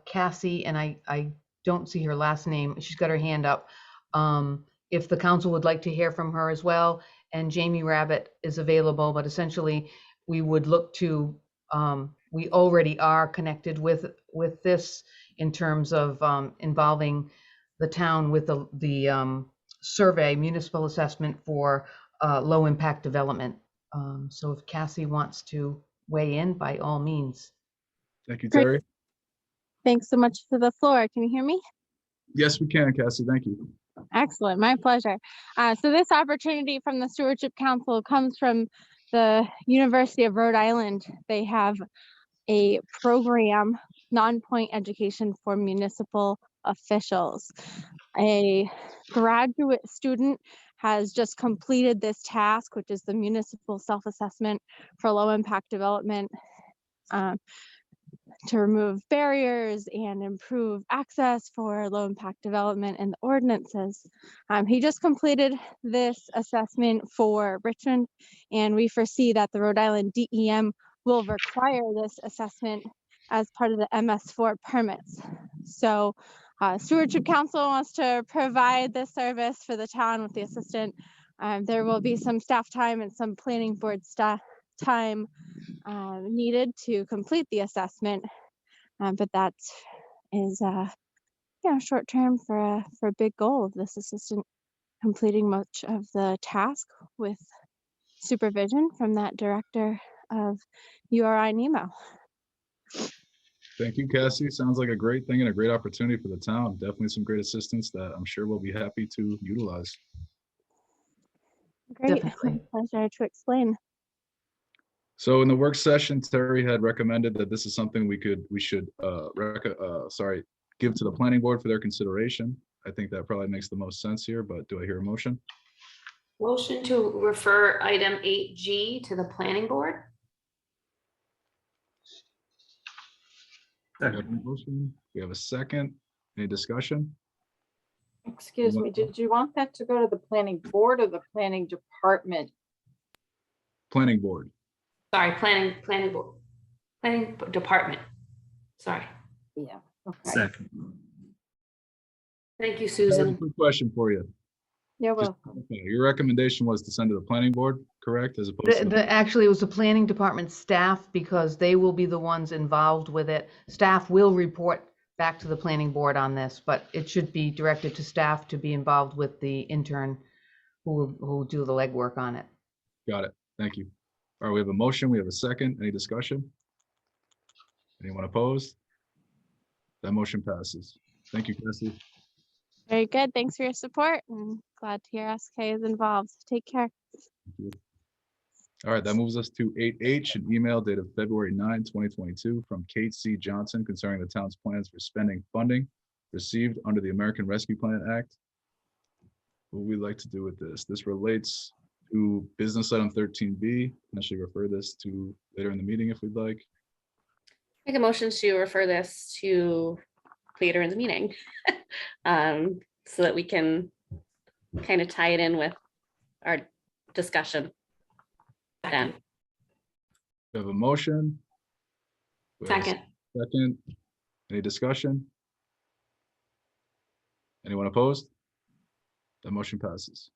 Cassie, and I don't see her last name. She's got her hand up. If the council would like to hear from her as well, and Jamie Rabbit is available, but essentially we would look to, we already are connected with this in terms of involving the town with the survey, municipal assessment for low impact development. So if Cassie wants to weigh in, by all means.
Thank you,
Great.
Terry.
Thanks so much for the floor. Can you hear me?
Yes, we can, Cassie. Thank you.
Excellent. My pleasure. So this opportunity from the Stewardship Council comes from the University of Rhode Island. They have a program, non-point education for municipal officials. A graduate student has just completed this task, which is the municipal self-assessment for low impact development, to remove barriers and improve access for low impact development in the ordinances. He just completed this assessment for Richmond, and we foresee that the Rhode Island DEM will require this assessment as part of the MS4 permits. So Stewardship Council wants to provide this service for the town with the assistant. There will be some staff time and some planning board staff time needed to complete the assessment, but that is short term for a big goal of this assistant completing much of the task with supervision from that director of URI NEMO.
Thank you, Cassie. Sounds like a great thing and a great opportunity for the town. Definitely some great assistance that I'm sure we'll be happy to utilize.
Great.
Definitely.
Pleasure to explain.
So in the work session, Terry had recommended that this is something we should give to the planning board for their consideration. I think that probably makes the most sense here, but do I hear a motion?
Motion to refer item 8G to the planning board.
We have a motion. We have a second. Any discussion?
Excuse me, did you want that to go to the planning board or the planning department?
Planning board.
Sorry, planning board, planning department. Sorry.
Yeah. Okay.
Second.
Thank you,
I have a
Susan.
quick question for you.
Yeah,
Just-
well,
okay, your recommendation was to send to the planning board, correct? As opposed to
Actually, it was the planning department staff because they will be the ones involved with it. Staff will report back to the planning board on this, but it should be directed to staff to be involved with the intern who will do the legwork on it.
Got it. Thank you. All right, we have a motion. We have a second. Any discussion? Anyone opposed? That motion passes. Thank you, Cassie.
Very good. Thanks for your support, and glad to hear SK is involved. Take care.
Thank you. All right, that moves us to 8H, an email dated February 9, 2022 from Kate C. Johnson concerning the town's plans for spending funding received under the American Rescue Plan Act. What would we like to do with this? This relates to business item 13B. Can actually refer this to later in the meeting if we'd like.
Make a motion to refer this to later in the meeting. So that we can kind of tie it in with our discussion. Then.
We have a motion. We have a
Second.
Second. Any discussion? Anyone opposed? That motion passes.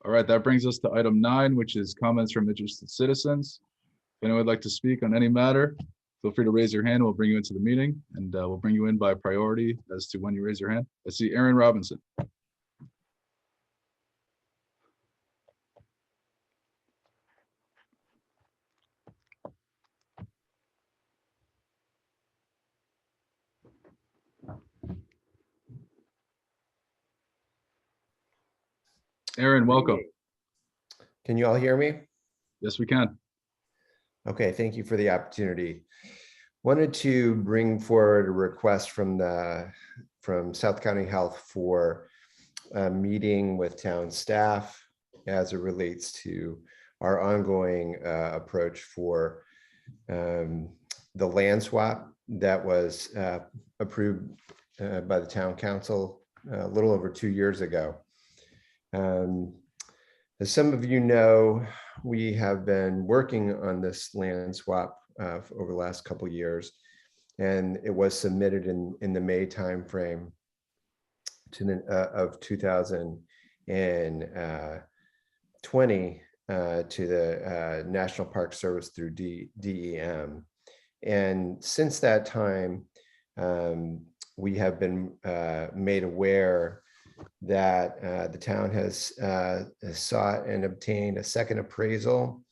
All right, that brings us to item 9, which is comments from interested citizens. If anyone would like to speak on any matter, feel free to raise your hand. We'll bring you into the meeting, and we'll bring you in by priority as to when you raise your hand. I see Aaron Robinson. Aaron, welcome.
Can you all hear me?
Yes, we can.
Okay, thank you for the opportunity. Wanted to bring forward a request from South County Health for a meeting with town staff as it relates to our ongoing approach for the land swap that was approved by the town council a little over 2 years ago. As some of you know, we have been working on this land swap over the last couple of years, and it was submitted in the May timeframe of 2020 to the National Park Service through DEM. And since that time, we have been made aware that the town has sought and obtained a second appraisal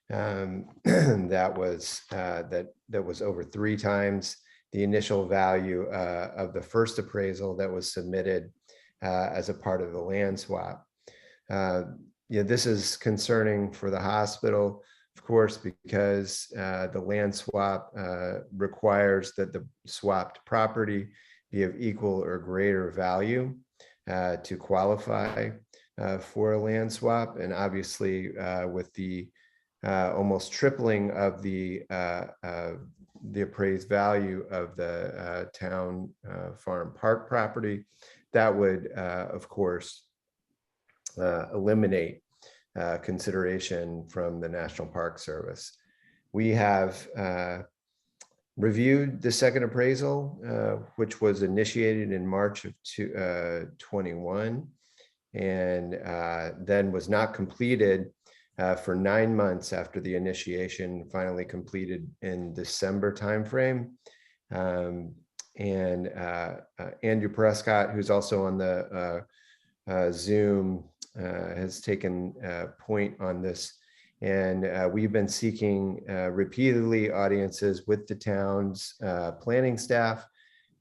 that was over 3 times the initial value of the first appraisal that was submitted as a part of the land swap. This is concerning for the hospital, of course, because the land swap requires that the swapped property be of equal or greater value to qualify for a land swap. And obviously with the almost tripling of the appraised value of the town farm park property, that would of course eliminate consideration from the National Park Service. We have reviewed the second appraisal, which was initiated in March of 21, and then was not completed for 9 months after the initiation, finally completed in December timeframe. And Andrew Prescott, who's also on the Zoom, has taken point on this. And we've been seeking repeatedly audiences with the town's planning staff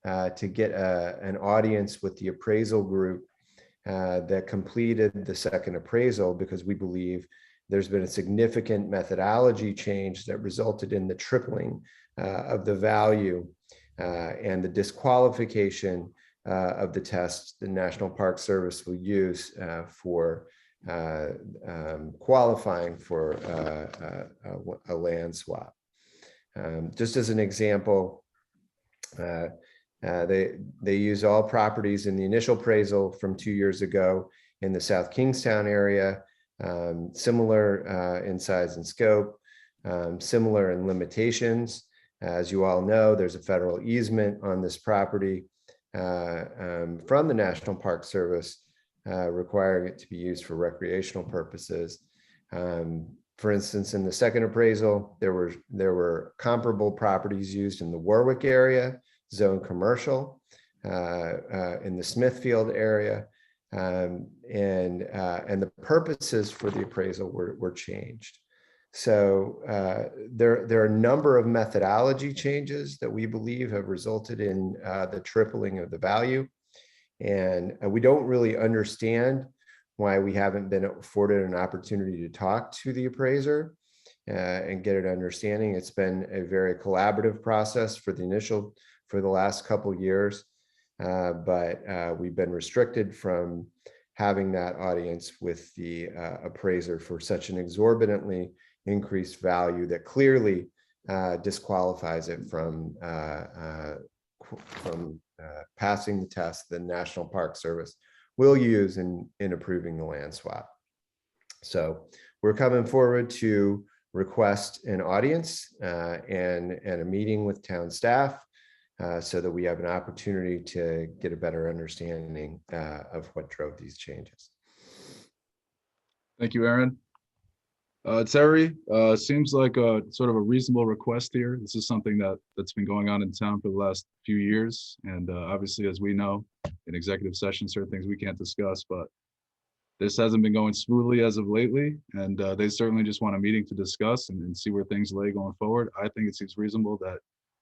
to get an audience with the appraisal group that completed the second appraisal, because we believe there's been a significant methodology change that resulted in the tripling of the value and the disqualification of the test the National Park Service will use for qualifying for a land swap. Just as an example, they use all properties in the initial appraisal from 2 years ago in the South Kingstown area, similar in size and scope, similar in limitations. As you all know, there's a federal easement on this property from the National Park Service requiring it to be used for recreational purposes. For instance, in the second appraisal, there were comparable properties used in the Warwick area, zone commercial, in the Smithfield area, and the purposes for the appraisal were changed. So there are a number of methodology changes that we believe have resulted in the tripling of the value. And we don't really understand why we haven't been afforded an opportunity to talk to the appraiser and get an understanding. It's been a very collaborative process for the last couple of years, but we've been restricted from having that audience with the appraiser for such an exorbitantly increased value that clearly disqualifies it from passing the test the National Park Service will use in approving the land swap. So we're coming forward to request an audience and a meeting with town staff so that we have an opportunity to get a better understanding of what drove these changes.
Thank you, Aaron. Terry, seems like a sort of a reasonable request here. This is something that's been going on in town for the last few years. And obviously, as we know, in executive session, certain things we can't discuss, but this hasn't been going smoothly as of lately. And they certainly just want a meeting to discuss and see where things lay going forward. I think it seems reasonable that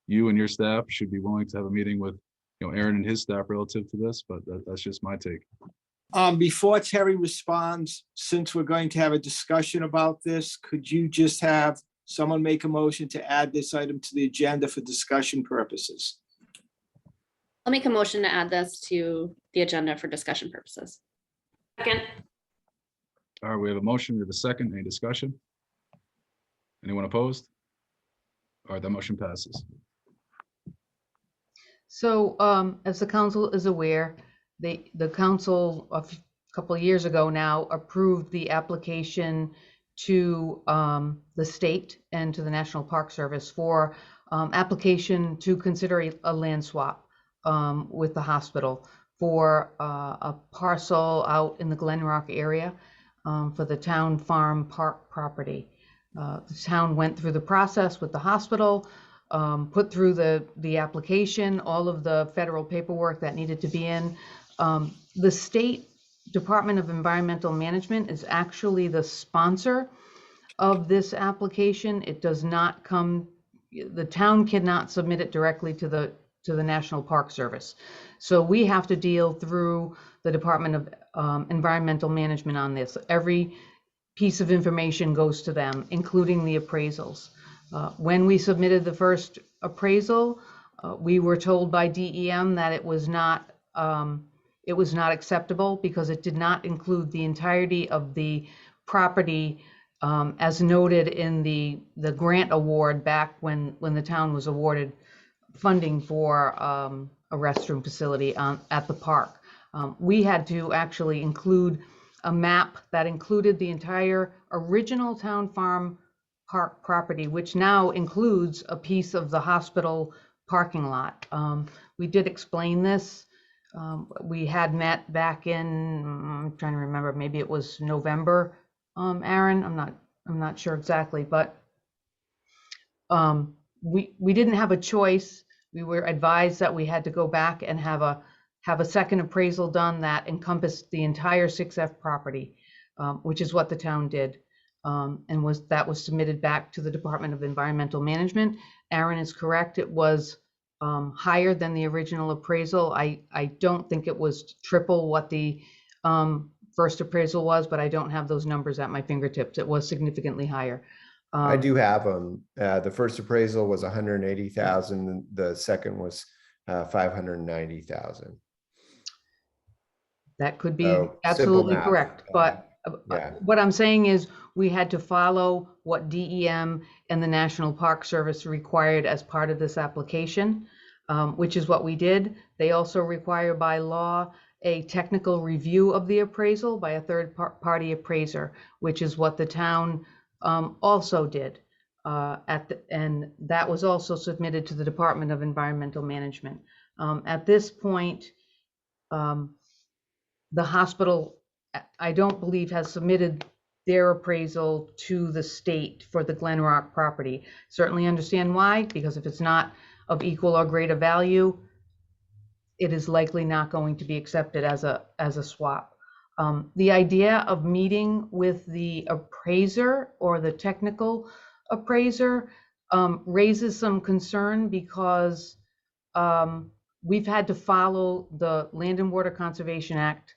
you and your staff should be willing to have a meeting with, Aaron and his staff relative to this, but that's just my take.
Before Terry responds, since we're going to have a discussion about this, could you just have someone make a motion to add this item to the agenda for discussion purposes?
I'll make a motion to add this to the agenda for discussion purposes.
Second.
All right, we have a motion, we have a second, any discussion? Anyone opposed? All right, that motion passes.
So as the council is aware, the council a couple of years ago now approved the application to the state and to the National Park Service for application to consider a land swap with the hospital for a parcel out in the Glen Rock area for the town farm park property. The town went through the process with the hospital, put through the application, all of the federal paperwork that needed to be in. The State Department of Environmental Management is actually the sponsor of this application. It does not come, the town cannot submit it directly to the National Park Service. So we have to deal through the Department of Environmental Management on this. Every piece of information goes to them, including the appraisals. When we submitted the first appraisal, we were told by DEM that it was not acceptable because it did not include the entirety of the property as noted in the grant award back when the town was awarded funding for a restroom facility at the park. We had to actually include a map that included the entire original town farm park property, which now includes a piece of the hospital parking lot. We did explain this. We had met back in, I'm trying to remember, maybe it was November, Aaron, I'm not sure exactly, but we didn't have a choice. We were advised that we had to go back and have a second appraisal done that encompassed the entire 6F property, which is what the town did. And that was submitted back to the Department of Environmental Management. Aaron is correct. It was higher than the original appraisal. I don't think it was triple what the first appraisal was, but I don't have those numbers at my fingertips. It was significantly higher.
I do have them. The first appraisal was 180,000. The second was 590,000.
That could be absolutely correct, but what I'm saying is we had to follow what DEM and the National Park Service required as part of this application, which is what we did. They also require by law a technical review of the appraisal by a third-party appraiser, which is what the town also did. And that was also submitted to the Department of Environmental Management. At this point, the hospital, I don't believe, has submitted their appraisal to the state for the Glen Rock property. Certainly understand why, because if it's not of equal or greater value, it is likely not going to be accepted as a swap. The idea of meeting with the appraiser or the technical appraiser raises some concern because we've had to follow the Land and Water Conservation Act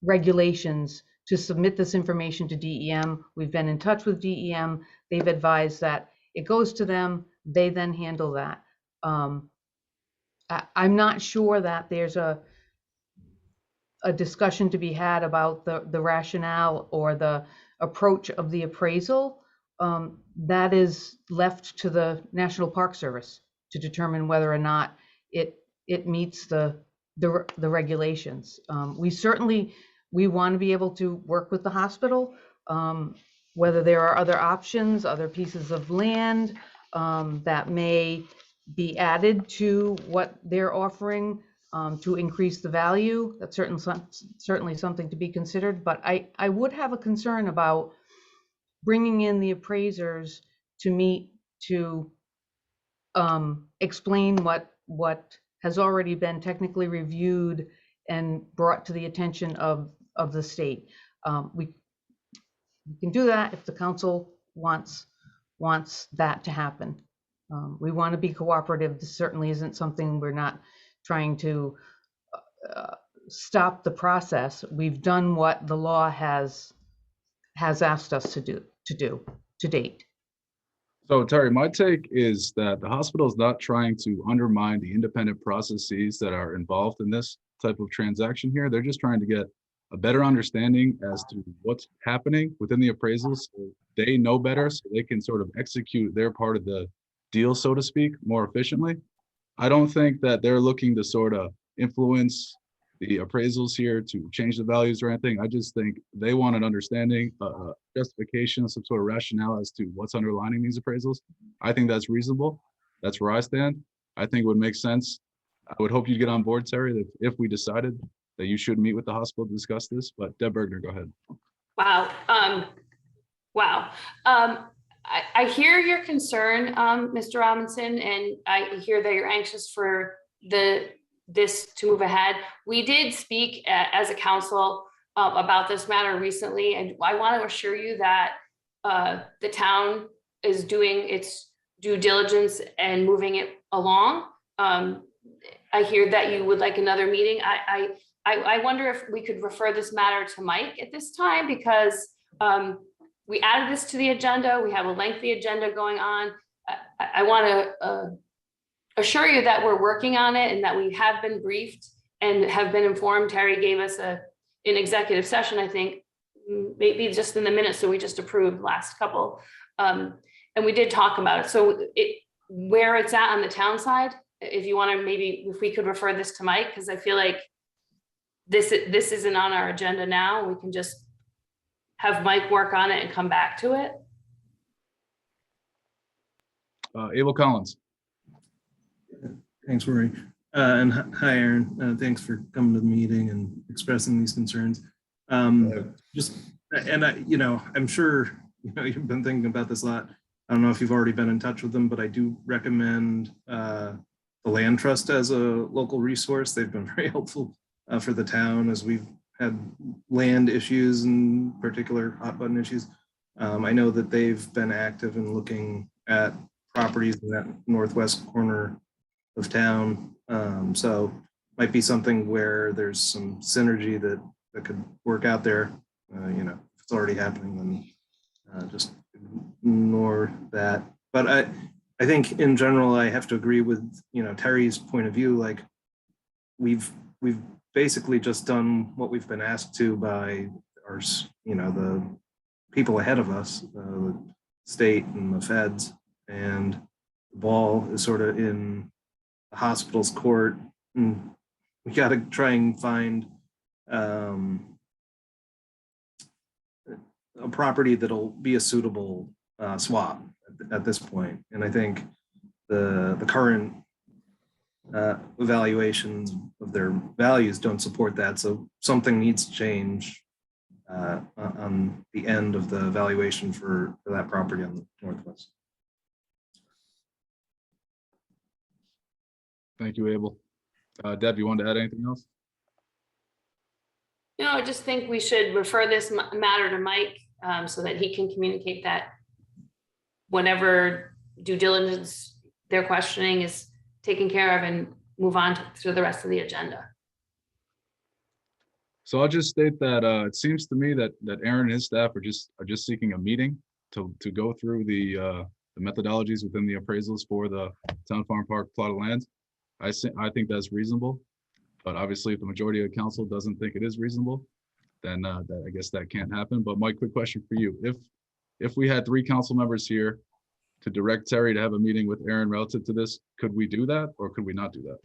regulations to submit this information to DEM. We've been in touch with DEM. They've advised that it goes to them. They then handle that. I'm not sure that there's a discussion to be had about the rationale or the approach of the appraisal. that is left to the National Park Service to determine whether or not it meets the regulations. We want to be able to work with the hospital, whether there are other options, other pieces of land that may be added to what they're offering to increase the value. That's certainly something to be considered, but I would have a concern about bringing in the appraisers to meet to explain what has already been technically reviewed and brought to the attention of the state. We can do that if the council wants that to happen. We want to be cooperative. This certainly isn't something, we're not trying to stop the process. We've done what the law has asked us to do to date.
So Terry, my take is that the hospital is not trying to undermine the independent processes that are involved in this type of transaction here. They're just trying to get a better understanding as to what's happening within the appraisals. So they know better, so they can sort of execute their part of the deal, so to speak, more efficiently. I don't think that they're looking to sort of influence the appraisals here to change the values or anything. I just think they want an understanding, justification, some sort of rationale as to what's underlining these appraisals. I think that's reasonable. That's where I stand. I think it would make sense. I would hope you'd get on board, Terry, that if we decided that you should meet with the hospital to discuss this. But Deb Bergner, go ahead.
Wow. Wow. I hear your concern, Mr. Robinson, and I hear that you're anxious for this to move ahead. We did speak as a council about this matter recently, and I want to assure you that the town is doing its due diligence and moving it along. I hear that you would like another meeting. I wonder if we could refer this matter to Mike at this time, because we added this to the agenda. We have a lengthy agenda going on. I want to assure you that we're working on it and that we have been briefed and have been informed. Terry gave us an executive session, I think, maybe just in the minutes that we just approved last couple. And we did talk about it. So where it's at on the town side, if you want to, maybe if we could refer this to Mike, because I feel like this isn't on our agenda now. We can just have Mike work on it and come back to it.
Abel Collins.
Thanks, Rory. And hi, Aaron. Thanks for coming to the meeting and expressing these concerns. I'm sure you've been thinking about this a lot. I don't know if you've already been in touch with them, but I do recommend the Land Trust as a local resource. They've been very helpful for the town as we've had land issues, in particular hot button issues. I know that they've been active in looking at properties in that northwest corner of town. So might be something where there's some synergy that could work out there. If it's already happening, then just ignore that. But I think in general, I have to agree with Terry's point of view. Like we've basically just done what we've been asked to by our the people ahead of us, the state and the feds, and the ball is sort of in the hospital's court, and we got to try and find a property that'll be a suitable swap at this point. And I think the current evaluations of their values don't support that. So something needs to change on the end of the valuation for that property on the northwest.
Thank you, Abel. Deb, you want to add anything else?
No, I just think we should refer this matter to Mike so that he can communicate that whatever due diligence they're questioning is taken care of, and move on to the rest of the agenda.
So I'll just state that it seems to me that Aaron and his staff are just seeking a meeting to go through the methodologies within the appraisals for the Town Farm Park plot of land. I think that's reasonable, but obviously if the majority of the council doesn't think it is reasonable, then I guess that can't happen. But Mike, quick question for you. if we had 3 council members here to direct Terry to have a meeting with Aaron relative to this, could we do that or could we not do that?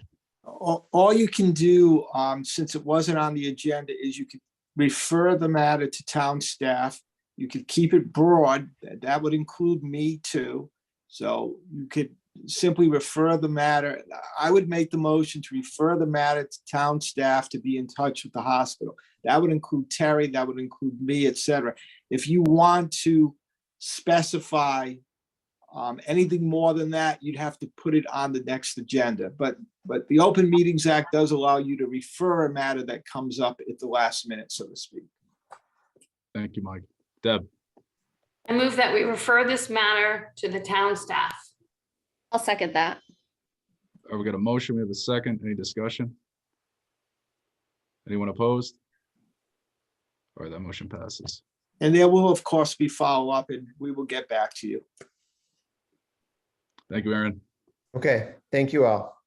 All you can do, since it wasn't on the agenda, is you could refer the matter to town staff. You could keep it broad. That would include me too. So you could simply refer the matter. I would make the motion to refer the matter to town staff to be in touch with the hospital. That would include Terry, that would include me, et cetera. If you want to specify anything more than that, you'd have to put it on the next agenda. But the Open Meetings Act does allow you to refer a matter that comes up at the last minute, so to speak.
Thank you, Mike. Deb,
I move that we refer this matter to the town staff.
I'll second that.
we got a motion, we have a second, any discussion? Anyone opposed? All right, that motion passes.
And there will, of course, be follow-up and we will get back to you.
Thank you, Aaron.
Okay, thank you all.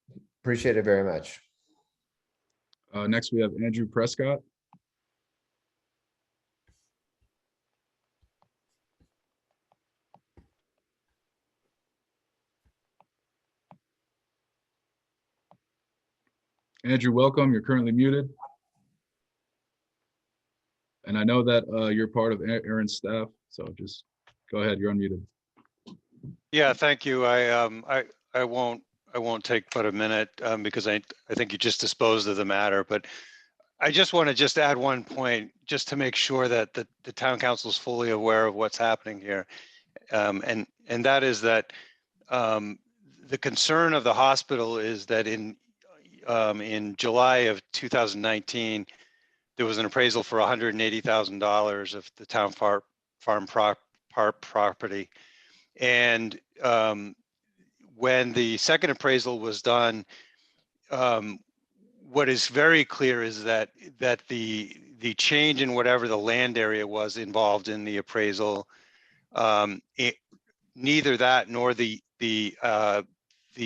Appreciate it very much.
Next, we have Andrew Prescott. Andrew, welcome. You're currently muted. And I know that you're part of Aaron's staff, so just go ahead. You're unmuted.
Yeah, thank you. I won't take but a minute because I think you just disposed of the matter, but I just want to just add one point just to make sure that the town council is fully aware of what's happening here. And that is that the concern of the hospital is that in July of 2019, there was an appraisal for $180,000 of the town farm property. And when the second appraisal was done, what is very clear is that the change in whatever the land area was involved in the appraisal, neither that nor the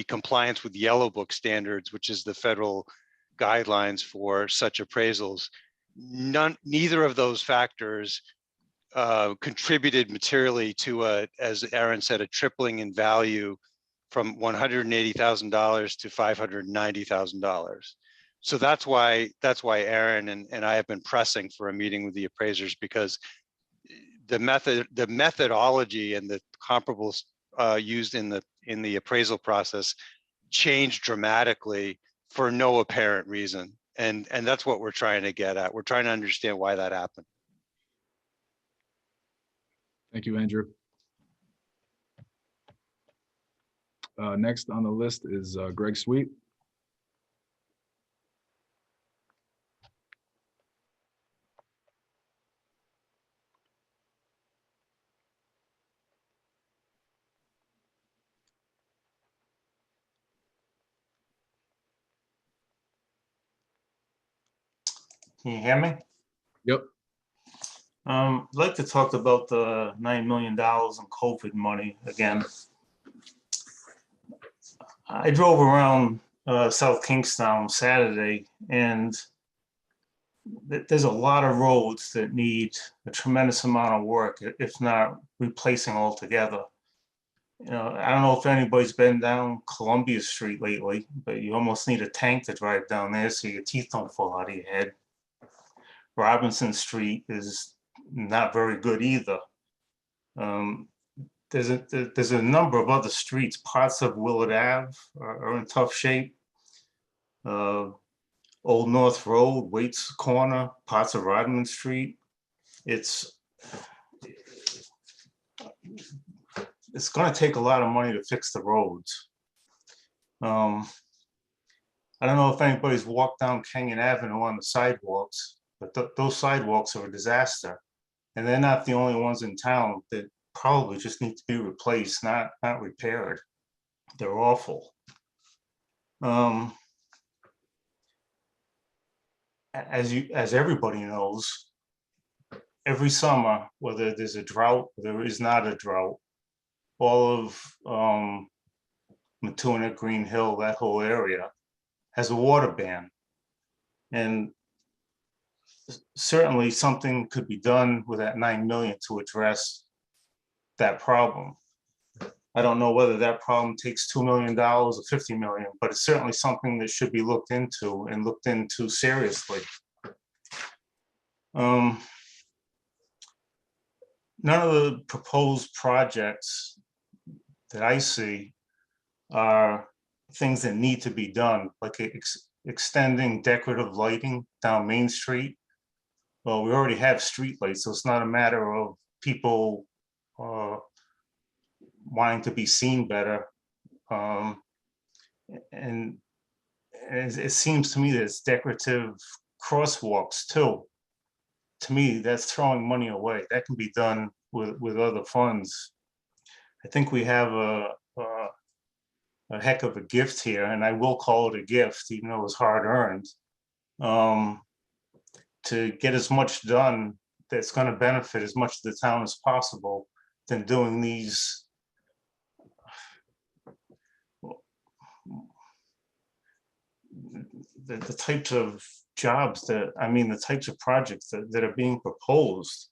compliance with Yellow Book standards, which is the federal guidelines for such appraisals, neither of those factors contributed materially to as Aaron said, a tripling in value from $180,000 to $590,000. So that's why Aaron and I have been pressing for a meeting with the appraisers, because the methodology and the comparables used in the appraisal process changed dramatically for no apparent reason. And that's what we're trying to get at. We're trying to understand why that happened.
Thank you, Andrew. Next on the list is Greg Sweet.
Can you hear me?
Yep.
I'd like to talk about the $9 million in COVID money again. I drove around South Kingstown Saturday, and there's a lot of roads that need a tremendous amount of work, if not replacing altogether. You know, I don't know if anybody's been down Columbia Street lately, but you almost need a tank to drive down there so your teeth don't fall out of your head. Robinson Street is not very good either. There's a number of other streets. Parts of Willard Ave are in tough shape. Old North Road, Waits Corner, parts of Rodman Street. It's going to take a lot of money to fix the roads. I don't know if anybody's walked down Kenyon Avenue on the sidewalks, but those sidewalks are a disaster. And they're not the only ones in town that probably just need to be replaced, not repaired. They're awful. As everybody knows, every summer, whether there's a drought, or there is not a drought, all of Matuna, Green Hill, that whole area has a water ban. And certainly something could be done with that $9 million to address that problem. I don't know whether that problem takes $2 million or 50 million, but it's certainly something that should be looked into and looked into seriously. None of the proposed projects that I see are things that need to be done, like extending decorative lighting down Main Street. Well, we already have streetlights, so it's not a matter of people wanting to be seen better. And it seems to me that it's decorative crosswalks too. To me, that's throwing money away. That can be done with other funds. I think we have a heck of a gift here, and I will call it a gift, even though it's hard earned, to get as much done that's going to benefit as much of the town as possible than doing these the types of jobs that, I mean, the types of projects that are being proposed.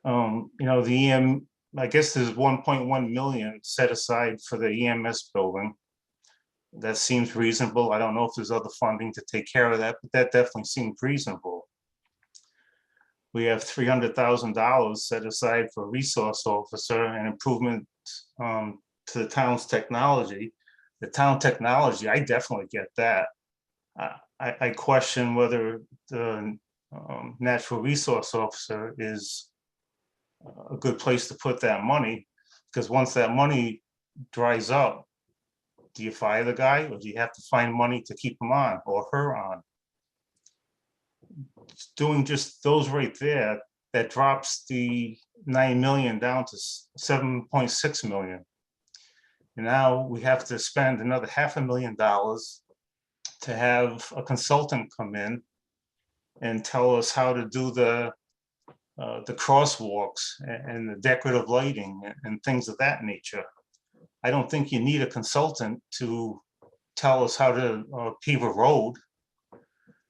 You know, the I guess there's 1.1 million set aside for the EMS building. That seems reasonable. I don't know if there's other funding to take care of that, but that definitely seems reasonable. We have $300,000 set aside for a resource officer and improvement to the town's technology. The town technology, I definitely get that. I question whether the natural resource officer is a good place to put that money, because once that money dries up, do you fire the guy, or do you have to find money to keep him on or her on? Doing just those right there, that drops the 9 million down to 7.6 million. And now we have to spend another $500,000 to have a consultant come in and tell us how to do the crosswalks and the decorative lighting and things of that nature. I don't think you need a consultant to tell us how to pave a road.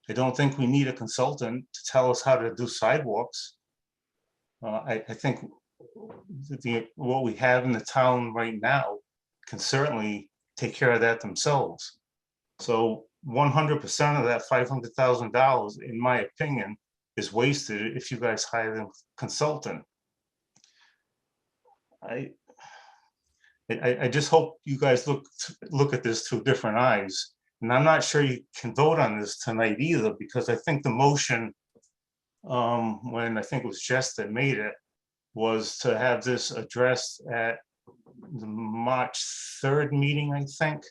I don't think we need a consultant to tell us how to do sidewalks. I think what we have in the town right now can certainly take care of that themselves. So 100% of that $500,000, in my opinion, is wasted if you guys hire a consultant. I just hope you guys look at this through different eyes. And I'm not sure you can vote on this tonight either, because I think the motion, when I think it was Jess that made it, was to have this addressed at the March 3rd meeting, I think.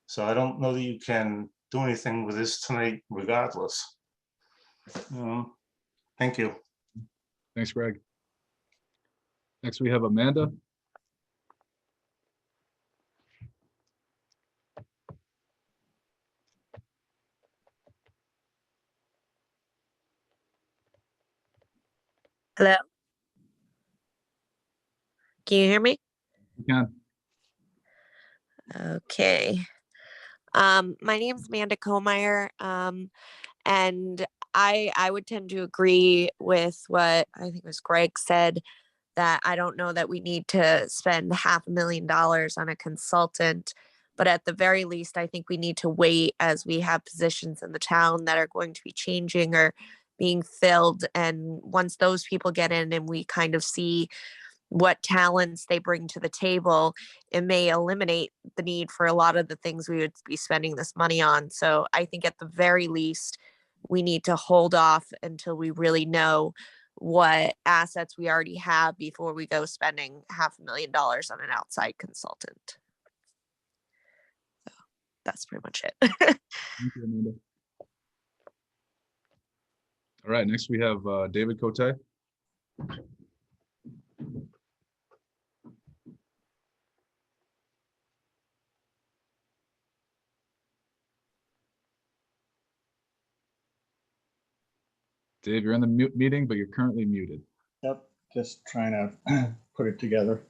So I don't know that you can do anything with this tonight regardless. Thank you.
Thanks, Greg. Next, we have Amanda.
Hello? Can you hear me?
You can.
Okay. My name's Amanda Komeyer, and I would tend to agree with what I think it was Greg said, that I don't know that we need to spend $500,000 on a consultant, but at the very least, I think we need to wait as we have positions in the town that are going to be changing or being filled. And once those people get in and we kind of see what talents they bring to the table, it may eliminate the need for a lot of the things we would be spending this money on. So I think at the very least, we need to hold off until we really know what assets we already have before we go spending $500,000 on an outside consultant. So that's pretty much it.
Thank you, Amanda. All right, next we have David Cote. Dave, you're in the meeting, but you're currently muted.
Yep, just trying to put it together.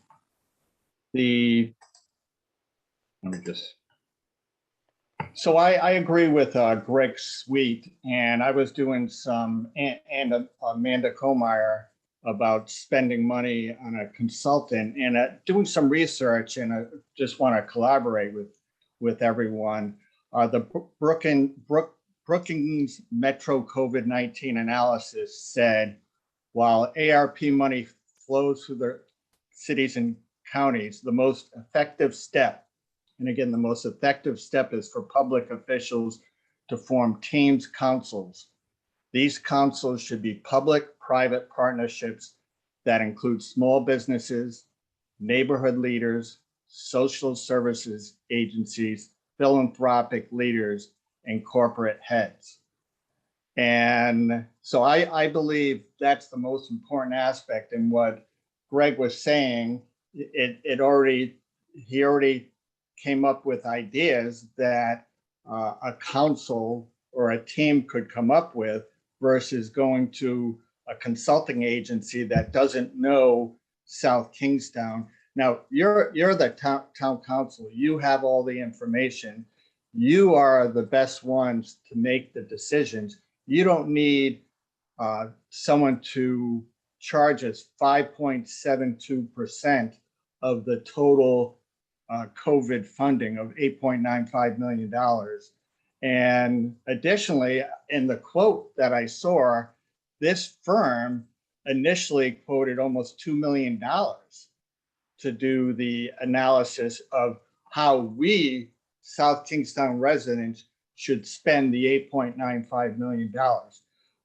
So I agree with Greg Sweet, and I was doing some, and Amanda Komeyer, about spending money on a consultant and doing some research, and I just want to collaborate with everyone. The Brookings Metro COVID-19 analysis said, while ARP money flows through the cities and counties, the most effective step, and again, the most effective step is for public officials to form teams, councils. These councils should be public-private partnerships that include small businesses, neighborhood leaders, social services agencies, philanthropic leaders, and corporate heads. And so I believe that's the most important aspect. And what Greg was saying, he already came up with ideas that a council or a team could come up with versus going to a consulting agency that doesn't know South Kingstown. Now, you're the town council. You have all the information. You are the best ones to make the decisions. You don't need someone to charge us 5.72% of the total COVID funding of $8.95 million. And additionally, in the quote that I saw, this firm initially quoted almost $2 million to do the analysis of how we, South Kingstown residents, should spend the $8.95 million.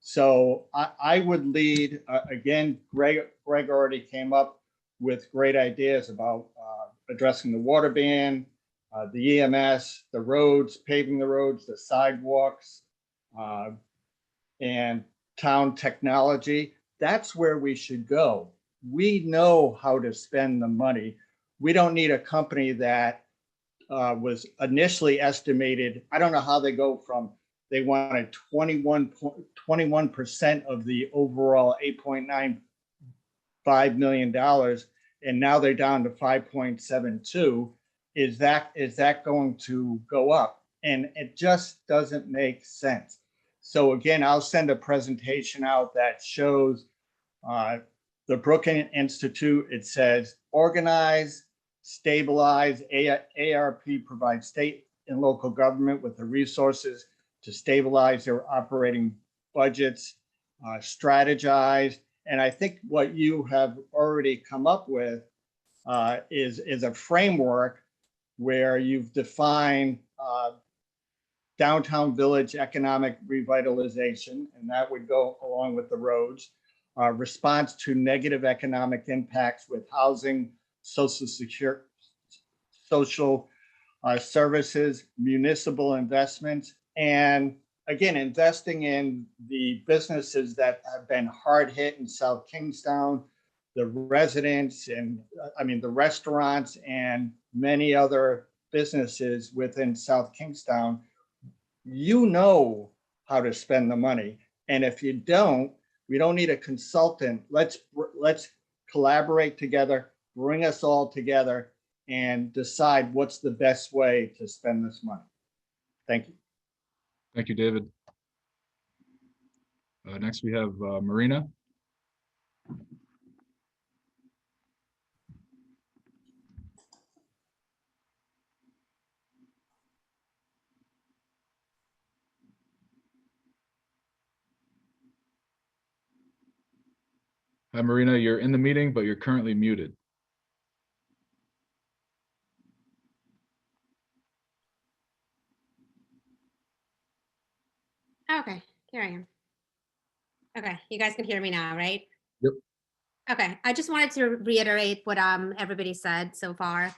So I would lead, again, Greg already came up with great ideas about addressing the water ban, the EMS, the roads, paving the roads, the sidewalks, and town technology. That's where we should go. We know how to spend the money. We don't need a company that was initially estimated. I don't know how they go from, they wanted 21% of the overall $8.95 million, and now they're down to 5.72. Is that going to go up? And it just doesn't make sense. So again, I'll send a presentation out that shows the Brookings Institute. It says organize, stabilize. ARP provides state and local government with the resources to stabilize their operating budgets, strategize. And I think what you have already come up with is a framework where you've defined downtown village economic revitalization, and that would go along with the roads, response to negative economic impacts with housing, social security, social services, municipal investments, and again, investing in the businesses that have been hard hit in South Kingstown, the residents, and the restaurants and many other businesses within South Kingstown. You know how to spend the money. And if you don't, we don't need a consultant. Let's collaborate together, bring us all together, and decide what's the best way to spend this money. Thank you.
Thank you, David. Next, we have Marina. Hi, Marina, you're in the meeting, but you're currently muted.
Okay, here I am. Okay, you guys can hear me now, right?
Yep.
Okay, I just wanted to reiterate what everybody said so far.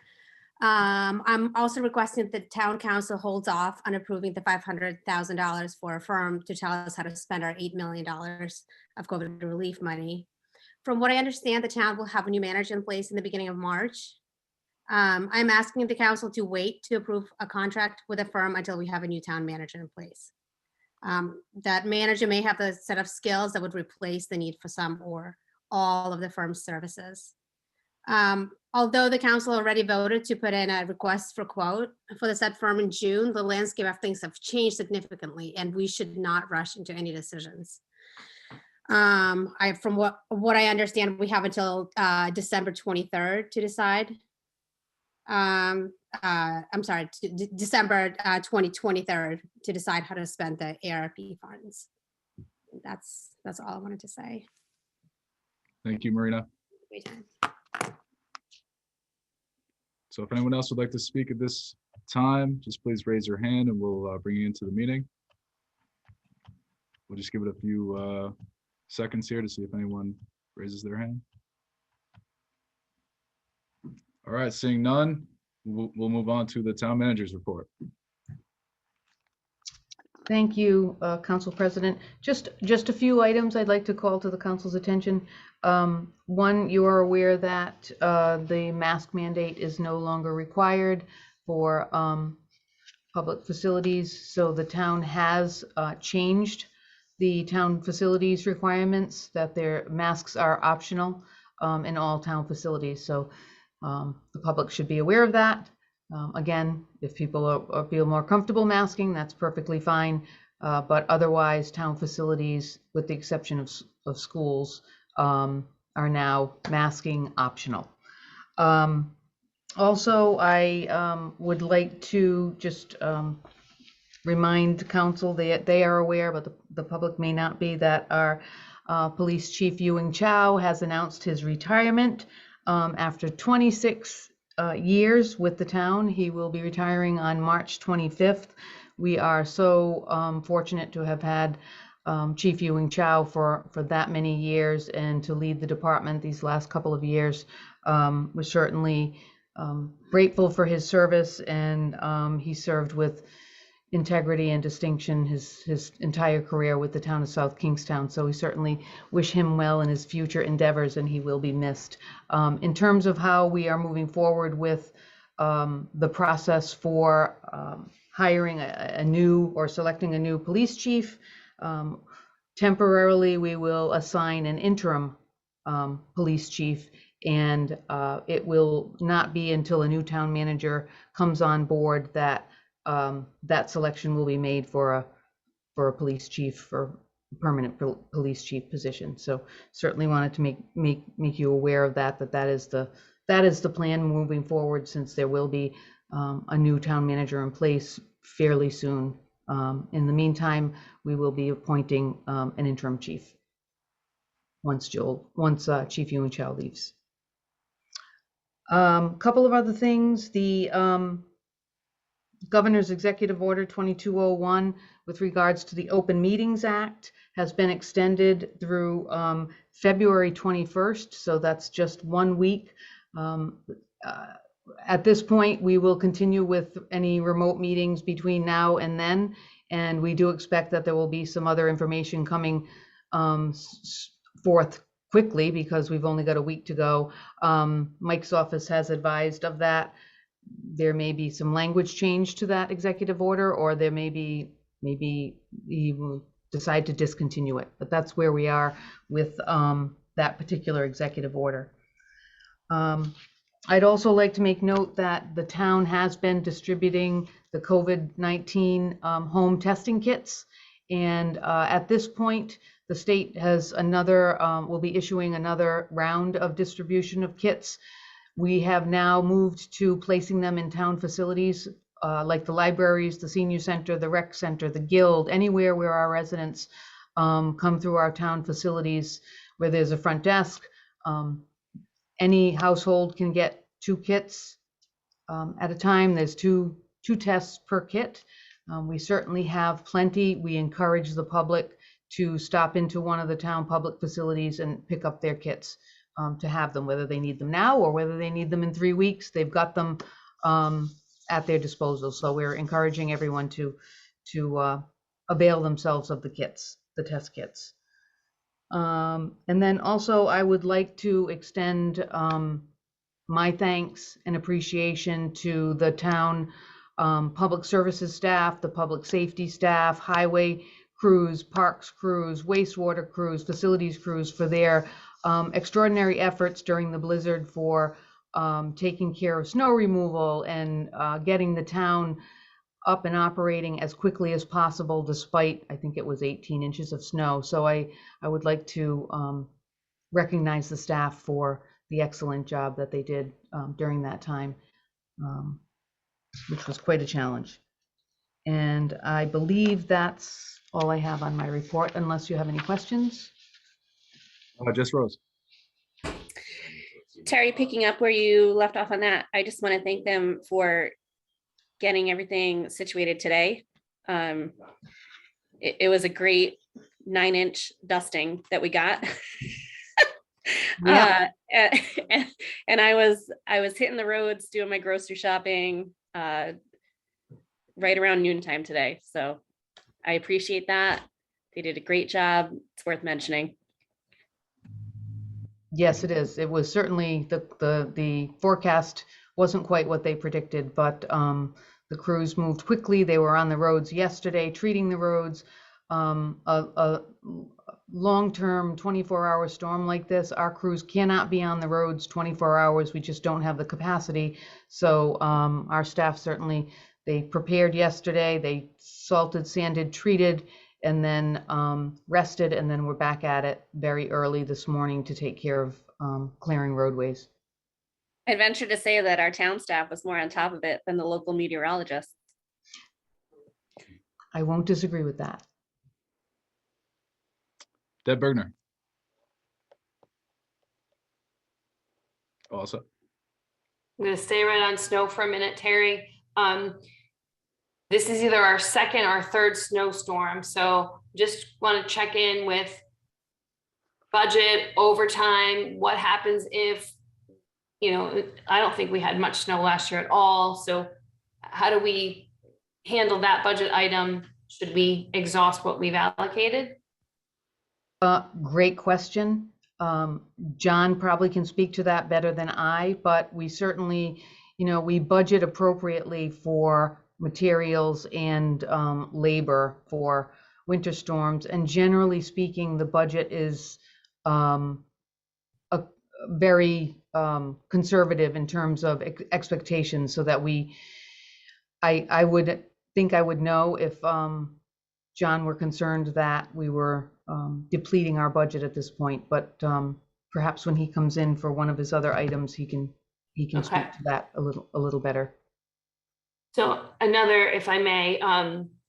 I'm also requesting that the town council holds off on approving the $500,000 for a firm to tell us how to spend our $8 million of COVID relief money. From what I understand, the town will have a new manager in place in the beginning of March. I'm asking the council to wait to approve a contract with a firm until we have a new town manager in place. That manager may have the set of skills that would replace the need for some or all of the firm's services. Although the council already voted to put in a request for quote for the said firm in June, the landscape of things have changed significantly and we should not rush into any decisions. From what I understand, we have until December 23rd to decide. I'm sorry, December 2023 to decide how to spend the ARP funds. That's all I wanted to say.
Thank you, Marina. So if anyone else would like to speak at this time, just please raise your hand and we'll bring you into the meeting. We'll just give it a few seconds here to see if anyone raises their hand. All right, seeing none, we'll move on to the town manager's report.
Thank you, Council President. Just a few items I'd like to call to the council's attention. One, you are aware that the mask mandate is no longer required for public facilities. So the town has changed the town facilities requirements, that their masks are optional in all town facilities. So the public should be aware of that. Again, if people feel more comfortable masking, that's perfectly fine. But otherwise, town facilities, with the exception of schools, are now masking optional. Also, I would like to just remind council that they are aware, but the public may not be, that our Police Chief Ewing Chow has announced his retirement after 26 years with the town. He will be retiring on March 25th. We are so fortunate to have had Chief Ewing Chow for that many years and to lead the department these last couple of years. We're certainly grateful for his service, and he served with integrity and distinction his entire career with the town of South Kingstown. So we certainly wish him well in his future endeavors, and he will be missed. In terms of how we are moving forward with the process for hiring a new or selecting a new police chief, temporarily we will assign an interim police chief, and it will not be until a new town manager comes on board that that selection will be made for a police chief, for permanent police chief position. So certainly wanted to make you aware of that is the plan moving forward, since there will be a new town manager in place fairly soon. In the meantime, we will be appointing an interim chief once Chief Ewing Chow leaves. Couple of other things. The Governor's Executive Order 2201 with regards to the Open Meetings Act has been extended through February 21st. So that's just 1 week. At this point, we will continue with any remote meetings between now and then. And we do expect that there will be some other information coming forth quickly, because we've only got a week to go. Mike's office has advised of that. There may be some language change to that executive order, or there may be, maybe he will decide to discontinue it, but that's where we are with that particular executive order. I'd also like to make note that the town has been distributing the COVID-19 home testing kits, and at this point, the state has will be issuing another round of distribution of kits. We have now moved to placing them in town facilities like the libraries, the senior center, the rec center, the guild, anywhere where our residents come through our town facilities where there's a front desk. Any household can get 2 kits at a time. There's two tests per kit. We certainly have plenty. We encourage the public to stop into one of the town public facilities and pick up their kits. To have them, whether they need them now or whether they need them in 3 weeks, they've got them at their disposal. So we're encouraging everyone to avail themselves of the kits, the test kits. And then also I would like to extend my thanks and appreciation to the town public services staff, the public safety staff, highway crews, parks crews, wastewater crews, facilities crews, for their extraordinary efforts during the blizzard, for taking care of snow removal and getting the town up and operating as quickly as possible, despite, I think it was 18 inches of snow. So I would like to recognize the staff for the excellent job that they did during that time, which was quite a challenge. And I believe that's all I have on my report, unless you have any questions.
Just Rose.
Terry, picking up where you left off on that, I just want to thank them for getting everything situated today. It was a great 9-inch dusting that we got.
Yeah.
And I was hitting the roads doing my grocery shopping right around noontime today. So I appreciate that. They did a great job. It's worth mentioning.
Yes, it is. It was certainly the forecast wasn't quite what they predicted, but the crews moved quickly. They were on the roads yesterday, treating the roads. A long-term 24-hour storm like this, our crews cannot be on the roads 24 hours. We just don't have the capacity. So our staff certainly, they prepared yesterday. They salted, sanded, treated, and then rested, and then we're back at it very early this morning to take care of clearing roadways.
I'd venture to say that our town staff was more on top of it than the local meteorologists.
I won't disagree with that.
Deb Bergner. Also.
I'm going to stay right on snow for a minute, Terry. This is either our second or third snowstorm, so just want to check in with budget, overtime, what happens if, I don't think we had much snow last year at all, so how do we handle that budget item? Should we exhaust what we've allocated?
Great question. John probably can speak to that better than I, but we certainly, we budget appropriately for materials and labor for winter storms. And generally speaking, the budget is very conservative in terms of expectations, so that I would think I would know if John were concerned that we were depleting our budget at this point, but perhaps when he comes in for one of his other items, he can
Okay.
speak to that a little better.
So another, if I may,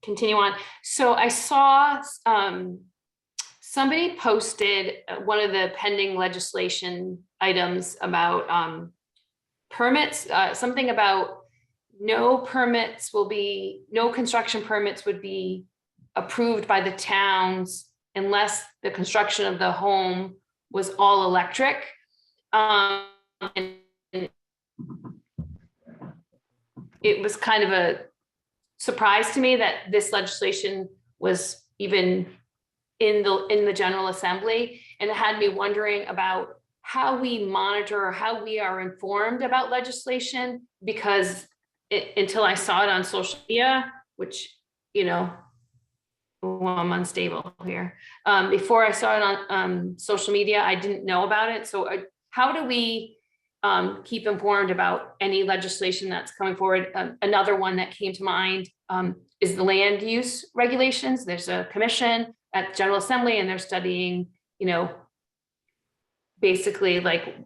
continue on. So I saw somebody posted one of the pending legislation items about permits, something about no construction permits would be approved by the towns unless the construction of the home was all electric. And it was kind of a surprise to me that this legislation was even in the General Assembly, and it had me wondering about how we monitor, how we are informed about legislation, because until I saw it on social media, which, well, I'm unstable here. Before I saw it on social media, I didn't know about it. So how do we keep informed about any legislation that's coming forward? Another one that came to mind is the land use regulations. There's a commission at the General Assembly, and they're studying, basically like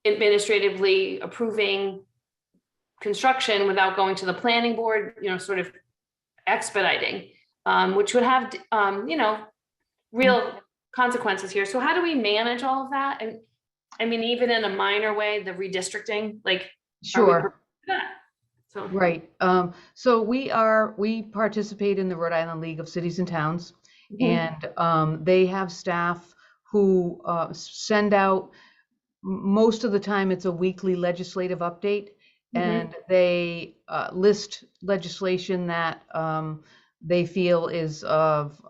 administratively approving construction without going to the planning board, sort of expediting, which would have, real consequences here. So how do we manage all of that? And I mean, even in a minor way, the redistricting, like,
Sure.
So
Right. So we participate in the Rhode Island League of Cities and Towns, and they have staff who send out, most of the time it's a weekly legislative update, and they list legislation that they feel is of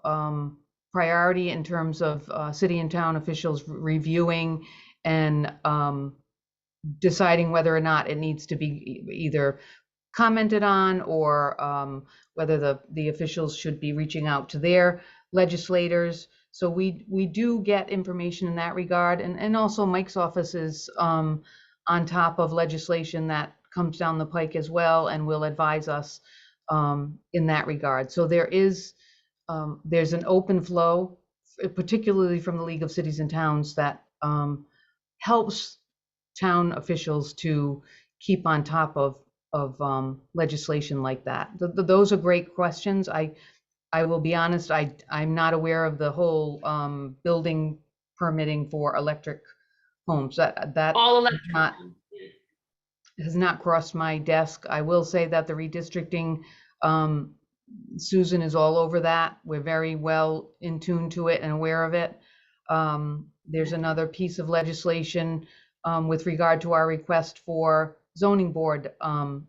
priority in terms of city and town officials reviewing and deciding whether or not it needs to be either commented on, or whether the officials should be reaching out to their legislators. So we do get information in that regard, and also Mike's office is on top of legislation that comes down the pike as well, and will advise us in that regard. So there's an open flow, particularly from the League of Cities and Towns, that helps town officials to keep on top of legislation like that. Those are great questions. I will be honest, I'm not aware of the whole building permitting for electric homes. That
All
has not crossed my desk. I will say that the redistricting, Susan is all over that. We're very well in tune to it and aware of it. There's another piece of legislation with regard to our request for zoning board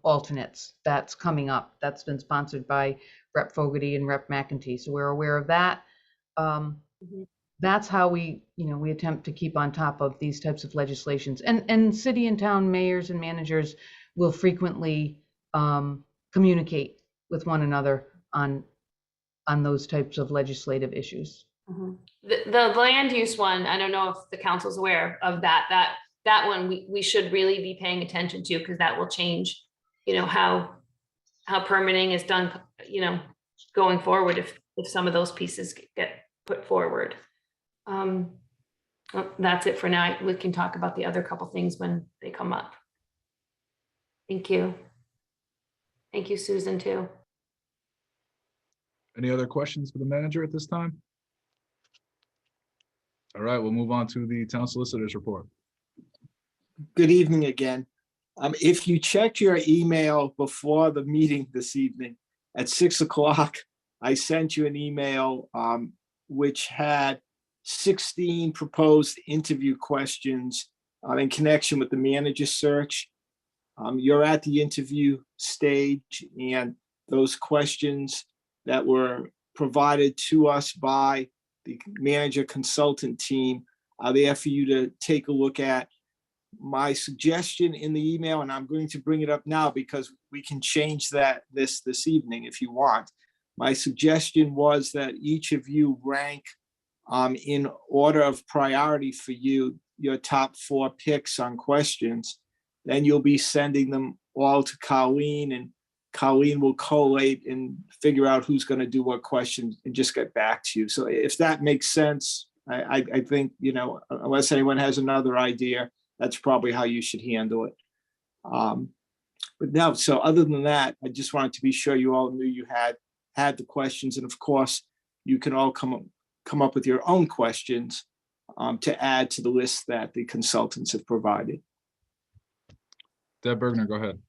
alternates that's coming up. That's been sponsored by Rep. Fogarty and Rep. McEntee. So we're aware of that. That's how we attempt to keep on top of these types of legislations. And city and town mayors and managers will frequently communicate with one another on those types of legislative issues.
The land use one, I don't know if the council's aware of that. That one we should really be paying attention to, because that will change, how permitting is done, going forward if some of those pieces get put forward. Well, that's it for now. We can talk about the other couple things when they come up. Thank you. Thank you, Susan, too.
Any other questions for the manager at this time? All right, we'll move on to the town solicitor's report.
Good evening again. If you checked your email before the meeting this evening at 6 o'clock, I sent you an email which had 16 proposed interview questions in connection with the manager search. You're at the interview stage, and those questions that were provided to us by the manager consultant team are there for you to take a look at. My suggestion in the email, and I'm going to bring it up now because we can change that this evening if you want. My suggestion was that each of you rank in order of priority for you, your top 4 picks on questions. Then you'll be sending them all to Colleen, and Colleen will collate and figure out who's going to do what questions and just get back to you. So if that makes sense, I think, unless anyone has another idea, that's probably how you should handle it. But no, so other than that, I just wanted to be sure you all knew you had the questions. And of course, you can all come up with your own questions to add to the list that the consultants have provided.
Deb Bergner, go ahead.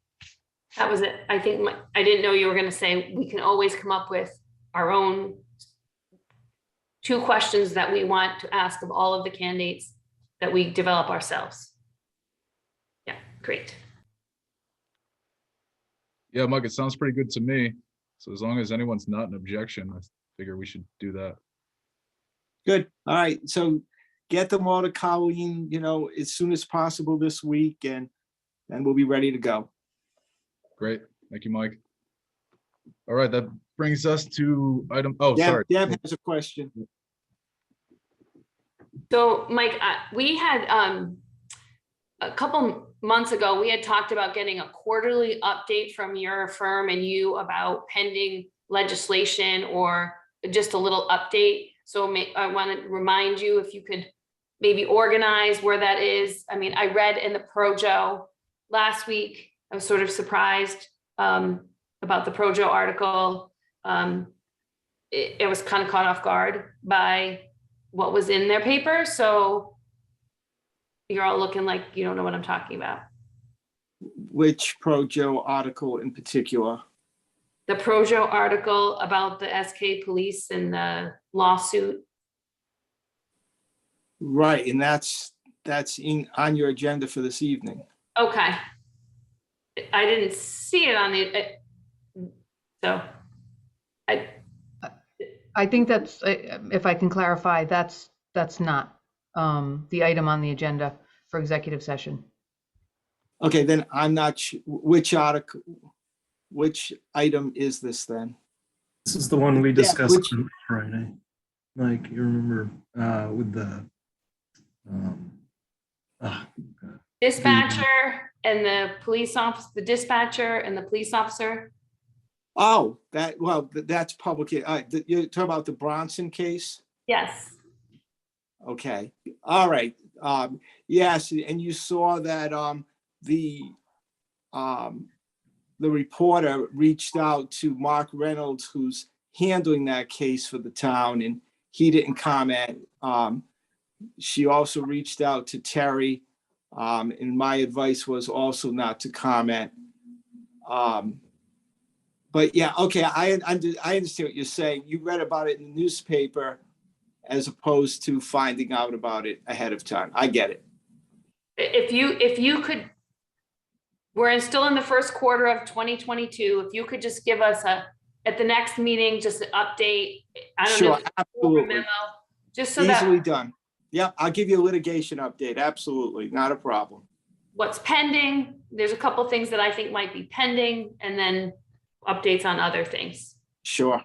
That was it. I think I didn't know you were going to say we can always come up with our own 2 questions that we want to ask of all of the candidates that we develop ourselves. Yeah, great.
Yeah, Mike, it sounds pretty good to me. So as long as anyone's not an objection, I figure we should do that.
Good. All right. So get them all to Colleen, as soon as possible this week, and then we'll be ready to go.
Great. Thank you, Mike. All right, that brings us to item, sorry.
Deb has a question.
So Mike, we had a couple months ago, we had talked about getting a quarterly update from your firm and you about pending legislation or just a little update. So I want to remind you if you could maybe organize where that is. I mean, I read in the Projo last week, I was sort of surprised about the Projo article. It was kind of caught off guard by what was in their paper. So you're all looking like you don't know what I'm talking about.
Which Projo article in particular?
The Projo article about the SK police and the lawsuit.
Right, and that's on your agenda for this evening.
Okay. I didn't see it on the, so
I think that's, if I can clarify, that's not the item on the agenda for executive session.
Okay, then I'm not sure which article, which item is this then?
This is the one we discussed on Friday. Like, you remember with the
dispatcher and the police officer, the dispatcher and the police officer.
Oh, that's public. You're talking about the Bronson case?
Yes.
Okay, all right. Yes, and you saw that the reporter reached out to Mark Reynolds, who's handling that case for the town, and he didn't comment. She also reached out to Terry, and my advice was also not to comment. But yeah, okay, I understand what you're saying. You read about it in the newspaper as opposed to finding out about it ahead of time. I get it.
If you could, we're still in the first quarter of 2022. If you could just give us at the next meeting, just an update. I don't know.
Sure,
if it's a
absolutely.
memo, just so that
Easily done. Yep, I'll give you a litigation update. Absolutely, not a problem.
what's pending. There's a couple things that I think might be pending, and then updates on other things.
Sure.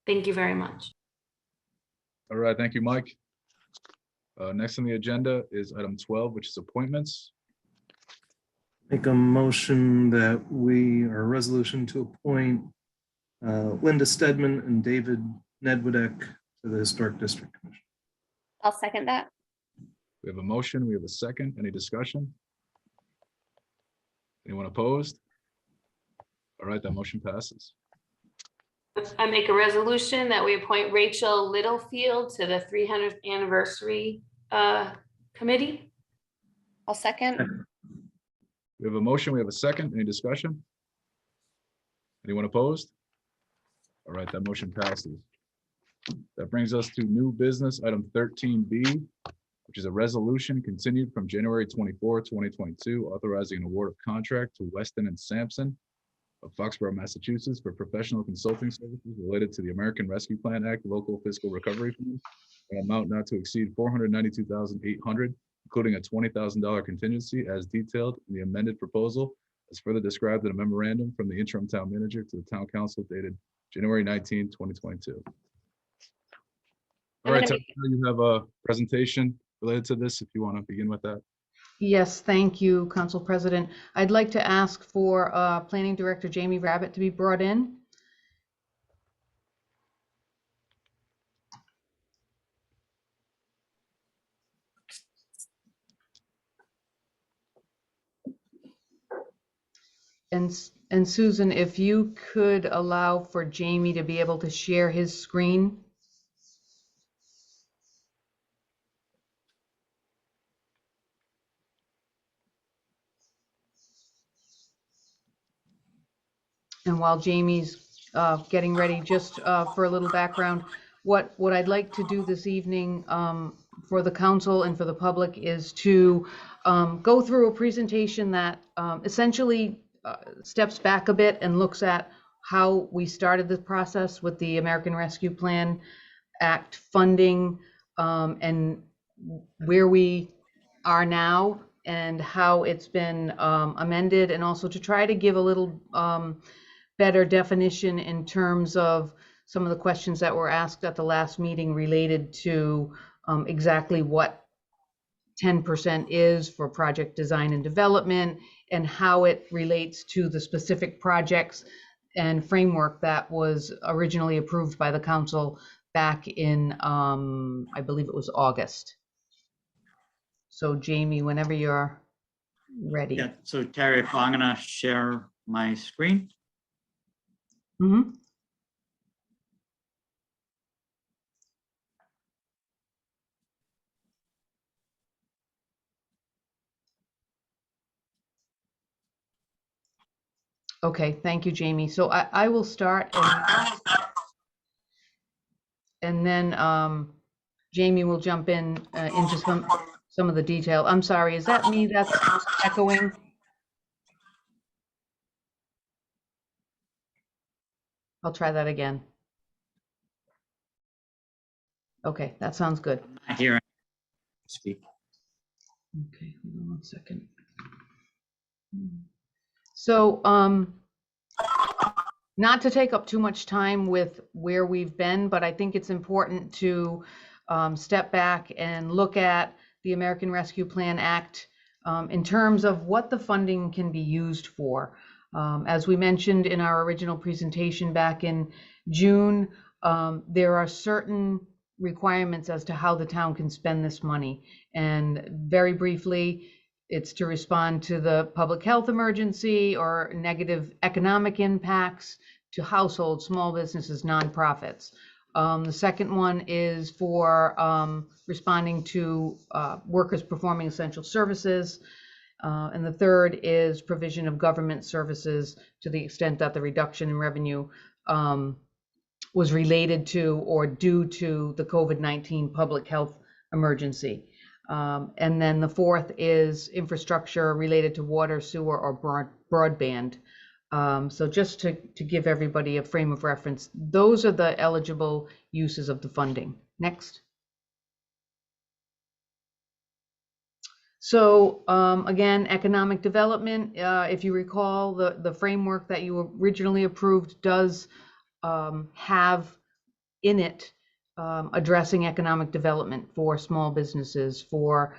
Thank you very much.
All right, thank you, Mike. Next on the agenda is item 12, which is appointments.
Make a motion that a resolution to appoint Linda Stedman and David Nedwick to the Historic District Commission.
I'll second that.
We have a motion, we have a second. Any discussion? Anyone opposed? All right, that motion passes.
I make a resolution that we appoint Rachel Littlefield to the 300th anniversary committee.
I'll second.
We have a motion, we have a second. Any discussion? Anyone opposed? All right, that motion passes. That brings us to new business, item 13B, which is a resolution continued from January 24, 2022, authorizing an award of contract to Weston and Sampson of Foxborough, Massachusetts for professional consulting services related to the American Rescue Plan Act Local Fiscal Recovery Fund, an amount not to exceed $492,800, including a $20,000 contingency as detailed in the amended proposal, as further described in a memorandum from the interim town manager to the town council dated January 19, 2022. All right, Tara, you have a presentation related to this, if you want to begin with that.
Yes, thank you, Council President. I'd like to ask for Planning Director Jamie Rabbit to be brought in. And Susan, if you could allow for Jamie to be able to share his screen. And while Jamie's getting ready, just for a little background, what I'd like to do this evening for the council and for the public is to go through a presentation that essentially steps back a bit and looks at how we started the process with the American Rescue Plan Act funding and where we are now and how it's been amended, and also to try to give a little better definition in terms of some of the questions that were asked at the last meeting related to exactly what 10% is for project design and development and how it relates to the specific projects and framework that was originally approved by the council back in, I believe it was August. So Jamie, whenever you're ready.
Yeah, so Terry, if I'm gonna share my screen.
Mm-hmm. Okay, thank you, Jamie. So I will start and then Jamie will jump in into some of the detail. I'm sorry, is that me that's echoing? I'll try that again. Okay, that sounds good.
I hear speak.
Okay, hold on one second. So, not to take up too much time with where we've been, but I think it's important to step back and look at the American Rescue Plan Act in terms of what the funding can be used for. As we mentioned in our original presentation back in June, there are certain requirements as to how the town can spend this money. And very briefly, it's to respond to the public health emergency or negative economic impacts to households, small businesses, nonprofits. The second one is for responding to workers performing essential services. And the third is provision of government services to the extent that the reduction in revenue was related to or due to the COVID-19 public health emergency. And then the fourth is infrastructure related to water, sewer, or broadband. So just to give everybody a frame of reference, those are the eligible uses of the funding. Next. So again, economic development, if you recall, the framework that you originally approved does have in it addressing economic development for small businesses, for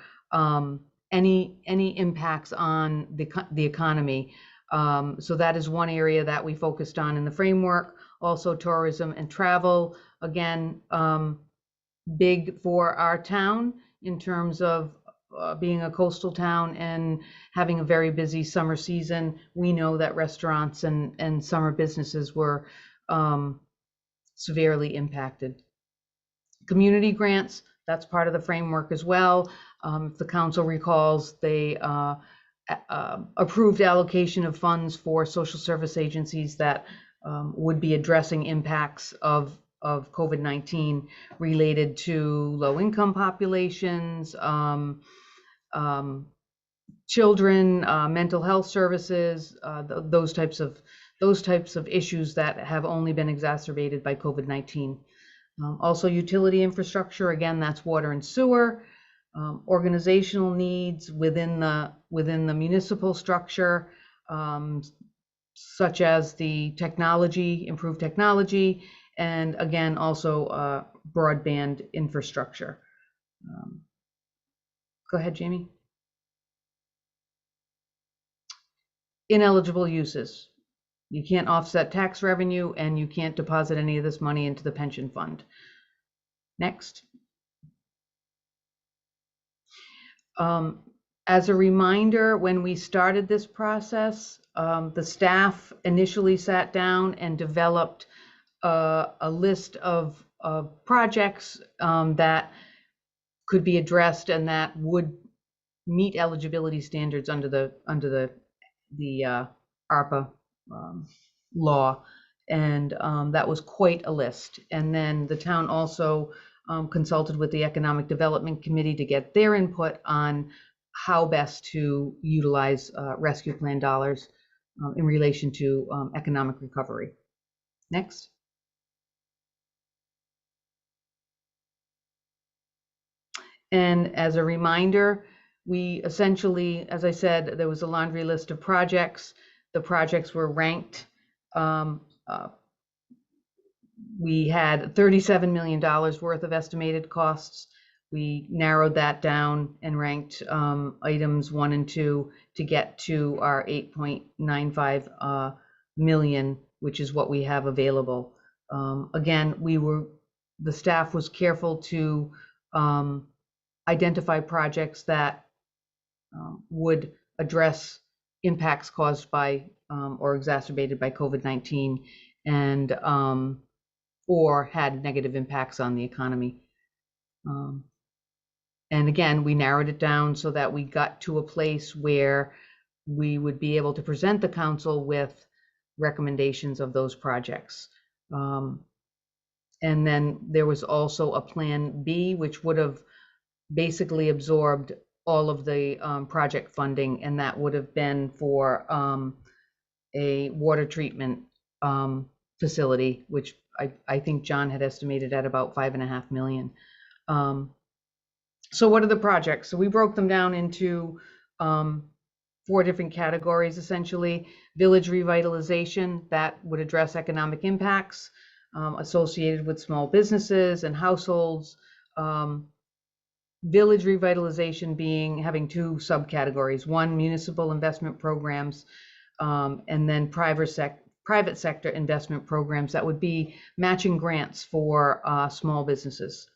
any impacts on the economy. So that is one area that we focused on in the framework. Also tourism and travel, again, big for our town in terms of being a coastal town and having a very busy summer season. We know that restaurants and summer businesses were severely impacted. Community grants, that's part of the framework as well. If the council recalls, they approved allocation of funds for social service agencies that would be addressing impacts of COVID-19 related to low-income populations, children, mental health services, those types of issues that have only been exacerbated by COVID-19. Also utility infrastructure, again, that's water and sewer. Organizational needs within the municipal structure, such as the technology, improved technology, and again, also broadband infrastructure. Go ahead, Jamie. Ineligible uses. You can't offset tax revenue and you can't deposit any of this money into the pension fund. Next. As a reminder, when we started this process, the staff initially sat down and developed a list of projects that could be addressed and that would meet eligibility standards under the ARPA law, and that was quite a list. And then the town also consulted with the Economic Development Committee to get their input on how best to utilize rescue plan dollars in relation to economic recovery. Next. And as a reminder, we essentially, as I said, there was a laundry list of projects. The projects were ranked. We had $37 million worth of estimated costs. We narrowed that down and ranked items 1 and 2 to get to our 8.95 million, which is what we have available. Again, the staff was careful to identify projects that would address impacts caused by or exacerbated by COVID-19 and or had negative impacts on the economy. And again, we narrowed it down so that we got to a place where we would be able to present the council with recommendations of those projects. And then there was also a plan B, which would have basically absorbed all of the project funding, and that would have been for a water treatment facility, which I think John had estimated at about $5.5 million. So what are the projects? So we broke them down into 4 different categories, essentially. Village revitalization, that would address economic impacts associated with small businesses and households. Village revitalization having 2 subcategories. One, municipal investment programs and then private sector investment programs that would be matching grants for small businesses.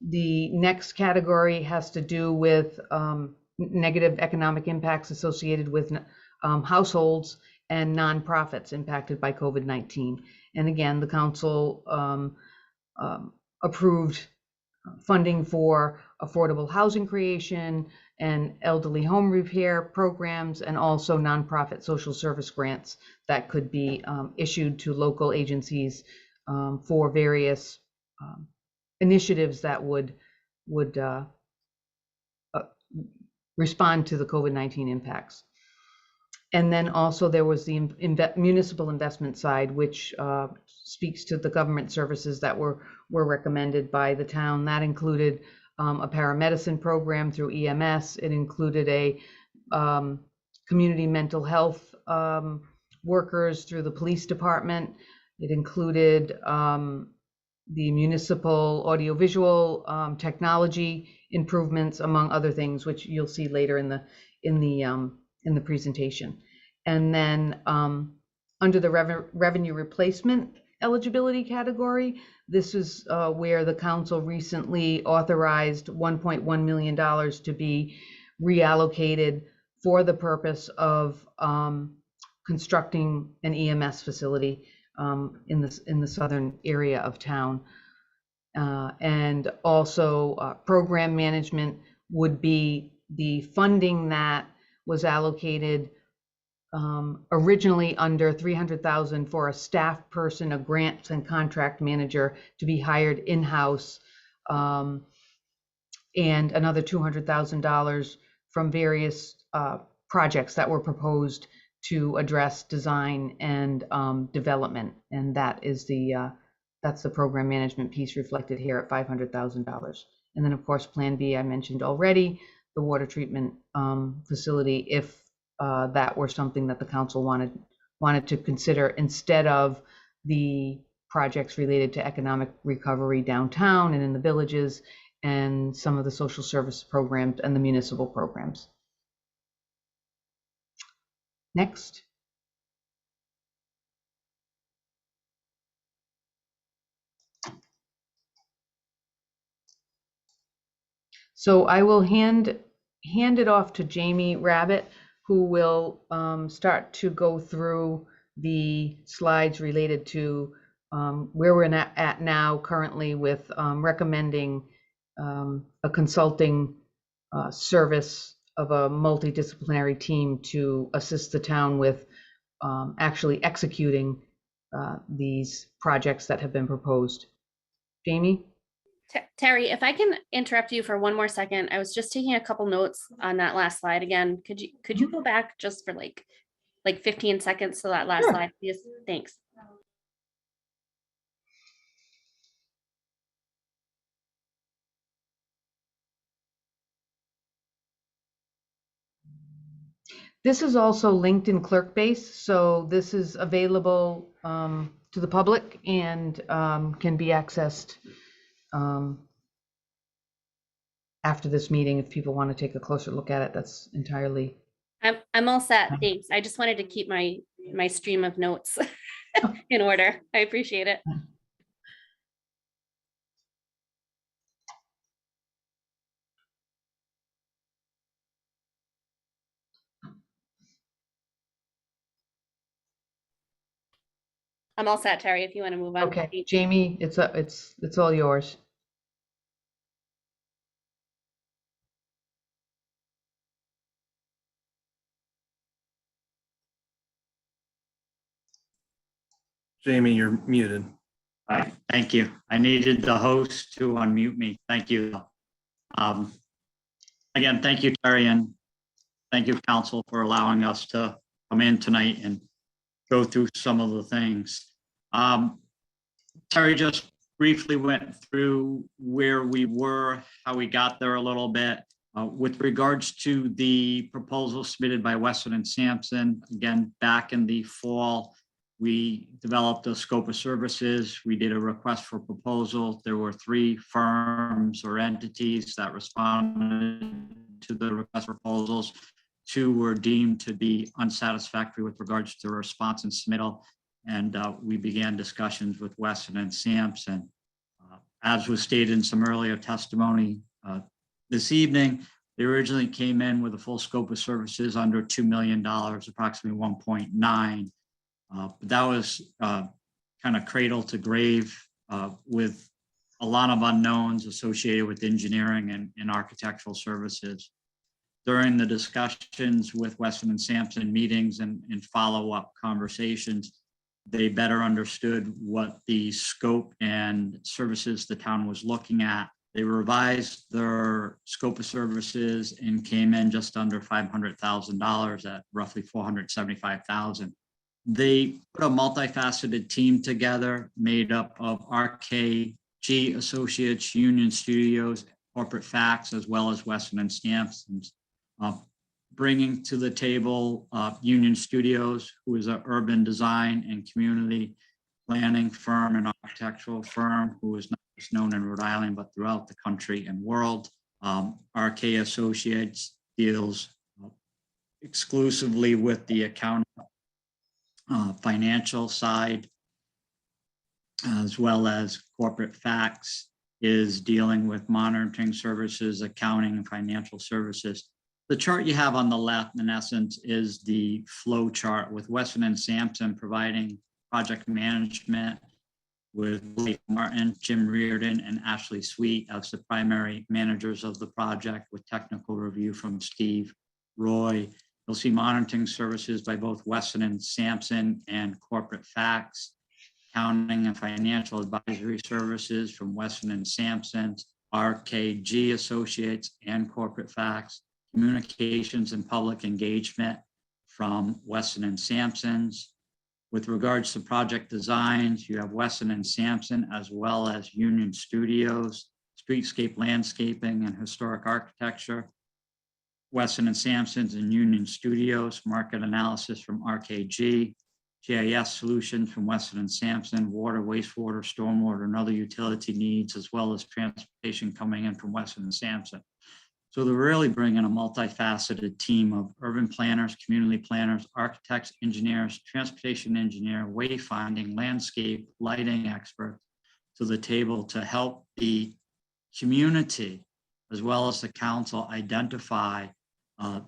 The next category has to do with negative economic impacts associated with households and nonprofits impacted by COVID-19. And again, the council approved funding for affordable housing creation and elderly home repair programs, and also nonprofit social service grants that could be issued to local agencies for various initiatives that would respond to the COVID-19 impacts. And then also there was the municipal investment side, which speaks to the government services that were recommended by the town. That included a paramedicine program through EMS. It included a community mental health workers through the police department. It included the municipal audiovisual technology improvements, among other things, which you'll see later in the presentation. And then under the revenue replacement eligibility category, this is where the council recently authorized $1.1 million to be reallocated for the purpose of constructing an EMS facility in the southern area of town. And also program management would be the funding that was allocated originally under $300,000 for a staff person, a grants and contract manager to be hired in-house, and another $200,000 from various projects that were proposed to address design and development. And that is that's the program management piece reflected here at $500,000. And then of course, Plan B, I mentioned already, the water treatment facility, if that were something that the council wanted to consider instead of the projects related to economic recovery downtown and in the villages, and some of the social service programs and the municipal programs. Next. So I will hand it off to Jamie Rabbit, who will start to go through the slides related to where we're at now currently with recommending a consulting service of a multidisciplinary team to assist the town with actually executing these projects that have been proposed. Jamie?
Terry, if I can interrupt you for one more second, I was just taking a couple notes on that last slide again. Could you go back just for like 15 seconds to that last slide, please? Thanks.
This is also linked in ClerkBase, so this is available to the public and can be accessed after this meeting if people want to take a closer look at it. That's entirely.
I'm all set, thanks. I just wanted to keep my stream of notes in order. I appreciate it. I'm all set, Terry, if you want to move on.
Okay, Jamie, it's all yours.
Jamie, you're muted.
Thank you. I needed the host to unmute me. Thank you. Again, thank you, Terry, and thank you, council, for allowing us to come in tonight and go through some of the things. Terry just briefly went through where we were, how we got there a little bit. With regards to the proposal submitted by Weston and Sampson, again, back in the fall, we developed a scope of services. We did a request for proposal. There were 3 firms or entities that responded to the request proposals. two were deemed to be unsatisfactory with regards to response and submittal. And we began discussions with Weston and Sampson. As was stated in some earlier testimony this evening, they originally came in with a full scope of services under $2 million, approximately 1.9. But that was kind of cradle to grave with a lot of unknowns associated with engineering and architectural services. During the discussions with Weston and Sampson meetings and follow-up conversations, they better understood what the scope and services the town was looking at. They revised their scope of services and came in just under $500,000 at roughly $475,000. They put a multifaceted team together made up of RKG Associates, Union Studios, Corporate Facts, as well as Weston and Sampson. Bringing to the table Union Studios, who is an urban design and community planning firm and architectural firm who is not just known in Rhode Island, but throughout the country and world. RK Associates deals exclusively with the accounting, financial side, as well as Corporate Facts is dealing with monitoring services, accounting, and financial services. The chart you have on the left, in essence, is the flow chart with Weston and Sampson providing project management with Blake Martin, Jim Reardon, and Ashley Sweet as the primary managers of the project, with technical review from Steve Roy. You'll see monitoring services by both Weston and Sampson and Corporate Facts, accounting and financial advisory services from Weston and Sampson, RKG Associates and Corporate Facts, communications and public engagement from Weston and Sampson's. With regards to project designs, you have Weston and Sampson, as well as Union Studios, streetscape landscaping and historic architecture, Weston and Sampson's and Union Studios, market analysis from RKG, GIS solutions from Weston and Sampson, water, wastewater, stormwater, and other utility needs, as well as transportation coming in from Weston and Sampson. So they're really bringing a multifaceted team of urban planners, community planners, architects, engineers, transportation engineer, wayfinding, landscape, lighting experts to the table to help the community, as well as the council, identify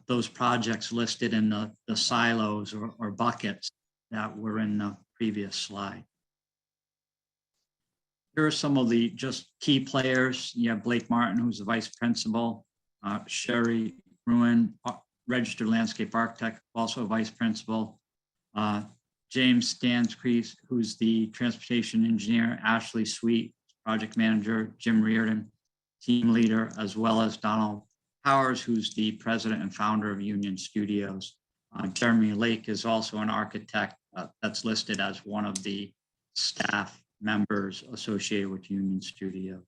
those projects listed in the silos or buckets that were in the previous slide. Here are some of the just key players. You have Blake Martin, who's the vice principal. Sherry Ruin, registered landscape architect, also a vice principal. James Stanscrease, who's the transportation engineer. Ashley Sweet, project manager. Jim Reardon, team leader, as well as Donald Powers, who's the president and founder of Union Studios. Jeremy Lake is also an architect that's listed as one of the staff members associated with Union Studios.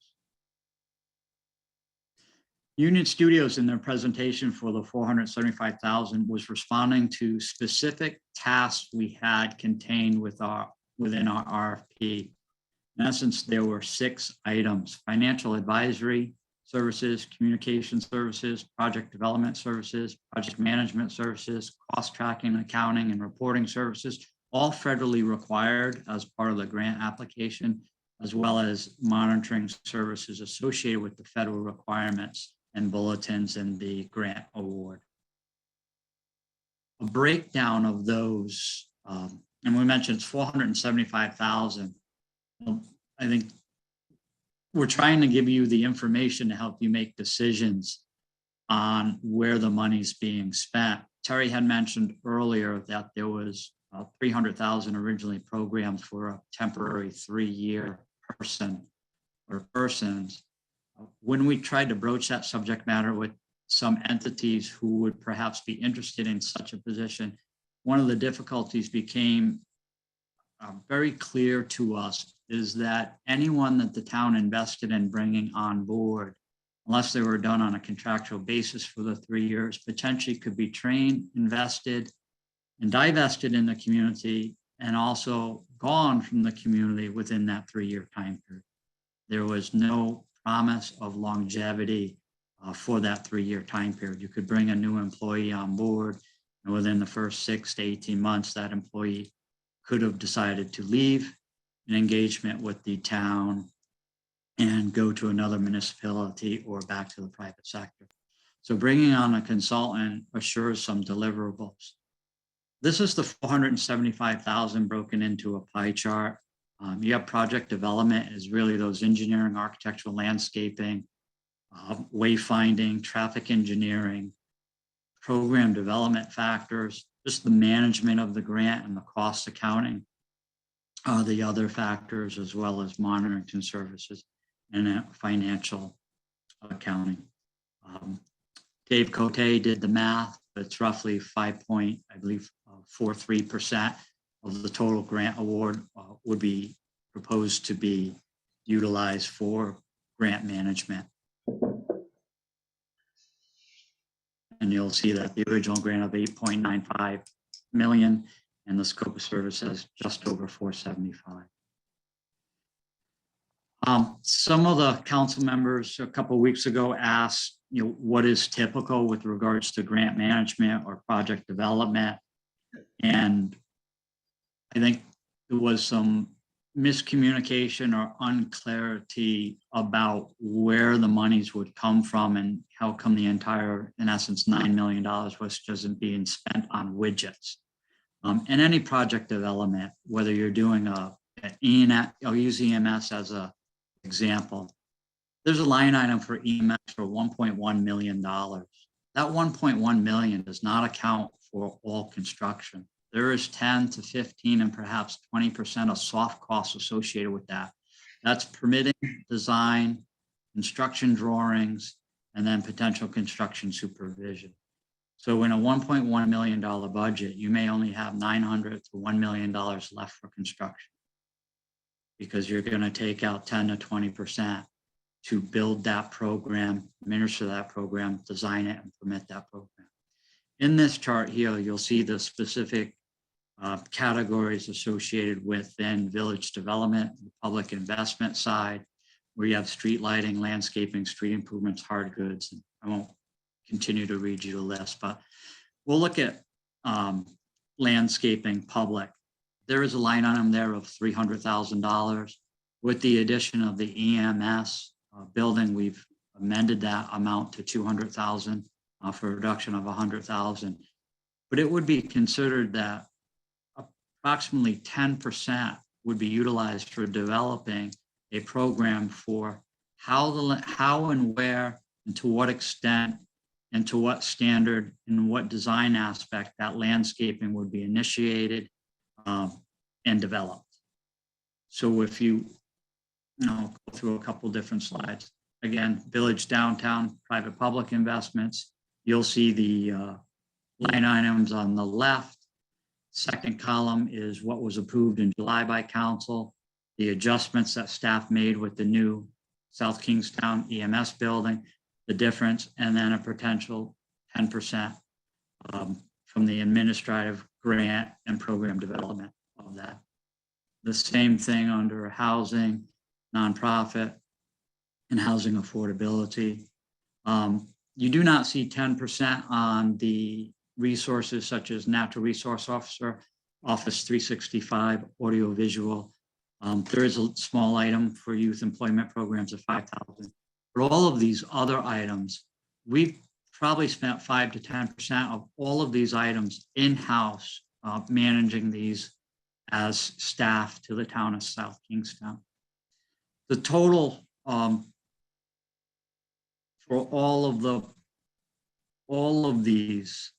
Union Studios, in their presentation for the $475,000, was responding to specific tasks we had contained within our RFP. In essence, there were 6 items: financial advisory services, communication services, project development services, project management services, cost tracking, accounting, and reporting services, all federally required as part of the grant application, as well as monitoring services associated with the federal requirements and bulletins in the grant award. A breakdown of those, and we mentioned it's $475,000. I think we're trying to give you the information to help you make decisions on where the money's being spent. Terry had mentioned earlier that there was $300,000 originally programmed for a temporary 3-year person or persons. When we tried to broach that subject matter with some entities who would perhaps be interested in such a position, one of the difficulties became very clear to us is that anyone that the town invested in bringing on board, unless they were done on a contractual basis for the 3 years, potentially could be trained, invested, and divested in the community, and also gone from the community within that 3-year time period. There was no promise of longevity for that 3-year time period. You could bring a new employee on board, and within the first 6 to 18 months, that employee could have decided to leave an engagement with the town and go to another municipality or back to the private sector. So bringing on a consultant assures some deliverables. This is the 475,000 broken into a pie chart. You have project development is really those engineering, architectural, landscaping, wayfinding, traffic engineering, program development factors, just the management of the grant and the cost accounting are the other factors, as well as monitoring and services and financial accounting. Dave Cote did the math. It's roughly 5.43% of the total grant award would be proposed to be utilized for grant management. And you'll see that the original grant of 8.95 million and the scope of service has just over 475. Some of the council members a couple of weeks ago asked, what is typical with regards to grant management or project development? And I think there was some miscommunication or unclarity about where the monies would come from and how come the entire, in essence, $9 million was just being spent on widgets. In any project development, whether you're doing an EMS, I'll use EMS as an example. There's a line item for EMS for $1.1 million. That $1.1 million does not account for all construction. There is 10 to 15 and perhaps 20% of soft costs associated with that. That's permitting, design, construction drawings, and then potential construction supervision. So in a $1.1 million budget, you may only have $900 to $1 million left for construction because you're going to take out 10 to 20% to build that program, administer that program, design it, and permit that program. In this chart here, you'll see the specific categories associated within village development, the public investment side, where you have street lighting, landscaping, street improvements, hard goods. And I won't continue to read you the list, but we'll look at landscaping public. There is a line item there of $300,000. With the addition of the EMS building, we've amended that amount to $200,000 for a reduction of $100,000. But it would be considered that approximately 10% would be utilized for developing a program for how and where and to what extent and to what standard and what design aspect that landscaping would be initiated and developed. So if you go through a couple different slides, again, village, downtown, private, public investments, you'll see the line items on the left. Second column is what was approved in July by council, the adjustments that staff made with the new South Kingstown EMS building, the difference, and then a potential 10% from the administrative grant and program development of that. The same thing under housing, nonprofit, and housing affordability. You do not see 10% on the resources such as natural resource officer, Office 365, audiovisual. There is a small item for youth employment programs of 5,000. For all of these other items, we've probably spent 5 to 10% of all of these items in-house managing these as staff to the town of South Kingstown. The total for all of these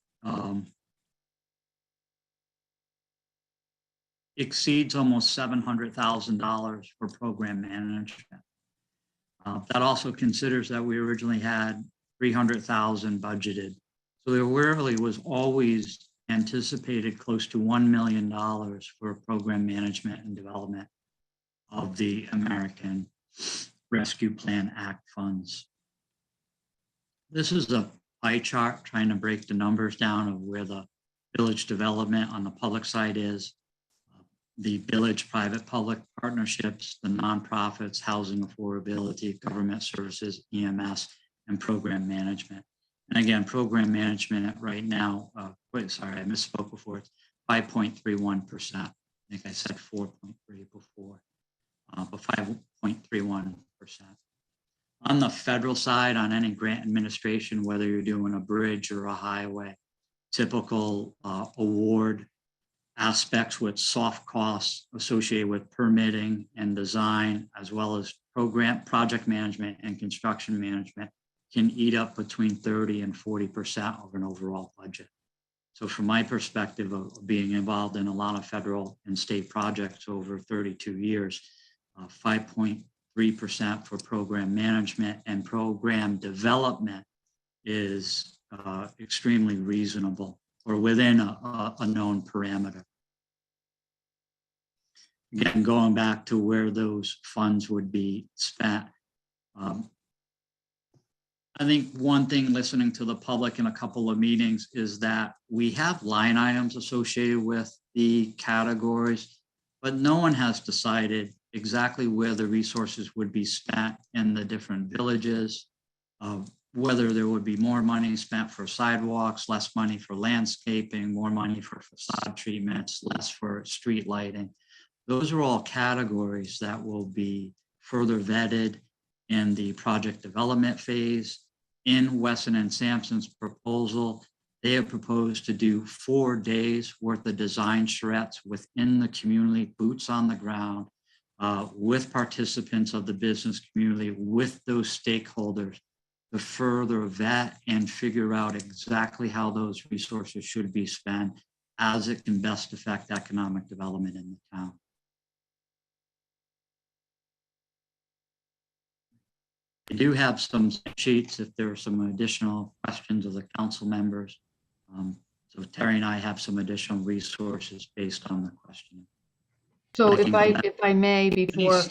exceeds almost $700,000 for program management. That also considers that we originally had $300,000 budgeted. So there really was always anticipated close to $1 million for program management and development of the American Rescue Plan Act funds. This is a pie chart trying to break the numbers down of where the village development on the public side is, the village private-public partnerships, the nonprofits, housing affordability, government services, EMS, and program management. And again, program management right now, sorry, I misspoke before, it's 5.31%. I think I said 4.3 before, but 5.31%. On the federal side, on any grant administration, whether you're doing a bridge or a highway, typical award aspects with soft costs associated with permitting and design, as well as project management and construction management, can eat up between 30 and 40% of an overall budget. So from my perspective of being involved in a lot of federal and state projects over 32 years, 5.3% for program management and program development is extremely reasonable or within a known parameter. Again, going back to where those funds would be spent, I think one thing listening to the public in a couple of meetings is that we have line items associated with the categories, but no one has decided exactly where the resources would be spent in the different villages, whether there would be more money spent for sidewalks, less money for landscaping, more money for facade treatments, less for street lighting. Those are all categories that will be further vetted in the project development phase. In Wesson and Sampson's proposal, they have proposed to do 4 days worth of design charrettes within the community, boots on the ground, with participants of the business community, with those stakeholders, to further vet and figure out exactly how those resources should be spent as it can best affect economic development in the town. I do have some sheets if there are some additional questions of the council members. So Terry and I have some additional resources based on the question.
So if I may, before.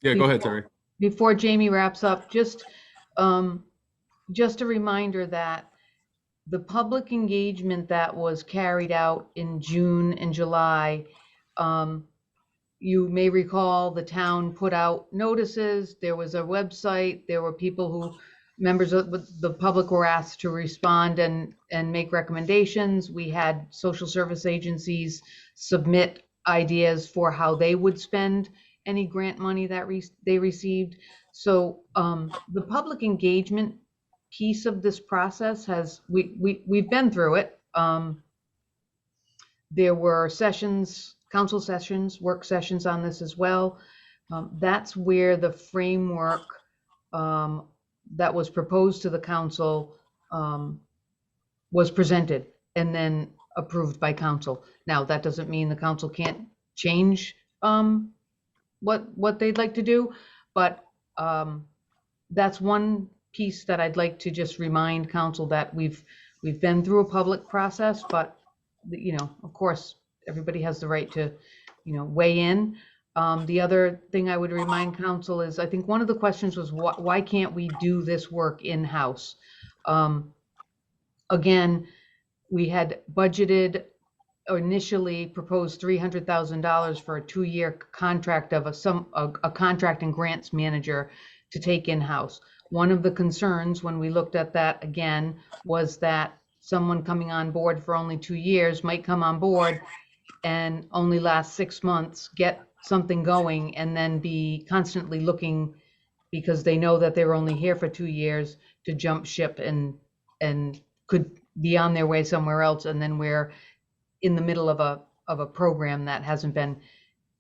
Yeah, go ahead, Terry.
Before Jamie wraps up, just a reminder that the public engagement that was carried out in June and July, you may recall the town put out notices, there was a website, there were people who, members of the public were asked to respond and make recommendations. We had social service agencies submit ideas for how they would spend any grant money that they received. So the public engagement piece of this process has, we've been through it. There were sessions, council sessions, work sessions on this as well. That's where the framework that was proposed to the council was presented and then approved by council. Now, that doesn't mean the council can't change what they'd like to do, but that's one piece that I'd like to just remind council that we've been through a public process, but you know, of course, everybody has the right to, you know, weigh in. The other thing I would remind council is, I think one of the questions was, why can't we do this work in-house? Again, we had budgeted, initially proposed $300,000 for a 2-year contract of a contract and grants manager to take in-house. One of the concerns when we looked at that again was that someone coming on board for only 2 years might come on board and only last 6 months, get something going, and then be constantly looking, because they know that they're only here for 2 years, to jump ship and could be on their way somewhere else, and then we're in the middle of a program that hasn't been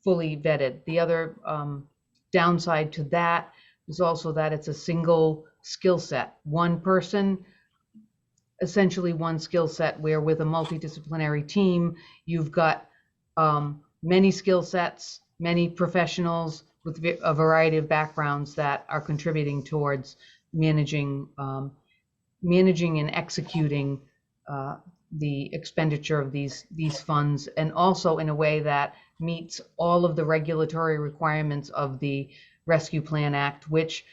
fully vetted. The other downside to that is also that it's a single skill set, one person, essentially one skill set, where with a multidisciplinary team, you've got many skill sets, many professionals with a variety of backgrounds that are contributing towards managing and executing the expenditure of these funds, and also in a way that meets all of the regulatory requirements of the Rescue Plan Act, which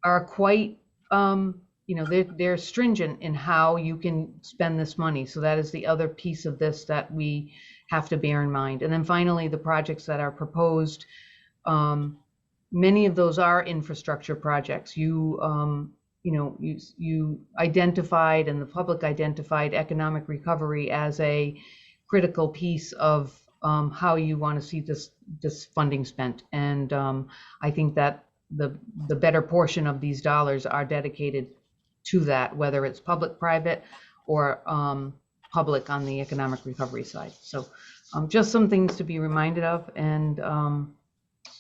are quite, you know, they're stringent in how you can spend this money. So that is the other piece of this that we have to bear in mind. And then finally, the projects that are proposed, many of those are infrastructure projects. You know, you identified and the public identified economic recovery as a critical piece of how you want to see this funding spent. And I think that the better portion of these dollars are dedicated to that, whether it's public, private, or public on the economic recovery side. So just some things to be reminded of, and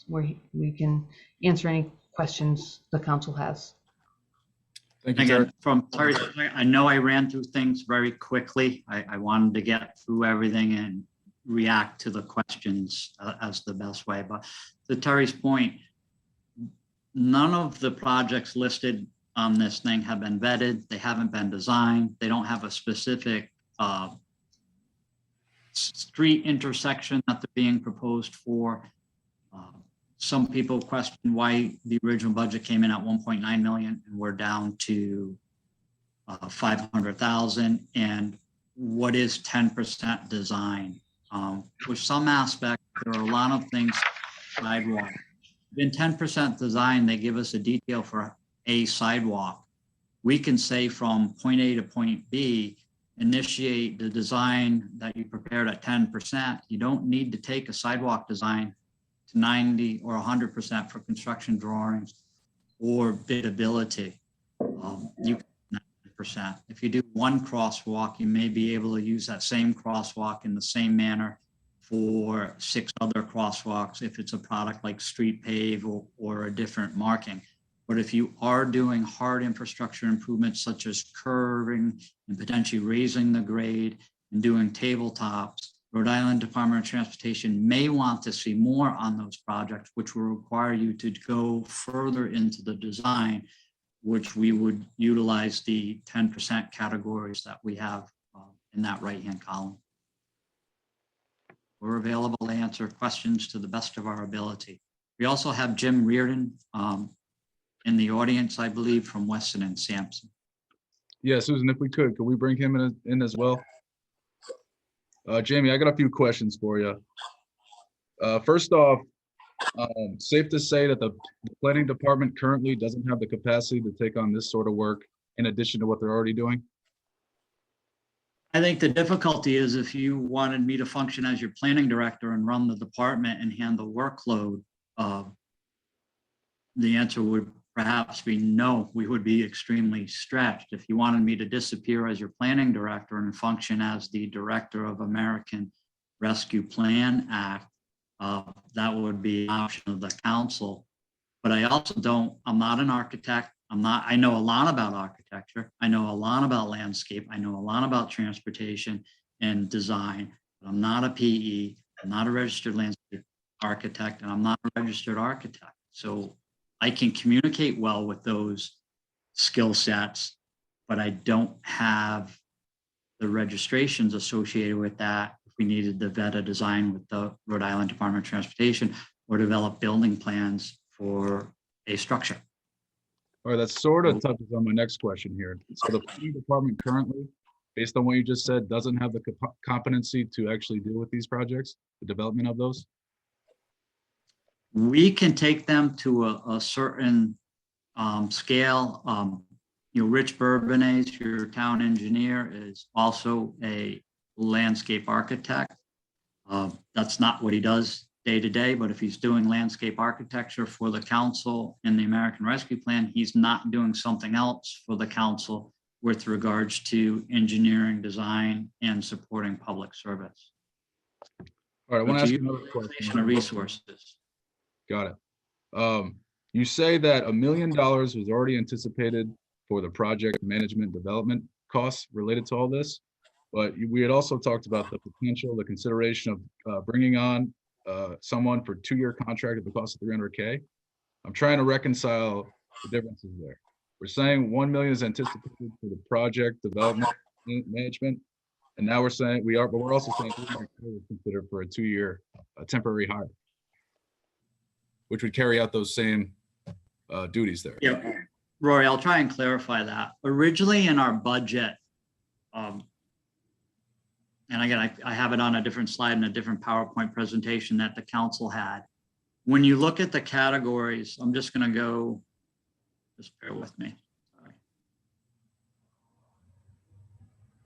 where we can answer any questions the council has.
Thank you, Terry.
Again, from Terry's point, I know I ran through things very quickly. I wanted to get through everything and react to the questions as the best way. But to Terry's point, none of the projects listed on this thing have been vetted. They haven't been designed. They don't have a specific street intersection that they're being proposed for. Some people question why the original budget came in at 1.9 million and we're down to 500,000. And what is 10% design? With some aspects, there are a lot of things sidewalk. In 10% design, they give us a detail for a sidewalk. We can say from point A to point B, initiate the design that you prepared at 10%. You don't need to take a sidewalk design to 90 or 100% for construction drawings or bidability. You can 90%. If you do one crosswalk, you may be able to use that same crosswalk in the same manner for 6 other crosswalks if it's a product like street pave or a different marking. But if you are doing hard infrastructure improvements such as curving and potentially raising the grade and doing tabletops, Rhode Island Department of Transportation may want to see more on those projects, which will require you to go further into the design, which we would utilize the 10% categories that we have in that right-hand column. We're available to answer questions to the best of our ability. We also have Jim Reardon in the audience, I believe, from Weston and Sampson.
Yeah, Susan, if we could we bring him in as well? Jamie, I got a few questions for you. First off, safe to say that the planning department currently doesn't have the capacity to take on this sort of work in addition to what they're already doing?
I think the difficulty is if you wanted me to function as your planning director and run the department and handle workload, the answer would perhaps be no. We would be extremely stretched. If you wanted me to disappear as your planning director and function as the director of American Rescue Plan Act, that would be an option of the council. But I also I'm not an architect. I know a lot about architecture. I know a lot about landscape. I know a lot about transportation and design, but I'm not a PE. I'm not a registered landscape architect, and I'm not a registered architect. So I can communicate well with those skill sets, but I don't have the registrations associated with that. If we needed to vet a design with the Rhode Island Department of Transportation or develop building plans for a structure.
All right, that sort of touches on my next question here. So the planning department currently, based on what you just said, doesn't have the competency to actually deal with these projects, the development of those?
We can take them to a certain scale. Rich Bourbonnais, your town engineer, is also a landscape architect. That's not what he does day to day, but if he's doing landscape architecture for the council in the American Rescue Plan, he's not doing something else for the council with regards to engineering, design, and supporting public service.
All right, I want to ask you another question.
Of resources.
Got it. You say that $1 million was already anticipated for the project management development costs related to all this, but we had also talked about the potential, the consideration of bringing on someone for 2-year contract at the cost of $300K. I'm trying to reconcile the differences there. We're saying 1 million is anticipated for the project development management, and now we're saying but we're also saying 300K is considered for a 2-year temporary hire, which would carry out those same duties there.
Yeah, Rory, I'll try and clarify that. Originally in our budget, and again, I have it on a different slide in a different PowerPoint presentation that the council had. When you look at the categories, I'm just gonna go, just bear with me. Sorry.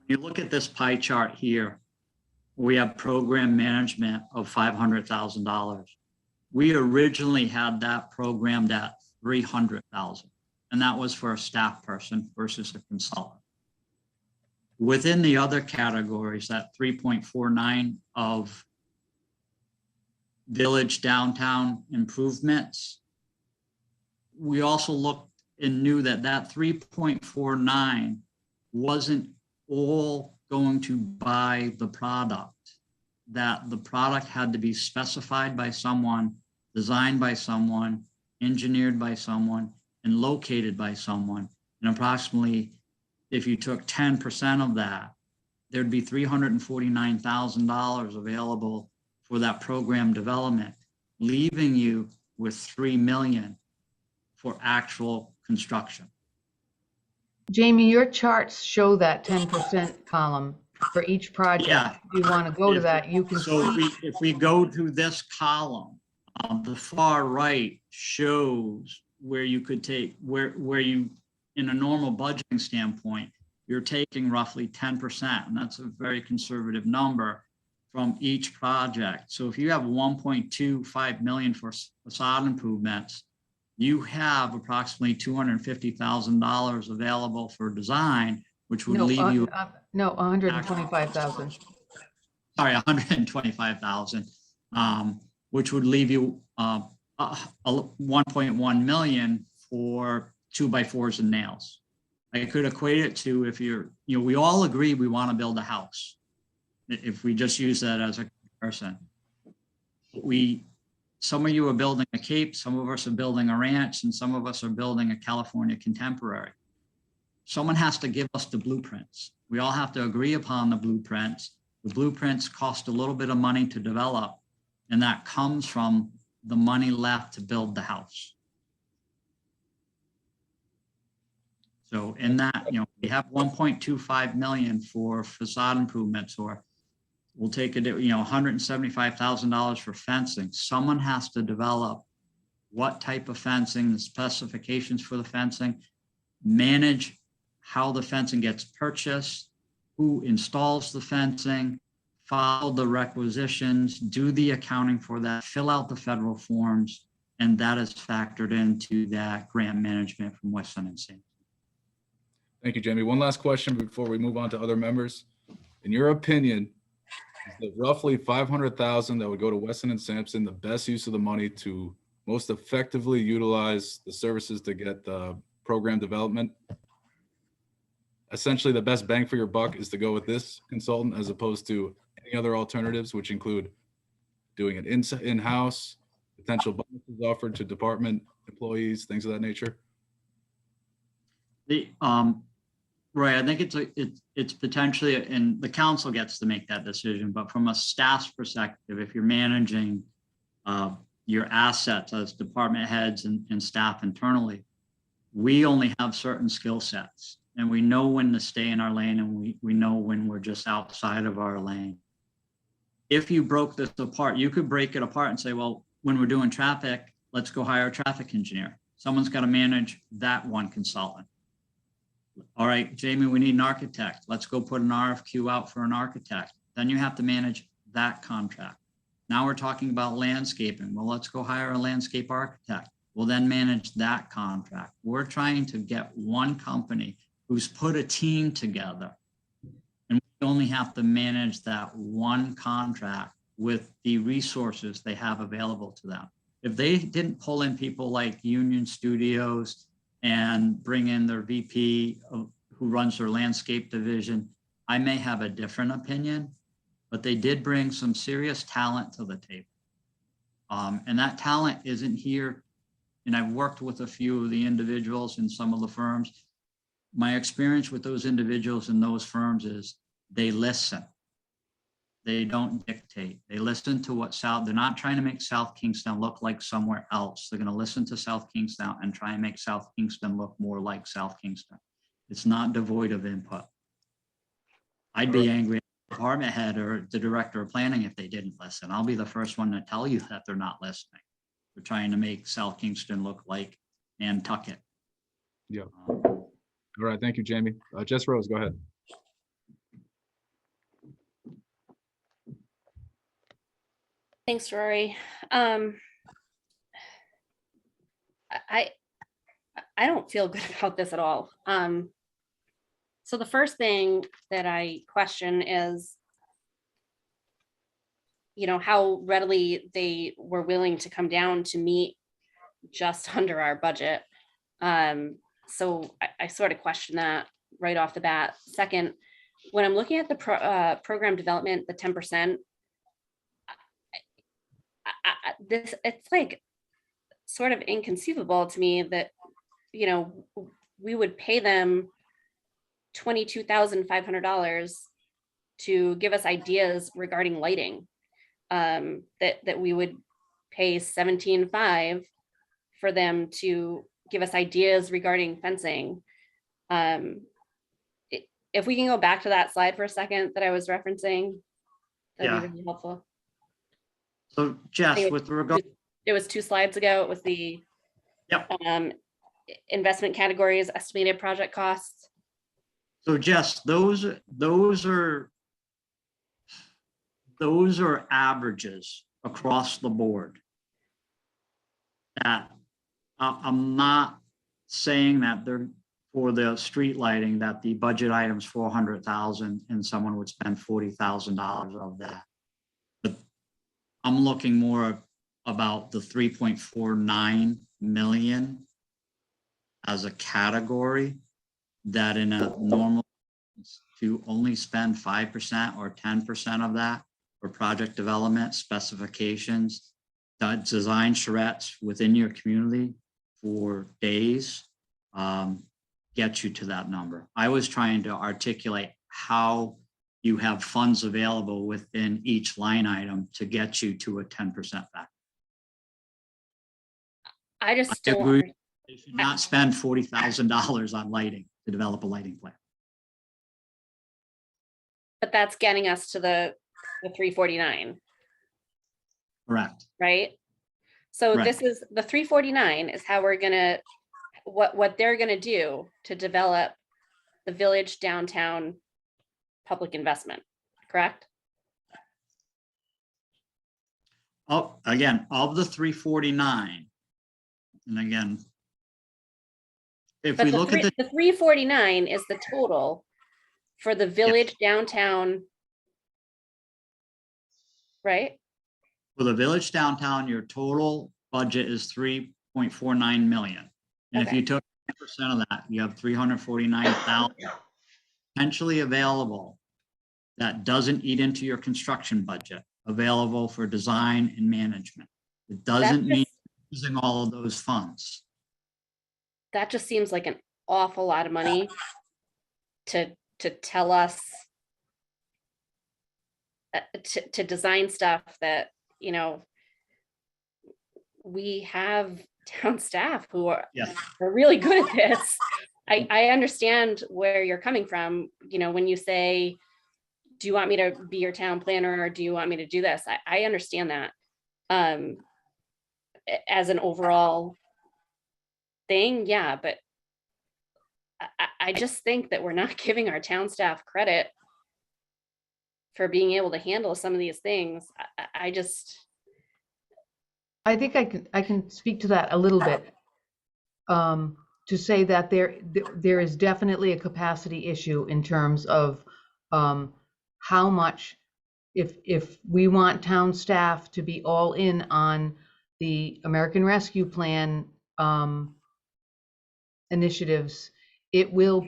When you look at this pie chart here, we have program management of $500,000. We originally had that programmed at $300,000, and that was for a staff person versus a consultant. Within the other categories, that 3.49 of village downtown improvements, we also looked and knew that that 3.49 wasn't all going to buy the product, that the product had to be specified by someone, designed by someone, engineered by someone, and located by someone. And approximately, if you took 10% of that, there'd be $349,000 available for that program development, leaving you with $3 million for actual construction.
Jamie, your charts show that 10% column for each project.
Yeah.
If you want to go to
If-
that, you can
So
see.
if we go to this column, the far right shows where you could take, where you, in a normal budgeting standpoint, you're taking roughly 10%, and that's a very conservative number from each project. So if you have 1.25 million for facade improvements, you have approximately $250,000 available for design, which would
No,
leave you.
No, 125,000.
Sorry, 125,000, which would leave you 1.1 million for 2x4s and nails. I could equate it to, if you're, we all agree we want to build a house. If we just use that as a comparison, some of you are building a Cape, some of us are building a ranch, and some of us are building a California contemporary. Someone has to give us the blueprints. We all have to agree upon the blueprints. The blueprints cost a little bit of money to develop, and that comes from the money left to build the house. So in that, we have 1.25 million for facade improvements, or we'll take it, $175,000 for fencing. Someone has to develop what type of fencing, the specifications for the fencing, manage how the fencing gets purchased, who installs the fencing, file the requisitions, do the accounting for that, fill out the federal forms, and that is factored into that grant management from Weston and Sampson.
Thank you, Jamie. One last question before we move on to other members. In your opinion, is the roughly 500,000 that would go to Weston and Sampson the best use of the money to most effectively utilize the services to get the program development? Essentially, the best bang for your buck is to go with this consultant as opposed to any other alternatives, which include doing it in-house, potential bonuses offered to department employees, things of that nature.
Roy, I think it's potentially, and the council gets to make that decision, but from a staff's perspective, if you're managing your assets as department heads and staff internally, we only have certain skill sets, and we know when to stay in our lane, and we know when we're just outside of our lane. If you broke this apart, you could break it apart and say, well, when we're doing traffic, let's go hire a traffic engineer. Someone's got to manage that one consultant. All right, Jamie, we need an architect. Let's go put an RFQ out for an architect. Then you have to manage that contract. Now we're talking about landscaping. Well, let's go hire a landscape architect. We'll then manage that contract. We're trying to get one company who's put a team together, and we only have to manage that one contract with the resources they have available to them. If they didn't pull in people like Union Studios and bring in their VP who runs their landscape division, I may have a different opinion, but they did bring some serious talent to the table. And that talent isn't here. And I've worked with a few of the individuals in some of the firms. My experience with those individuals in those firms is they listen. They don't dictate. They listen to what they're not trying to make South Kingstown look like somewhere else. They're going to listen to South Kingstown and try and make South Kingston look more like South Kingston. It's not devoid of input. I'd be angry at the department head or the director of planning if they didn't listen. I'll be the first one to tell you that they're not listening. We're trying to make South Kingston look like Nantucket.
Yeah. All right, thank you, Jamie. Jess Rose, go ahead.
Thanks, Rory. I don't feel good about this at all. So the first thing that I question is, how readily they were willing to come down to meet just under our budget. So I sort of question that right off the bat. Second, when I'm looking at the program development, the 10%, it's like sort of inconceivable to me that, we would pay them $22,500 to give us ideas regarding lighting. That we would pay $17,500 for them to give us ideas regarding fencing. If we can go back to that slide for a second that I was referencing, that'd be really helpful.
So Jess, with regard,
it was 2 slides ago. It was the investment categories, estimated project costs.
so Jess, those are averages across the board. That I'm not saying that they're for the street lighting, that the budget item's 400,000 and someone would spend $40,000 of that. But I'm looking more about the 3.49 million as a category that in a normal to only spend 5% or 10% of that for project development, specifications, design charrettes within your community for days, get you to that number. I was trying to articulate how you have funds available within each line item to get you to a 10% back.
I just
I
still
agree. They should not spend $40,000 on lighting to develop a lighting plan.
but that's getting us to the 349,
Correct.
right? So
Right.
this is the 349 is how we're gonna, what they're gonna do to develop the village downtown public investment, correct?
Oh, again, of the 349, and again, if
But
we
the
look at
the 349 is the total for the village downtown, right?
for the village downtown, your total budget is 3.49 million. And if
Okay.
you took 10% of that, you have 349,000 potentially available that doesn't eat into your construction budget, available for design and management. It doesn't mean using all of those funds.
That just seems like an awful lot of money to tell us to design stuff that, you know, we have town staff who are really good at this. I understand where you're coming from, you know, when you say, do you want me to be your town planner or do you want me to do this? I understand that as an overall thing, yeah, but I just think that we're not giving our town staff credit for being able to handle some of these things.
I think I can speak to that a little bit. To say that there is definitely a capacity issue in terms of how much, if we want town staff to be all in on the American Rescue Plan initiatives, it will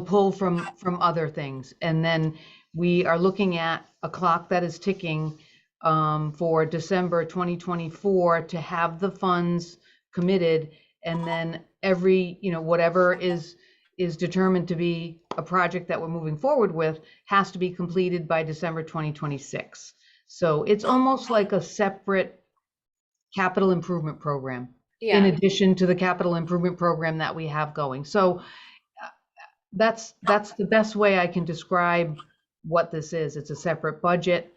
pull from other things. And then we are looking at a clock that is ticking for December 2024 to have the funds committed, and then every, you know, whatever is determined to be a project that we're moving forward with has to be completed by December 2026. So it's almost like a separate capital improvement program in addition to the capital improvement program that we have going. So that's the best way I can describe what this is. It's a separate budget.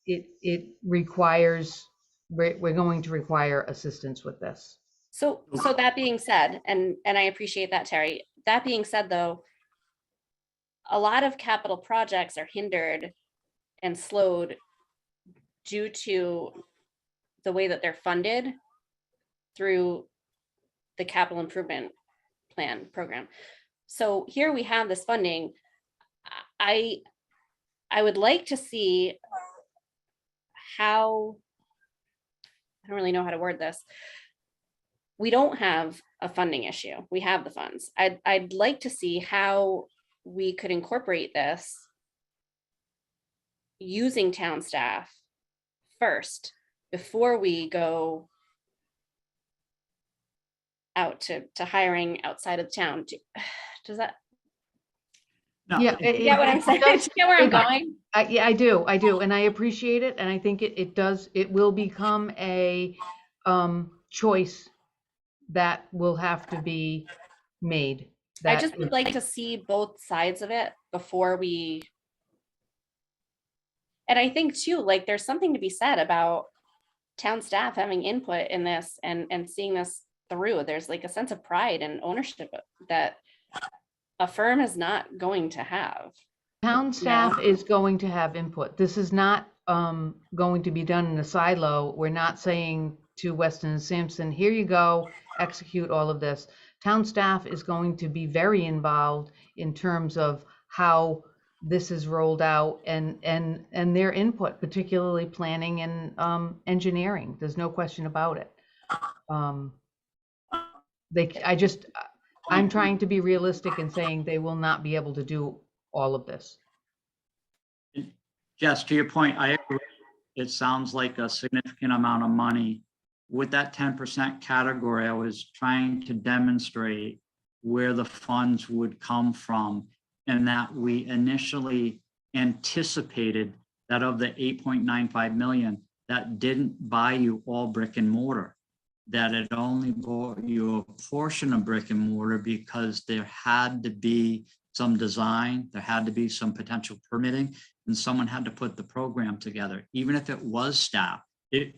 It requires we're going to require assistance with this.
So that being said, and I appreciate that, Terry. That being said, though, a lot of capital projects are hindered and slowed due to the way that they're funded through the capital improvement plan program. So here we have this funding. I would like to see how, I don't really know how to word this. We don't have a funding issue. We have the funds. I'd like to see how we could incorporate this using town staff first before we go out to hiring outside of town. Does that?
Yeah,
You get what I'm saying? Do you get where I'm going?
Yeah, I do, and I appreciate it, and I think it will become a choice that will have to be made.
I just would like to see both sides of it before we. And I think too, like there's something to be said about town staff having input in this and seeing this through. There's like a sense of pride and ownership that a firm is not going to have.
Town staff is going to have input. This is not going to be done in a silo. We're not saying to Weston and Sampson, here you go, execute all of this. Town staff is going to be very involved in terms of how this is rolled out and their input, particularly planning and engineering. There's no question about it. I'm trying to be realistic and saying they will not be able to do all of this.
Jess, to your point, I agree. It sounds like a significant amount of money. With that 10% category, I was trying to demonstrate where the funds would come from, and that we initially anticipated that of the 8.95 million, that didn't buy you all brick and mortar, that it only bought you a portion of brick and mortar because there had to be some design, there had to be some potential permitting, and someone had to put the program together. Even if it was staff,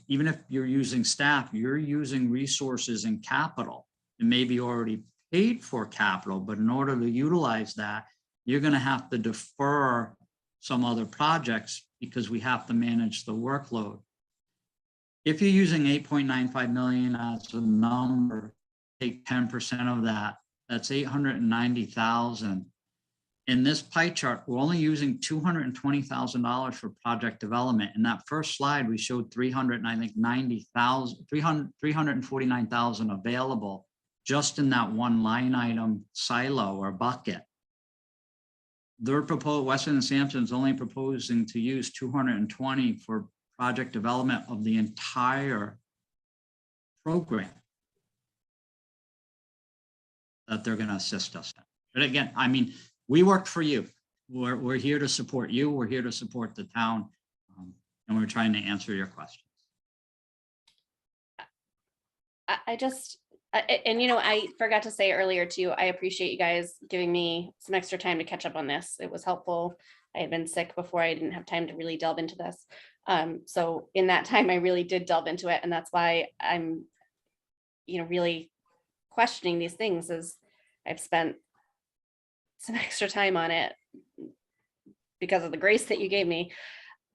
even if you're using staff, you're using resources and capital. It may be already paid for capital, but in order to utilize that, you're going to have to defer some other projects because we have to manage the workload. If you're using 8.95 million as a number, take 10% of that, that's 890,000. In this pie chart, we're only using $220,000 for project development. In that first slide, we showed 349,000 available just in that one line item silo or bucket. Their proposed, Weston and Sampson is only proposing to use 220 for project development of the entire program that they're going to assist us in. But again, I mean, we work for you. We're here to support you. We're here to support the town, and we're trying to answer your questions.
And you know, I forgot to say earlier too, I appreciate you guys giving me some extra time to catch up on this. It was helpful. I had been sick before. I didn't have time to really delve into this. So in that time, I really did delve into it. And that's why I'm, you know, really questioning these things, as I've spent some extra time on it because of the grace that you gave me.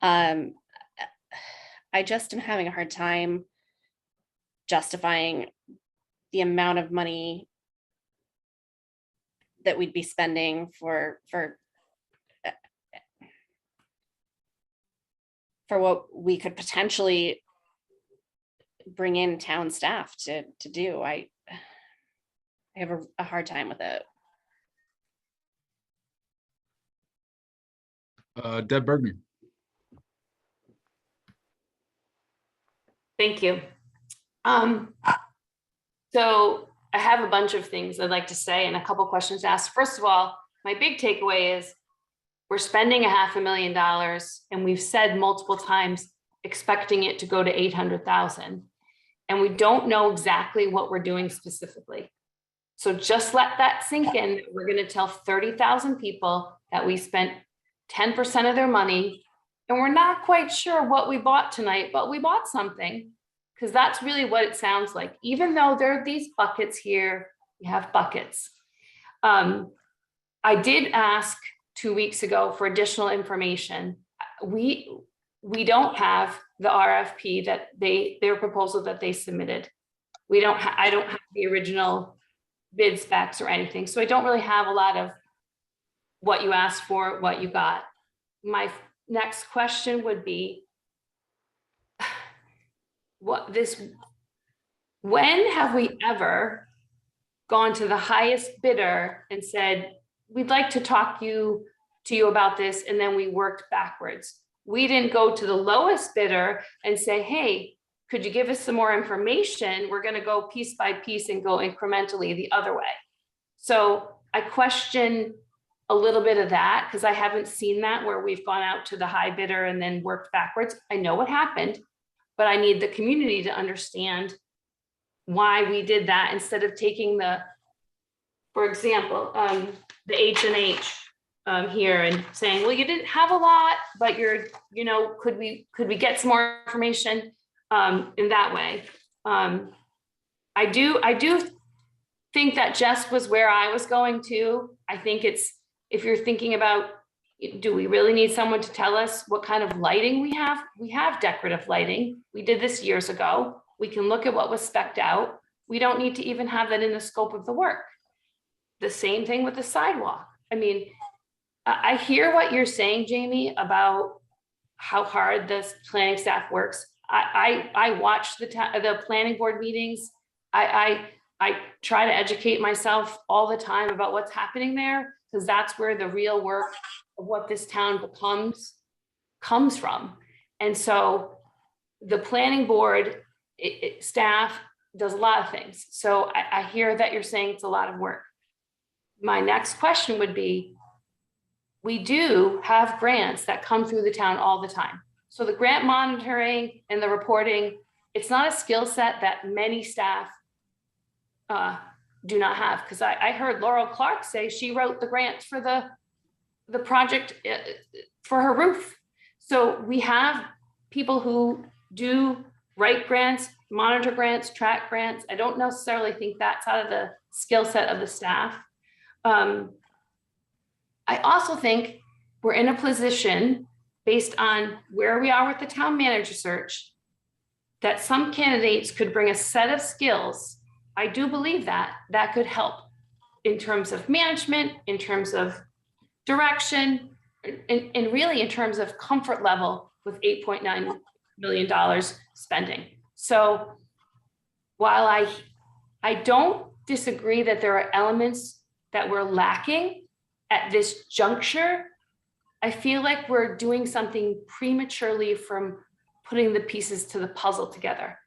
I just am having a hard time justifying the amount of money that we'd be spending for what we could potentially bring in town staff to do. I have a hard time with it.
Deb Bergner.
Thank you. So I have a bunch of things I'd like to say and a couple questions asked. First of all, my big takeaway is we're spending $500,000 and we've said multiple times expecting it to go to 800,000, and we don't know exactly what we're doing specifically. So just let that sink in. We're going to tell 30,000 people that we spent 10% of their money, and we're not quite sure what we bought tonight, but we bought something. Because that's really what it sounds like. Even though there are these buckets here, we have buckets. I did ask 2 weeks ago for additional information. We don't have the RFP that their proposal that they submitted. I don't have the original bid specs or anything. So I don't really have a lot of what you asked for, what you got. My next question would be, when have we ever gone to the highest bidder and said, we'd like to talk to you about this, and then we worked backwards? We didn't go to the lowest bidder and say, hey, could you give us some more information? We're going to go piece by piece and go incrementally the other way. So I question a little bit of that, because I haven't seen that where we've gone out to the high bidder and then worked backwards. I know what happened, but I need the community to understand why we did that instead of taking for example, the H&H here and saying, well, you didn't have a lot, but could we get some more information in that way? I do think that Jess was where I was going to. I think if you're thinking about, do we really need someone to tell us what kind of lighting we have? We have decorative lighting. We did this years ago. We can look at what was spec'd out. We don't need to even have that in the scope of the work. The same thing with the sidewalk. I mean, I hear what you're saying, Jamie, about how hard this planning staff works. I watch the planning board meetings. I try to educate myself all the time about what's happening there, because that's where the real work of what this town comes from. And so the planning board staff does a lot of things. So I hear that you're saying it's a lot of work. My next question would be, we do have grants that come through the town all the time. So the grant monitoring and the reporting, it's not a skill set that many staff do not have. Because I heard Laurel Clark say she wrote the grants for the project for her roof. So we have people who do write grants, monitor grants, track grants. I don't necessarily think that's out of the skill set of the staff. I also think we're in a position, based on where we are with the town manager search, that some candidates could bring a set of skills. I do believe that could help in terms of management, in terms of direction, and really in terms of comfort level with $8.9 million spending. So while I don't disagree that there are elements that we're lacking at this juncture, I feel like we're doing something prematurely from putting the pieces to the puzzle together.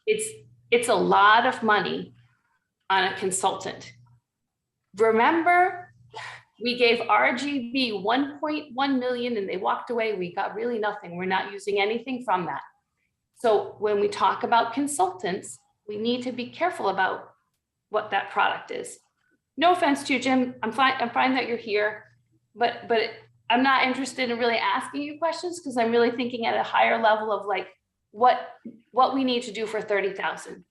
It's a lot of money on a consultant. Remember, we gave RGB 1.1 million and they walked away. We got really nothing. We're not using anything from that. So when we talk about consultants, we need to be careful about what that product is. No offense to you, Jim. I'm fine that you're here, but I'm not interested in really asking you questions, because I'm really thinking at a higher level of like what we need to do for 30,000.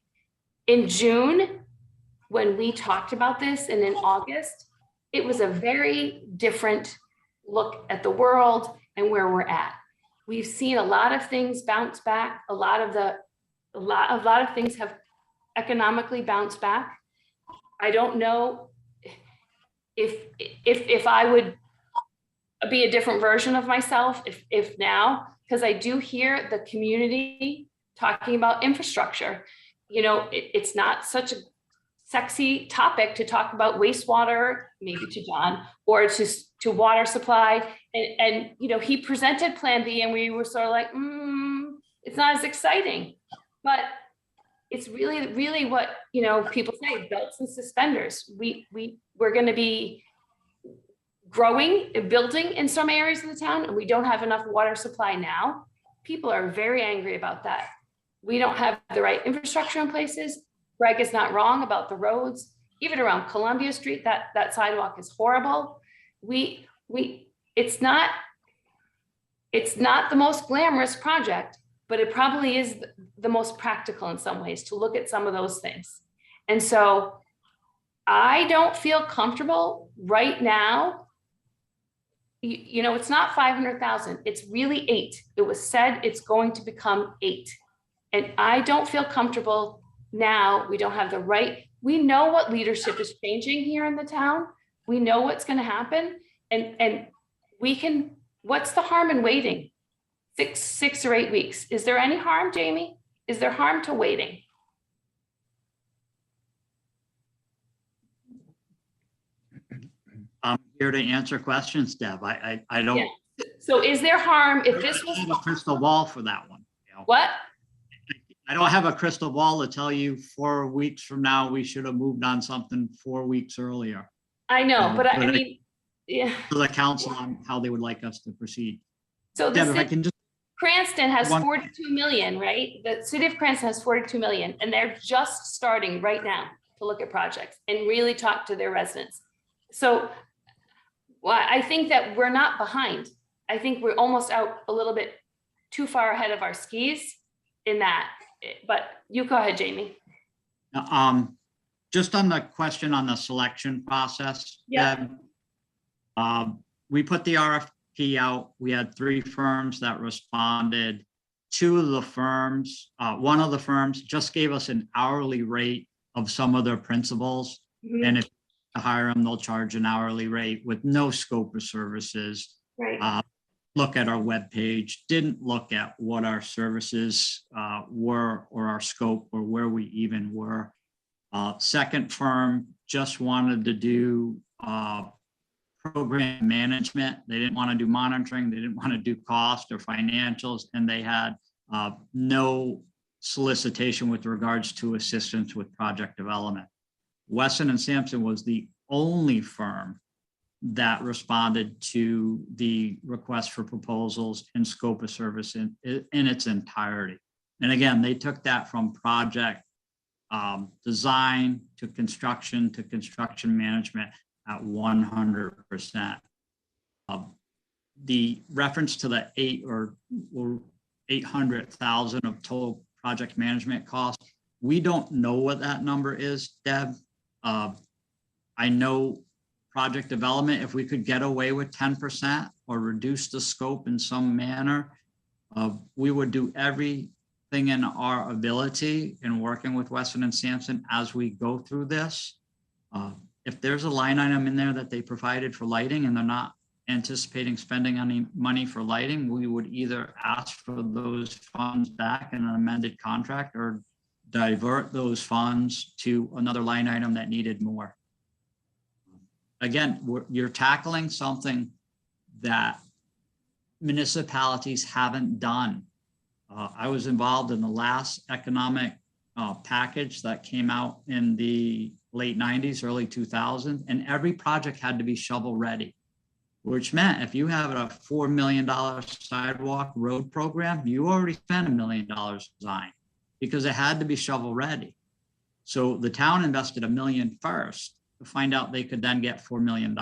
In June, when we talked about this, and in August, it was a very different look at the world and where we're at. We've seen a lot of things bounce back. A lot of things have economically bounced back. I don't know if I would be a different version of myself if now, because I do hear the community talking about infrastructure. It's not such a sexy topic to talk about wastewater, maybe to John, or to water supply. And he presented Plan B and we were sort of like, it's not as exciting, but it's really, really what, people say, belts and suspenders. We're going to be growing and building in some areas of the town, and we don't have enough water supply now. People are very angry about that. We don't have the right infrastructure in places. Greg is not wrong about the roads. Even around Columbia Street, that sidewalk is horrible. It's not the most glamorous project, but it probably is the most practical in some ways to look at some of those things. And so I don't feel comfortable right now. You know, it's not 500,000, it's really 8. It was said it's going to become 8. And I don't feel comfortable now. We don't have the right, we know what leadership is changing here in the town. We know what's going to happen. And we can, what's the harm in waiting 6 or 8 weeks? Is there any harm, Jamie? Is there harm to waiting?
I'm here to answer questions, Deb. I don't.
Yeah. So is there harm if this was?
I don't have a crystal ball for that one.
What?
I don't have a crystal ball to tell you 4 weeks from now, we should have moved on something 4 weeks earlier.
I know, but I mean, yeah.
To the council on how they would like us to proceed.
So
Deb, if I can just.
Cranston has
One-
42 million, right? The city of Cranston has 42 million, and they're just starting right now to look at projects and really talk to their residents. So well, I think that we're not behind. I think we're almost out a little bit too far ahead of our skis in that. But you go ahead, Jamie.
Just on the question on the selection process.
Yeah.
Deb, we put the RFP out. We had 3 firms that responded. 2 of the firms, one of the firms just gave us an hourly rate of some of their principals.
Mhm.
And if you hire them, they'll charge an hourly rate with no scope of services.
Right.
Look at our webpage, didn't look at what our services were or our scope or where we even were. Second firm just wanted to do program management. They didn't want to do monitoring. They didn't want to do cost or financials, and they had no solicitation with regards to assistance with project development. Wesson and Sampson was the only firm that responded to the request for proposals and scope of service in its entirety. And again, they took that from project design to construction management at 100%. The reference to the 800,000 of total project management cost, we don't know what that number is, Deb. I know project development, if we could get away with 10% or reduce the scope in some manner, we would do everything in our ability in working with Weston and Sampson as we go through this. If there's a line item in there that they provided for lighting and they're not anticipating spending any money for lighting, we would either ask for those funds back in an amended contract or divert those funds to another line item that needed more. Again, you're tackling something that municipalities haven't done. I was involved in the last economic package that came out in the late 90s, early 2000s, and every project had to be shovel ready, which meant if you have a $4 million sidewalk road program, you already spent $1 million design because it had to be shovel ready. So the town invested $1 million first to find out they could then get $4 million.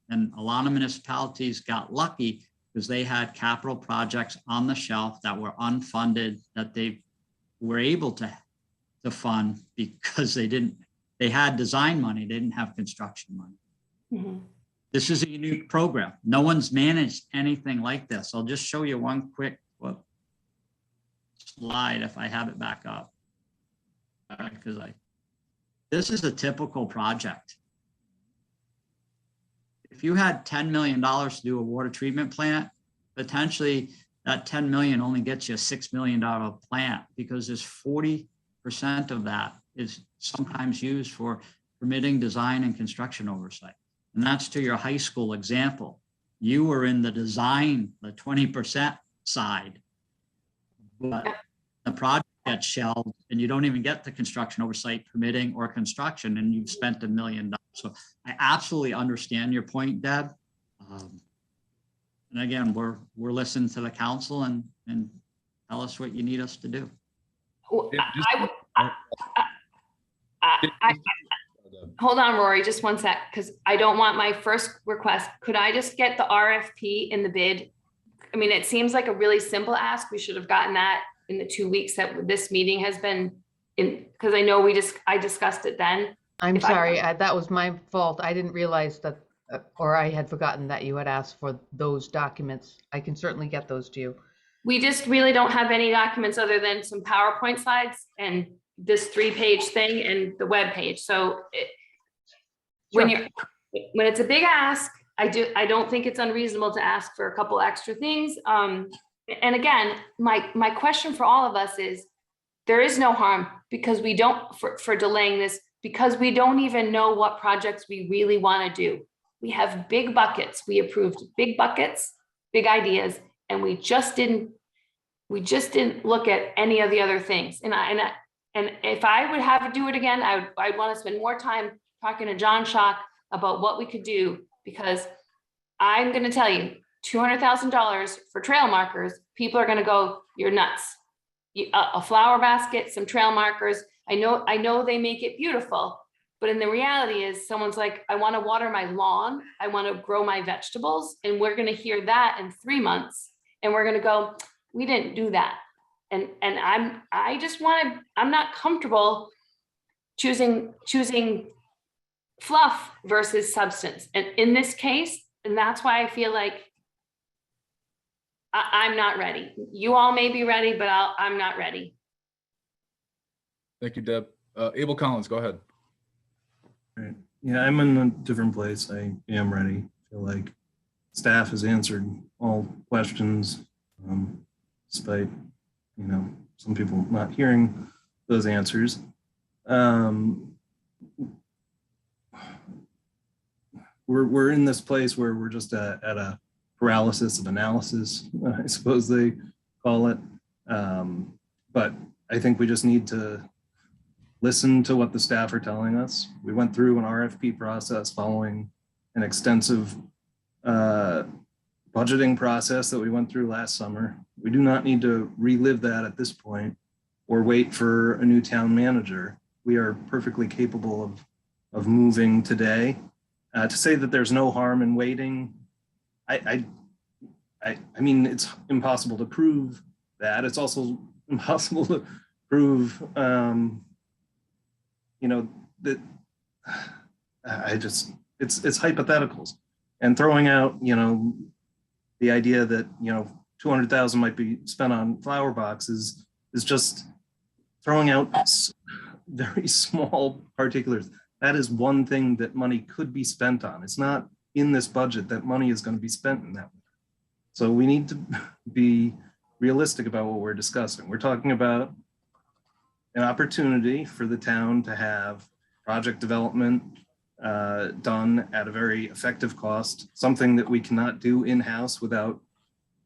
And a lot of municipalities got lucky because they had capital projects on the shelf that were unfunded that they were able to fund because they had design money, they didn't have construction money.
Mm-hmm.
This is a unique program. No one's managed anything like this. I'll just show you one quick slide if I have it back up. This is a typical project. If you had $10 million to do a water treatment plant, potentially that 10 million only gets you a $6 million plant because there's 40% of that is sometimes used for permitting, design, and construction oversight. And that's to your high school example. You were in the design, the 20% side, but the project gets shelved and you don't even get the construction oversight, permitting, or construction, and you've spent $1 million. So I absolutely understand your point, Deb. And again, we're listening to the council and tell us what you need us to do.
Hold on, Rory, just one sec, because I don't want my first request. Could I just get the RFP in the bid? I mean, it seems like a really simple ask. We should have gotten that in the 2 weeks that this meeting has been in, because I know I discussed it then.
I'm
If I-
sorry, that was my fault. I didn't realize that, or I had forgotten that you had asked for those documents. I can certainly get those to you.
We just really don't have any documents other than some PowerPoint slides and this 3-page thing and the web page. So when it's a big ask, I don't think it's unreasonable to ask for a couple extra things. And again, my question for all of us is, there is no harm because we don't, for delaying this, because we don't even know what projects we really want to do. We have big buckets. We approved big buckets, big ideas, and we just didn't look at any of the other things. And if I would have to do it again, I'd want to spend more time talking to John Schock about what we could do, because I'm going to tell you, $200,000 for trail markers, people are going to go, you're nuts. A flower basket, some trail markers. I know they make it beautiful, but in the reality is someone's like, I want to water my lawn. I want to grow my vegetables. And we're going to hear that in 3 months. And we're going to go, we didn't do that. And I'm not comfortable choosing fluff versus substance. And in this case, and that's why I feel like I'm not ready. You all may be ready, but I'm not ready.
Thank you, Deb. Abel Collins, go ahead.
Right. Yeah, I'm in a different place. I am ready. I feel like staff has answered all questions, despite, some people not hearing those answers. We're in this place where we're just at a paralysis of analysis, I suppose they call it. But I think we just need to listen to what the staff are telling us. We went through an RFP process following an extensive budgeting process that we went through last summer. We do not need to relive that at this point or wait for a new town manager. We are perfectly capable of moving today. To say that there's no harm in waiting, I mean, it's impossible to prove that. It's also impossible to prove, that it's hypotheticals, and throwing out, the idea that, 200,000 might be spent on flower boxes is just throwing out very small particulars. That is one thing that money could be spent on. It's not in this budget that money is going to be spent in that way. So we need to be realistic about what we're discussing. We're talking about an opportunity for the town to have project development done at a very effective cost, something that we cannot do in-house without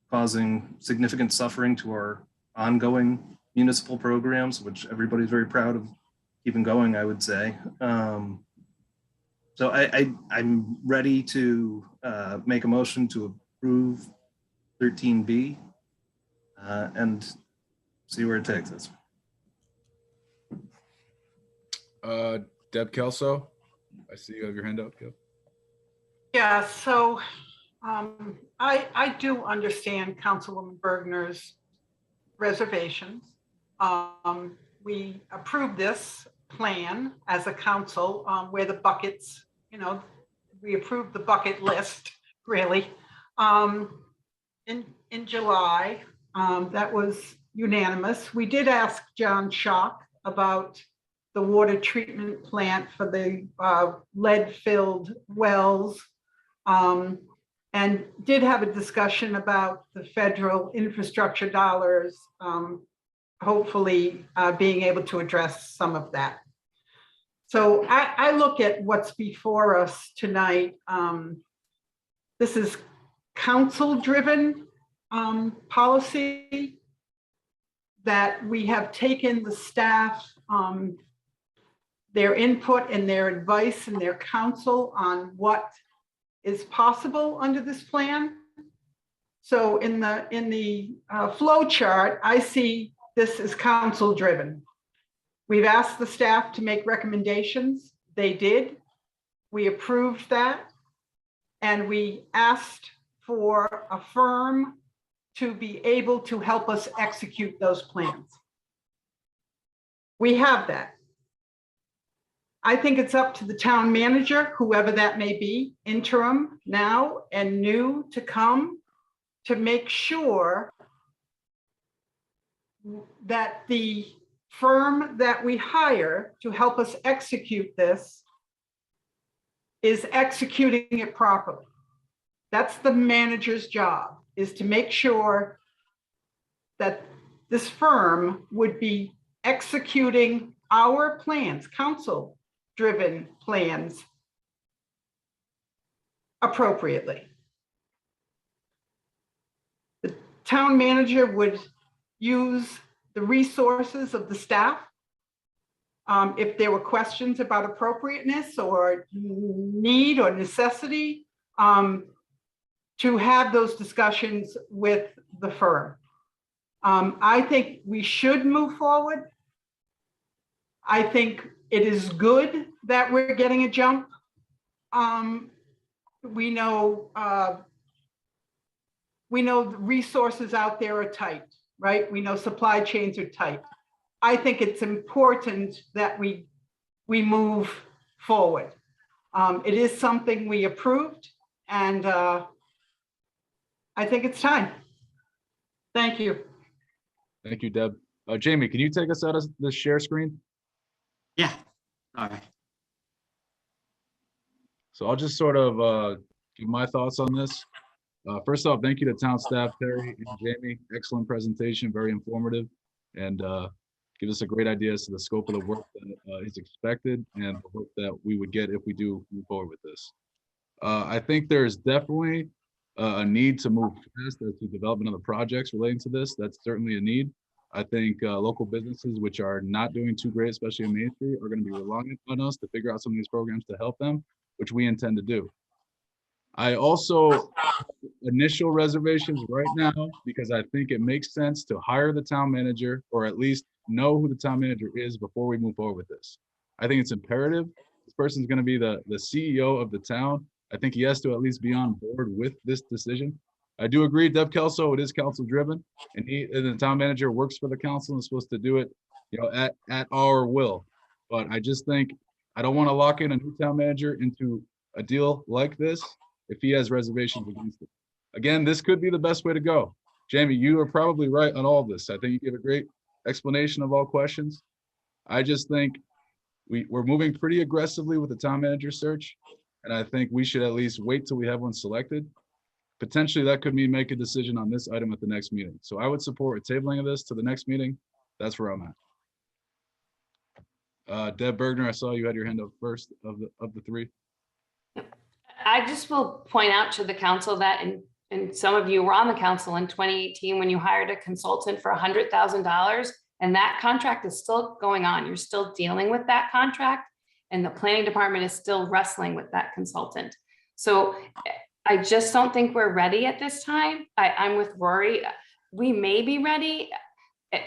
causing significant suffering to our ongoing municipal programs, which everybody's very proud of keeping going, I would say. So I'm ready to make a motion to approve 13B and see where it takes us.
Deb Kelso, I see you have your hand up. Yep.
Yeah, so I do understand Councilwoman Bergner's reservations. We approved this plan as a council where the buckets, we approved the bucket list, really. In July, that was unanimous. We did ask John Schock about the water treatment plant for the lead-filled wells, and did have a discussion about the federal infrastructure dollars, hopefully being able to address some of that. So I look at what's before us tonight. This is council-driven policy that we have taken the staff, their input and their advice and their counsel on what is possible under this plan. So in the flow chart, I see this is council driven. We've asked the staff to make recommendations. They did. We approved that. And we asked for a firm to be able to help us execute those plans. We have that. I think it's up to the town manager, whoever that may be, interim now and new to come, to make sure that the firm that we hire to help us execute this is executing it properly. That's the manager's job, is to make sure that this firm would be executing our plans, council-driven plans, appropriately. The town manager would use the resources of the staff. If there were questions about appropriateness or need or necessity, to have those discussions with the firm. I think we should move forward. I think it is good that we're getting a jump. We know the resources out there are tight, right? We know supply chains are tight. I think it's important that we move forward. It is something we approved, and I think it's time. Thank you.
Thank you, Deb. Jamie, can you take us out of the share screen?
Yeah, all right.
So I'll just sort of give my thoughts on this. First off, thank you to town staff, Terry and Jamie. Excellent presentation, very informative, and give us a great idea as to the scope of the work that is expected and the work that we would get if we do move forward with this. I think there's definitely a need to move fast as to development of the projects relating to this. That's certainly a need. I think local businesses which are not doing too great, especially in Main Street, are going to be relying on us to figure out some of these programs to help them, which we intend to do. I also have initial reservations right now because I think it makes sense to hire the town manager, or at least know who the town manager is before we move forward with this. I think it's imperative. This person's going to be the CEO of the town. I think he has to at least be on board with this decision. I do agree, Deb Kelso, it is council driven, and the town manager works for the council and is supposed to do it, at our will. But I just think I don't want to lock in a new town manager into a deal like this if he has reservations against it. Again, this could be the best way to go. Jamie, you are probably right on all of this. I think you gave a great explanation of all questions. I just think we're moving pretty aggressively with the town manager search, and I think we should at least wait till we have one selected. Potentially, that could mean make a decision on this item at the next meeting. So I would support a tabling of this to the next meeting. That's where I'm at. Deb Bergner, I saw you had your hand up first of the three.
I just will point out to the council that, and some of you were on the council in 2018 when you hired a consultant for $100,000, and that contract is still going on. You're still dealing with that contract, and the planning department is still wrestling with that consultant. So I just don't think we're ready at this time. I'm with Rory. We may be ready.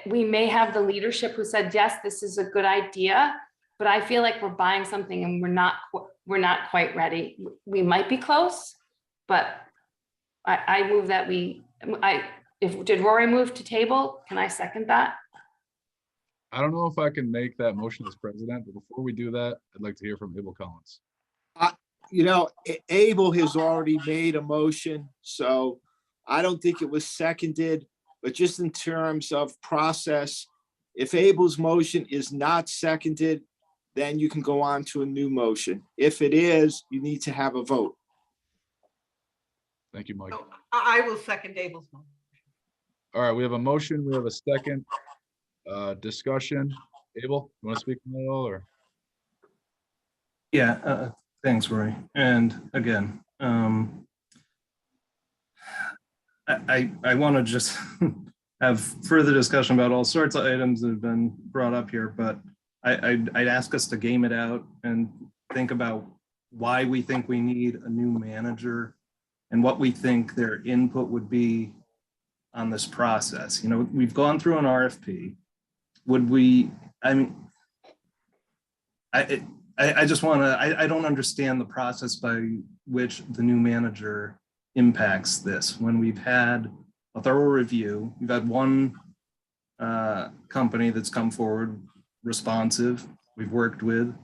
We may have the leadership who said, yes, this is a good idea, but I feel like we're buying something and we're not quite ready. We might be close, but I move that did Rory move to table? Can I second that?
I don't know if I can make that motion as president, but before we do that, I'd like to hear from Abel Collins.
Abel has already made a motion, so I don't think it was seconded, but just in terms of process, if Abel's motion is not seconded, then you can go on to a new motion. If it is, you need to have a vote.
Thank you, Mike.
I will second Abel's motion.
All right, we have a motion, we have a second discussion. Abel, you want to speak on that at all, or?
Yeah, thanks, Rory. And again, I want to just have further discussion about all sorts of items that have been brought up here, but I'd ask us to game it out and think about why we think we need a new manager and what we think their input would be on this process. We've gone through an RFP. Would we, I just want to, I don't understand the process by which the new manager impacts this when we've had a thorough review. We've had one company that's come forward responsive, we've worked with.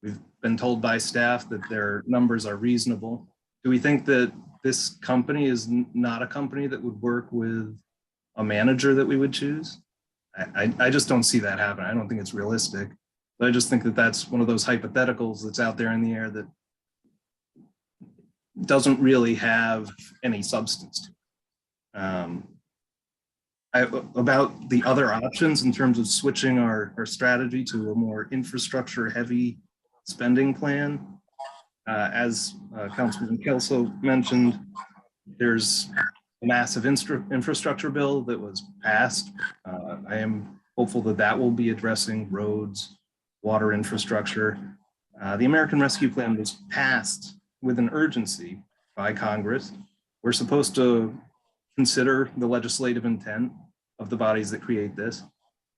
We've been told by staff that their numbers are reasonable. Do we think that this company is not a company that would work with a manager that we would choose? I just don't see that happen. I don't think it's realistic. But I just think that that's one of those hypotheticals that's out there in the air that doesn't really have any substance to it. About the other options in terms of switching our strategy to a more infrastructure heavy spending plan. As Councilman Kelso mentioned, there's a massive infrastructure bill that was passed. I am hopeful that that will be addressing roads, water infrastructure. The American Rescue Plan was passed with an urgency by Congress. We're supposed to consider the legislative intent of the bodies that create this.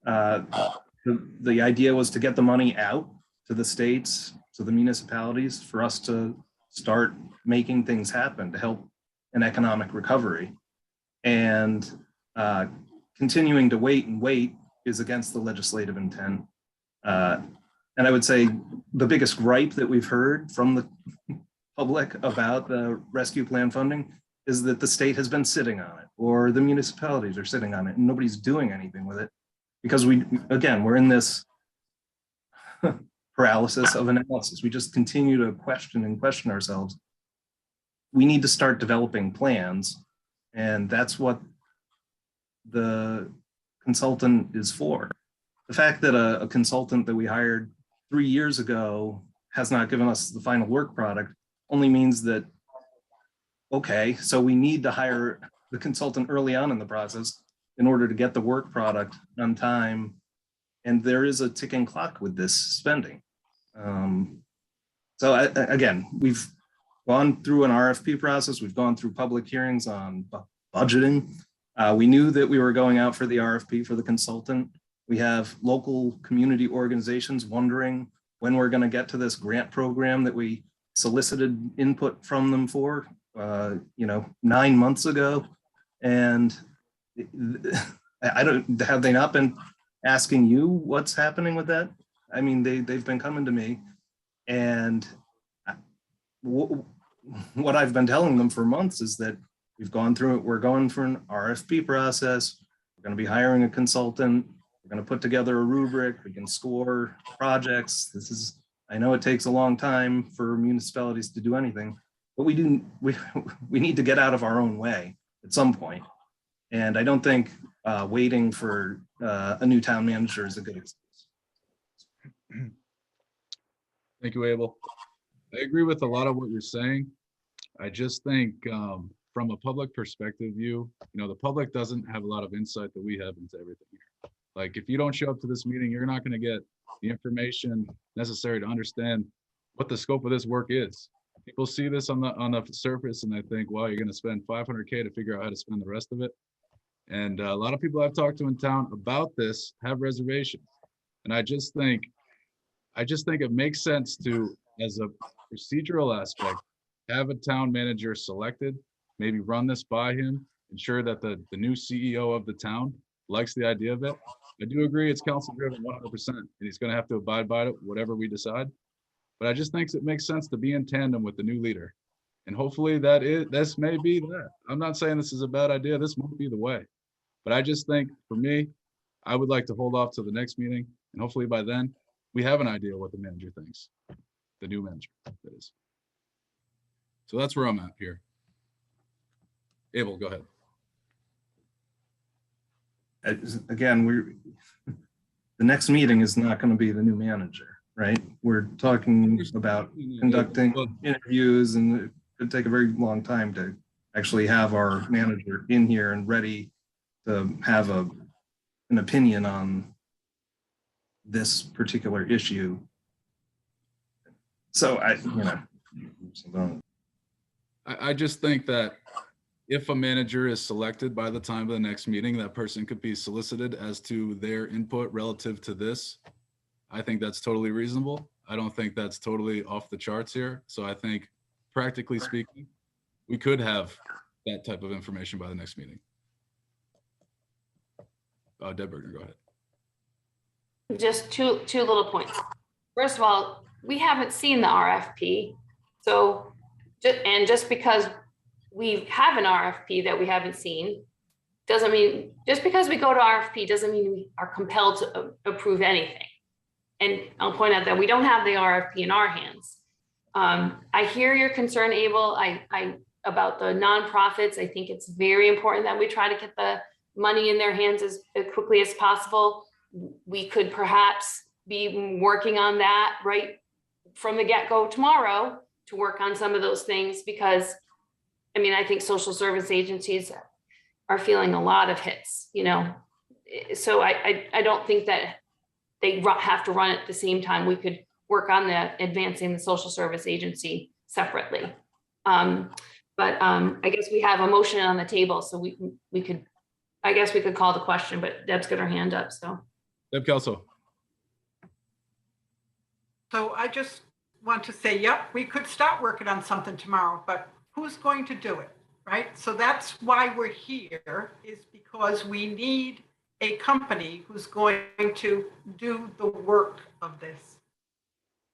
The idea was to get the money out to the states, to the municipalities, for us to start making things happen to help an economic recovery. And continuing to wait and wait is against the legislative intent. And I would say the biggest gripe that we've heard from the public about the rescue plan funding is that the state has been sitting on it, or the municipalities are sitting on it, and nobody's doing anything with it. Because we're in this paralysis of analysis. We just continue to question ourselves. We need to start developing plans, and that's what the consultant is for. The fact that a consultant that we hired 3 years ago has not given us the final work product only means that, okay, so we need to hire the consultant early on in the process in order to get the work product on time. And there is a ticking clock with this spending. Again, we've gone through an RFP process. We've gone through public hearings on budgeting. We knew that we were going out for the RFP for the consultant. We have local community organizations wondering when we're going to get to this grant program that we solicited input from them for, 9 months ago. And have they not been asking you what's happening with that? I mean, they've been coming to me, and what I've been telling them for months is that we've gone through it. We're going for an RFP process. We're going to be hiring a consultant. We're going to put together a rubric. We can score projects. I know it takes a long time for municipalities to do anything, but we need to get out of our own way at some point. And I don't think waiting for a new town manager is a good excuse.
Thank you, Abel. I agree with a lot of what you're saying. I just think from a public perspective view, the public doesn't have a lot of insight that we have into everything here. Like, if you don't show up to this meeting, you're not going to get the information necessary to understand what the scope of this work is. People see this on the surface and they think, well, you're going to spend $500K to figure out how to spend the rest of it. And a lot of people I've talked to in town about this have reservations. And I just think it makes sense to, as a procedural aspect, have a town manager selected, maybe run this by him, ensure that the new CEO of the town likes the idea of it. I do agree it's council driven 100%, and he's going to have to abide by it, whatever we decide. But I just think it makes sense to be in tandem with the new leader. And hopefully this may be that. I'm not saying this is a bad idea. This won't be the way. But I just think, for me, I would like to hold off to the next meeting. And hopefully by then, we have an idea what the manager thinks. The new manager, that is. So that's where I'm at here. Abel, go ahead.
Again, the next meeting is not going to be the new manager, right? We're talking about conducting interviews, and it could take a very long time to actually have our manager in here and ready to have an opinion on this particular issue. So
I just think that if a manager is selected by the time of the next meeting, that person could be solicited as to their input relative to this. I think that's totally reasonable. I don't think that's totally off the charts here. So I think, practically speaking, we could have that type of information by the next meeting. Deb Bergner, go ahead.
Just two little points. First of all, we haven't seen the RFP. So, just because we have an RFP that we haven't seen, doesn't mean, just because we go to RFP doesn't mean we are compelled to approve anything. And I'll point out that we don't have the RFP in our hands. I hear your concern, Abel, about the nonprofits. I think it's very important that we try to get the money in their hands as quickly as possible. We could perhaps be working on that right from the get-go tomorrow to work on some of those things, because I mean, I think social service agencies are feeling a lot of hits, you know. So I don't think that they have to run at the same time. We could work on the advancing the social service agency separately. But I guess we have a motion on the table, so we could, I guess we could call the question, but Deb's got her hand up, so.
Deb Kelso.
So I just want to say, yep, we could start working on something tomorrow, but who's going to do it, right? So that's why we're here, is because we need a company who's going to do the work of this.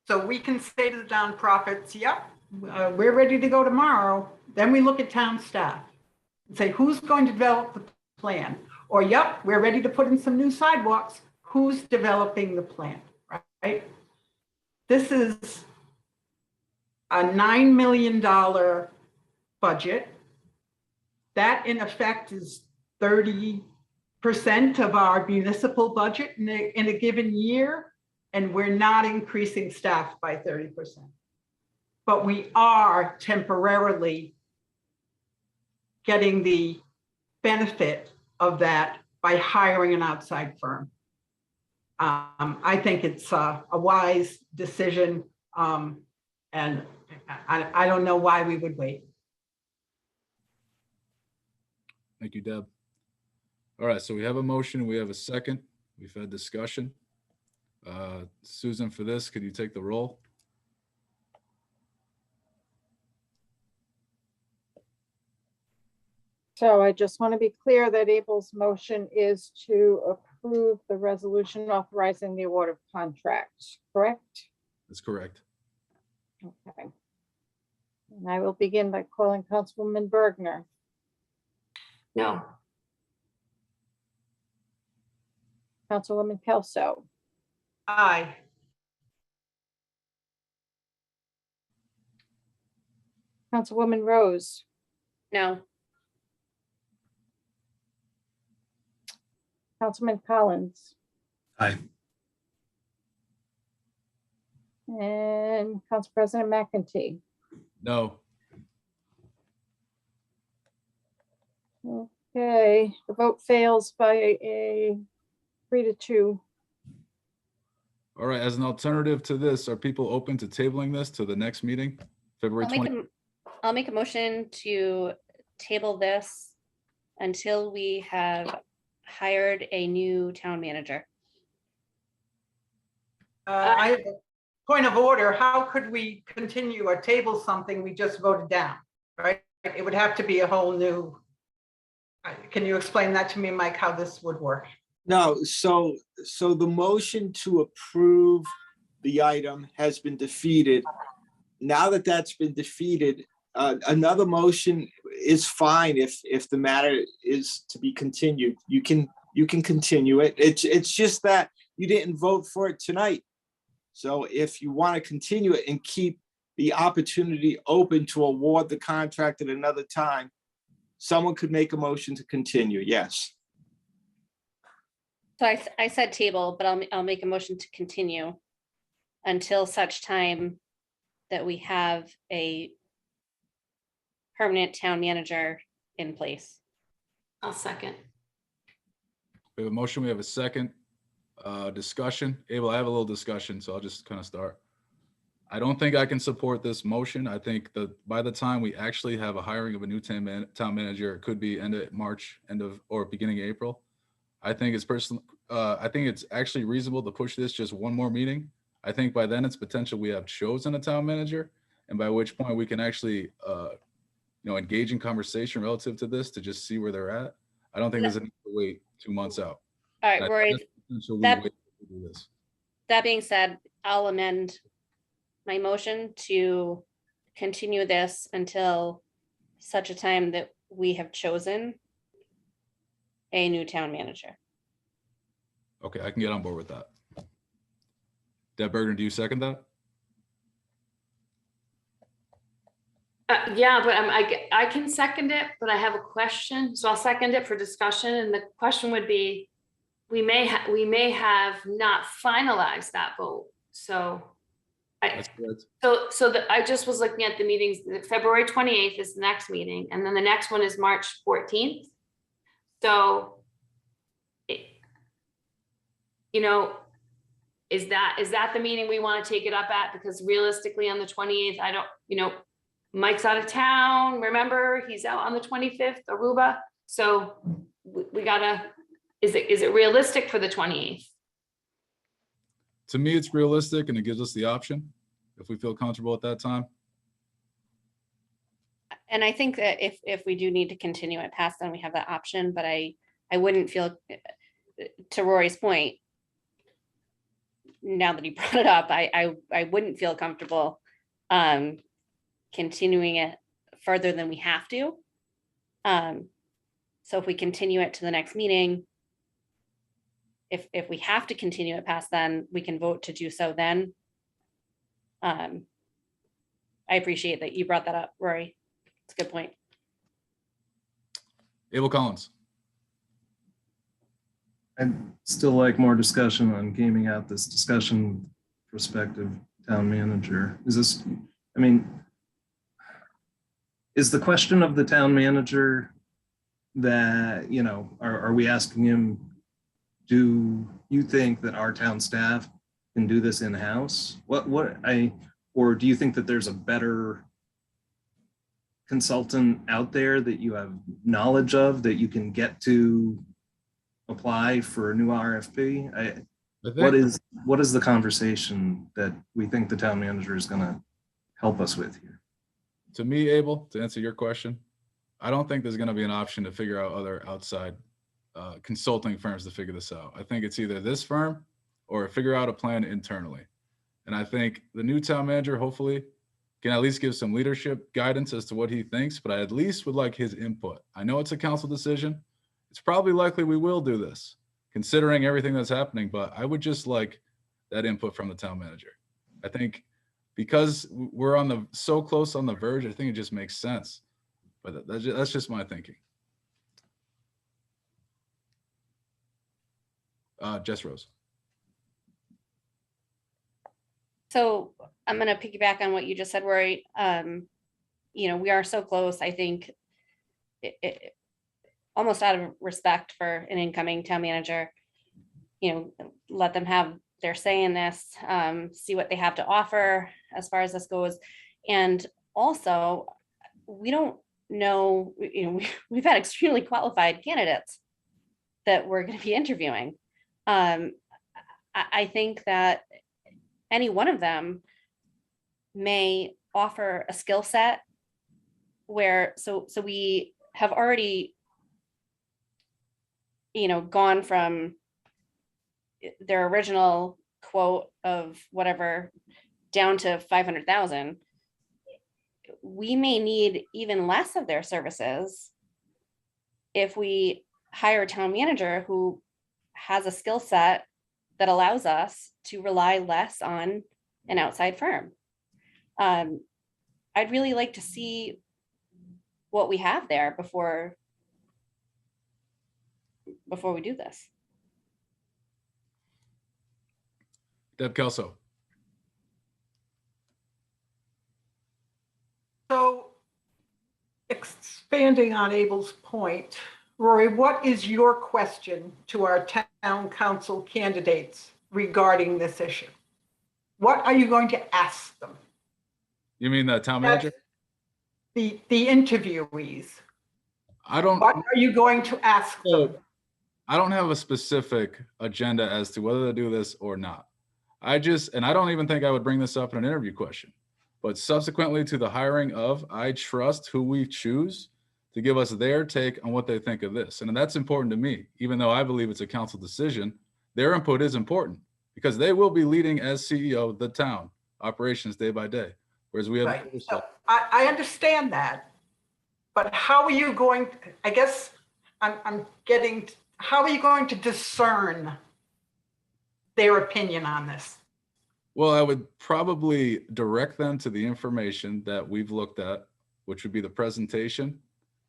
So we can say to the nonprofits, yep, we're ready to go tomorrow. Then we look at town staff and say, who's going to develop the plan? Or, yep, we're ready to put in some new sidewalks. Who's developing the plan, right? This is a $9 million budget. That in effect is 30% of our municipal budget in a given year, and we're not increasing staff by 30%. But we are temporarily getting the benefit of that by hiring an outside firm. I think it's a wise decision, and I don't know why we would wait.
Thank you, Deb. All right, so we have a motion, we have a second. We've had discussion. Susan, for this, could you take the roll?
So I just want to be clear that Abel's motion is to approve the resolution authorizing the award of contracts, correct?
That's correct.
Okay. And I will begin by calling Councilwoman Bergner.
No.
Councilwoman Kelso.
Aye.
Councilwoman Rose.
No.
Councilman Collins.
Aye.
And Council President McEntee.
No.
Okay, the vote fails by a 3-2.
All right, as an alternative to this, are people open to tabling this to the next meeting, February 20?
I'll make a motion to table this until we have hired a new town manager.
I have a point of order. How could we continue or table something we just voted down, right? It would have to be a whole new. Can you explain that to me, Mike, how this would work?
No, so the motion to approve the item has been defeated. Now that that's been defeated, another motion is fine if the matter is to be continued. You can continue it. It's just that you didn't vote for it tonight. So if you want to continue it and keep the opportunity open to award the contract at another time, someone could make a motion to continue, yes.
So I said table, but I'll make a motion to continue until such time that we have a permanent town manager in place.
I'll second.
We have a motion, we have a second. Discussion. Abel, I have a little discussion, so I'll just kind of start. I don't think I can support this motion. I think that by the time we actually have a hiring of a new town manager, it could be end of March, or beginning of April. I think it's actually reasonable to push this just one more meeting. I think by then it's potential we have chosen a town manager, and by which point we can actually engage in conversation relative to this to just see where they're at. I don't think there's a need to wait 2 months out.
All right, Rory,
So we
that-
wait to do this.
that being said, I'll amend my motion to continue this until such a time that we have chosen a new town manager.
Okay, I can get on board with that. Deb Bergner, do you second that?
Yeah, but I can second it, but I have a question. So I'll second it for discussion. And the question would be, we may have not finalized that vote. So
That's correct.
I just was looking at the meetings, February 28th is the next meeting, and then the next one is March 14th. So, you know, is that the meeting we want to take it up at? Because realistically on the 28th, I don't, you know, Mike's out of town, remember, he's out on the 25th, Aruba. So we gotta, is it realistic for the 28th?
To me, it's realistic and it gives us the option if we feel comfortable at that time.
And I think that if we do need to continue it past, then we have that option, but I wouldn't feel, to Rory's point, now that he brought it up, I wouldn't feel comfortable continuing it further than we have to. So if we continue it to the next meeting, if we have to continue it past then, we can vote to do so then. I appreciate that you brought that up, Rory. It's a good point.
Abel Collins.
I'd still like more discussion on gaming out this discussion prospective town manager. Is this, I mean, is the question of the town manager that, you know, are we asking him, do you think that our town staff can do this in-house? Or do you think that there's a better consultant out there that you have knowledge of that you can get to apply for a new RFP? What is the conversation that we think the town manager is going to help us with here?
To me, Abel, to answer your question, I don't think there's going to be an option to figure out other outside consulting firms to figure this out. I think it's either this firm or figure out a plan internally. And I think the new town manager hopefully can at least give some leadership guidance as to what he thinks, but I at least would like his input. I know it's a council decision. It's probably likely we will do this, considering everything that's happening, but I would just like that input from the town manager. I think because we're so close on the verge, I think it just makes sense. But that's just my thinking. Jess Rose.
So I'm going to piggyback on what you just said, Rory. You know, we are so close. I think almost out of respect for an incoming town manager, you know, let them have their say in this, see what they have to offer as far as this goes. And also, we don't know, you know, we've had extremely qualified candidates that we're going to be interviewing. I think that any one of them may offer a skill set where, so we have already, you know, gone from their original quote of whatever down to 500,000. We may need even less of their services if we hire a town manager who has a skill set that allows us to rely less on an outside firm. I'd really like to see what we have there before we do this.
Deb Kelso.
So expanding on Abel's point, Rory, what is your question to our town council candidates regarding this issue? What are you going to ask them?
You mean the town manager?
The interviewees.
I don't.
What are you going to ask them?
I don't have a specific agenda as to whether to do this or not. I don't even think I would bring this up in an interview question, but subsequently to the hiring of, I trust who we choose to give us their take on what they think of this. And that's important to me, even though I believe it's a council decision. Their input is important because they will be leading as CEO the town operations day by day, whereas we have
Right.
oversight.
So I understand that, but how are you going, I guess I'm getting, how are you going to discern their opinion on this?
Well, I would probably direct them to the information that we've looked at, which would be the presentation,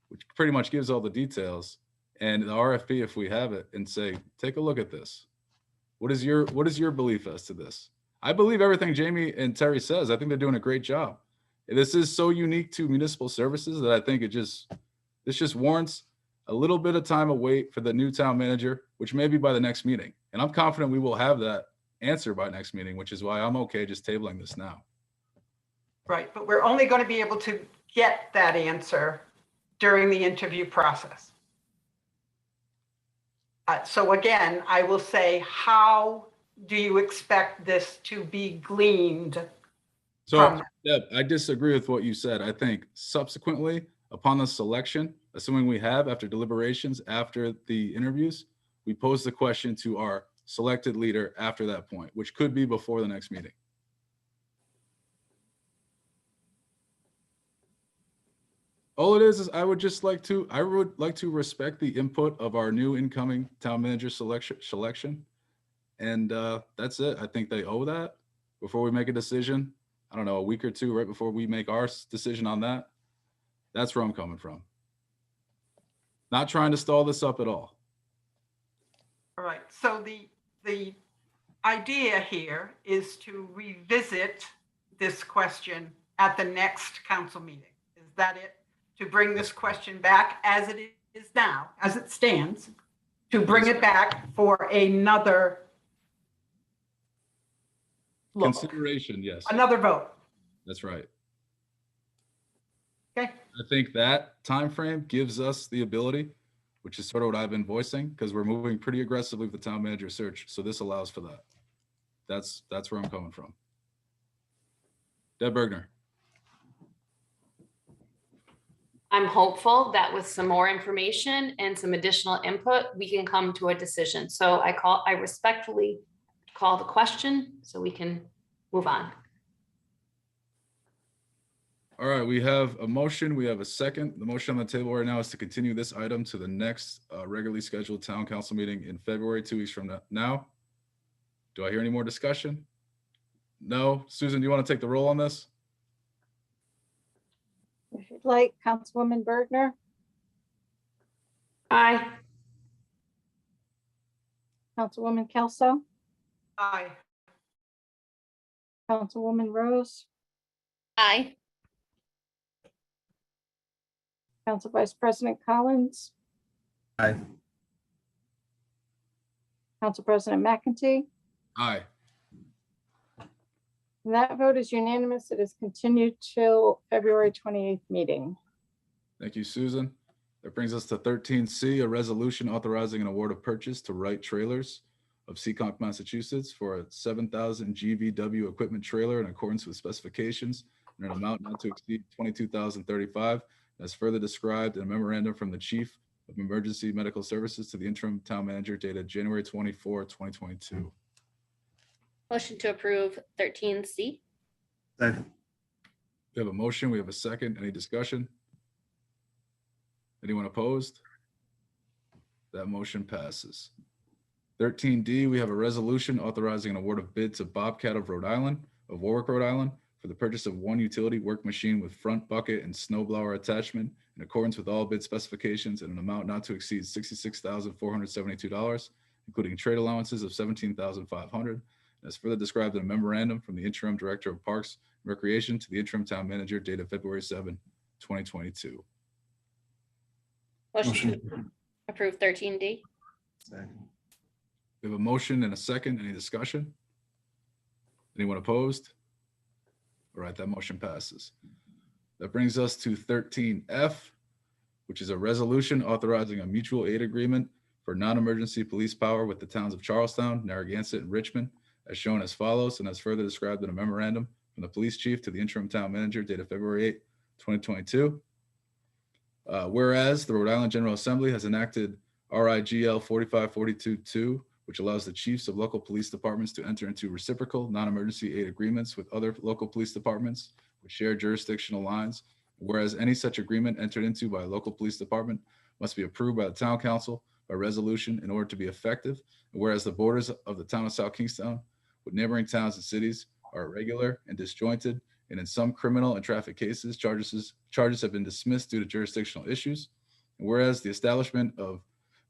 which pretty much gives all the details, and the RFP if we have it, and say, take a look at this. What is your belief as to this? I believe everything Jamie and Terry says. I think they're doing a great job. This is so unique to municipal services that I think this just warrants a little bit of time of wait for the new town manager, which may be by the next meeting. And I'm confident we will have that answer by next meeting, which is why I'm okay just tabling this now.
Right, but we're only going to be able to get that answer during the interview process. So again, I will say, how do you expect this to be gleaned?
So, Deb, I disagree with what you said. I think subsequently, upon the selection, assuming we have after deliberations, after the interviews, we pose the question to our selected leader after that point, which could be before the next meeting. All it is I would like to respect the input of our new incoming town manager selection. And that's it. I think they owe that before we make a decision. I don't know, a week or two right before we make our decision on that. That's where I'm coming from. Not trying to stall this up at all.
All right, so the idea here is to revisit this question at the next council meeting. Is that it? To bring this question back as it is now, as it stands, to bring it back for another look,
Consideration, yes.
another vote.
That's right.
Okay.
I think that time frame gives us the ability, which is sort of what I've been voicing, because we're moving pretty aggressively with the town manager search. So this allows for that. That's where I'm coming from. Deb Bergner.
I'm hopeful that with some more information and some additional input, we can come to a decision. So I respectfully call the question so we can move on.
All right, we have a motion. We have a second. The motion on the table right now is to continue this item to the next regularly scheduled town council meeting in February, 2 weeks from now. Do I hear any more discussion? No. Susan, do you want to take the roll on this?
If you'd like, Councilwoman Bergner,
Aye.
Councilwoman Kelso,
Aye.
Councilwoman Rose,
Aye.
Council Vice President Collins,
Aye.
Council President McEntee.
Aye.
And that vote is unanimous. It is continued till February 28th meeting.
Thank you, Susan. That brings us to 13C, a resolution authorizing an award of purchase to Wright Trailers of Seekonk, Massachusetts for a 7,000 GVW equipment trailer in accordance with specifications in an amount not to exceed $22,035, as further described in a memorandum from the Chief of Emergency Medical Services to the interim town manager dated January 24, 2022.
Motion to approve 13C.
Second.
We have a motion. We have a second. Any discussion? Anyone opposed? That motion passes. 13D, we have a resolution authorizing an award of bid to Bobcat of Rhode Island, of Warwick, Rhode Island, for the purchase of one utility work machine with front bucket and snow blower attachment in accordance with all bid specifications in an amount not to exceed $66,472, including trade allowances of $17,500, as further described in a memorandum from the interim director of Parks and Recreation to the interim town manager dated February 7, 2022.
Motion to approve 13D.
Second.
We have a motion and a second. Any discussion? Anyone opposed? All right, that motion passes. That brings us to 13F, which is a resolution authorizing a mutual aid agreement for non-emergency police power with the towns of Charlestown, Narragansett, and Richmond, as shown as follows and as further described in a memorandum from the police chief to the interim town manager dated February 8, 2022. Whereas the Rhode Island General Assembly has enacted RIGL 4542-2, which allows the chiefs of local police departments to enter into reciprocal non-emergency aid agreements with other local police departments which share jurisdictional lines. Whereas any such agreement entered into by a local police department must be approved by the town council by resolution in order to be effective. And whereas the borders of the town of South Kingstown with neighboring towns and cities are irregular and disjointed, and in some criminal and traffic cases, charges have been dismissed due to jurisdictional issues. And whereas the establishment of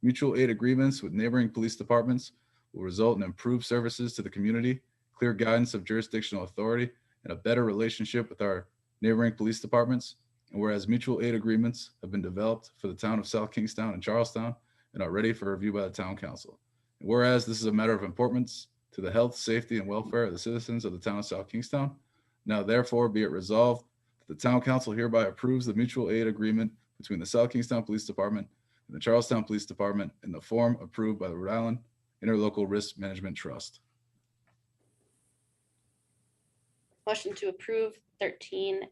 mutual aid agreements with neighboring police departments will result in improved services to the community, clear guidance of jurisdictional authority, and a better relationship with our neighboring police departments. And whereas mutual aid agreements have been developed for the town of South Kingstown and Charlestown and are ready for review by the town council. And whereas this is a matter of importance to the health, safety, and welfare of the citizens of the town of South Kingstown, now therefore be it resolved that the town council hereby approves the mutual aid agreement between the South Kingstown Police Department and the Charlestown Police Department in the form approved by the Rhode Island Interlocal Risk Management Trust.
Motion to approve 13F.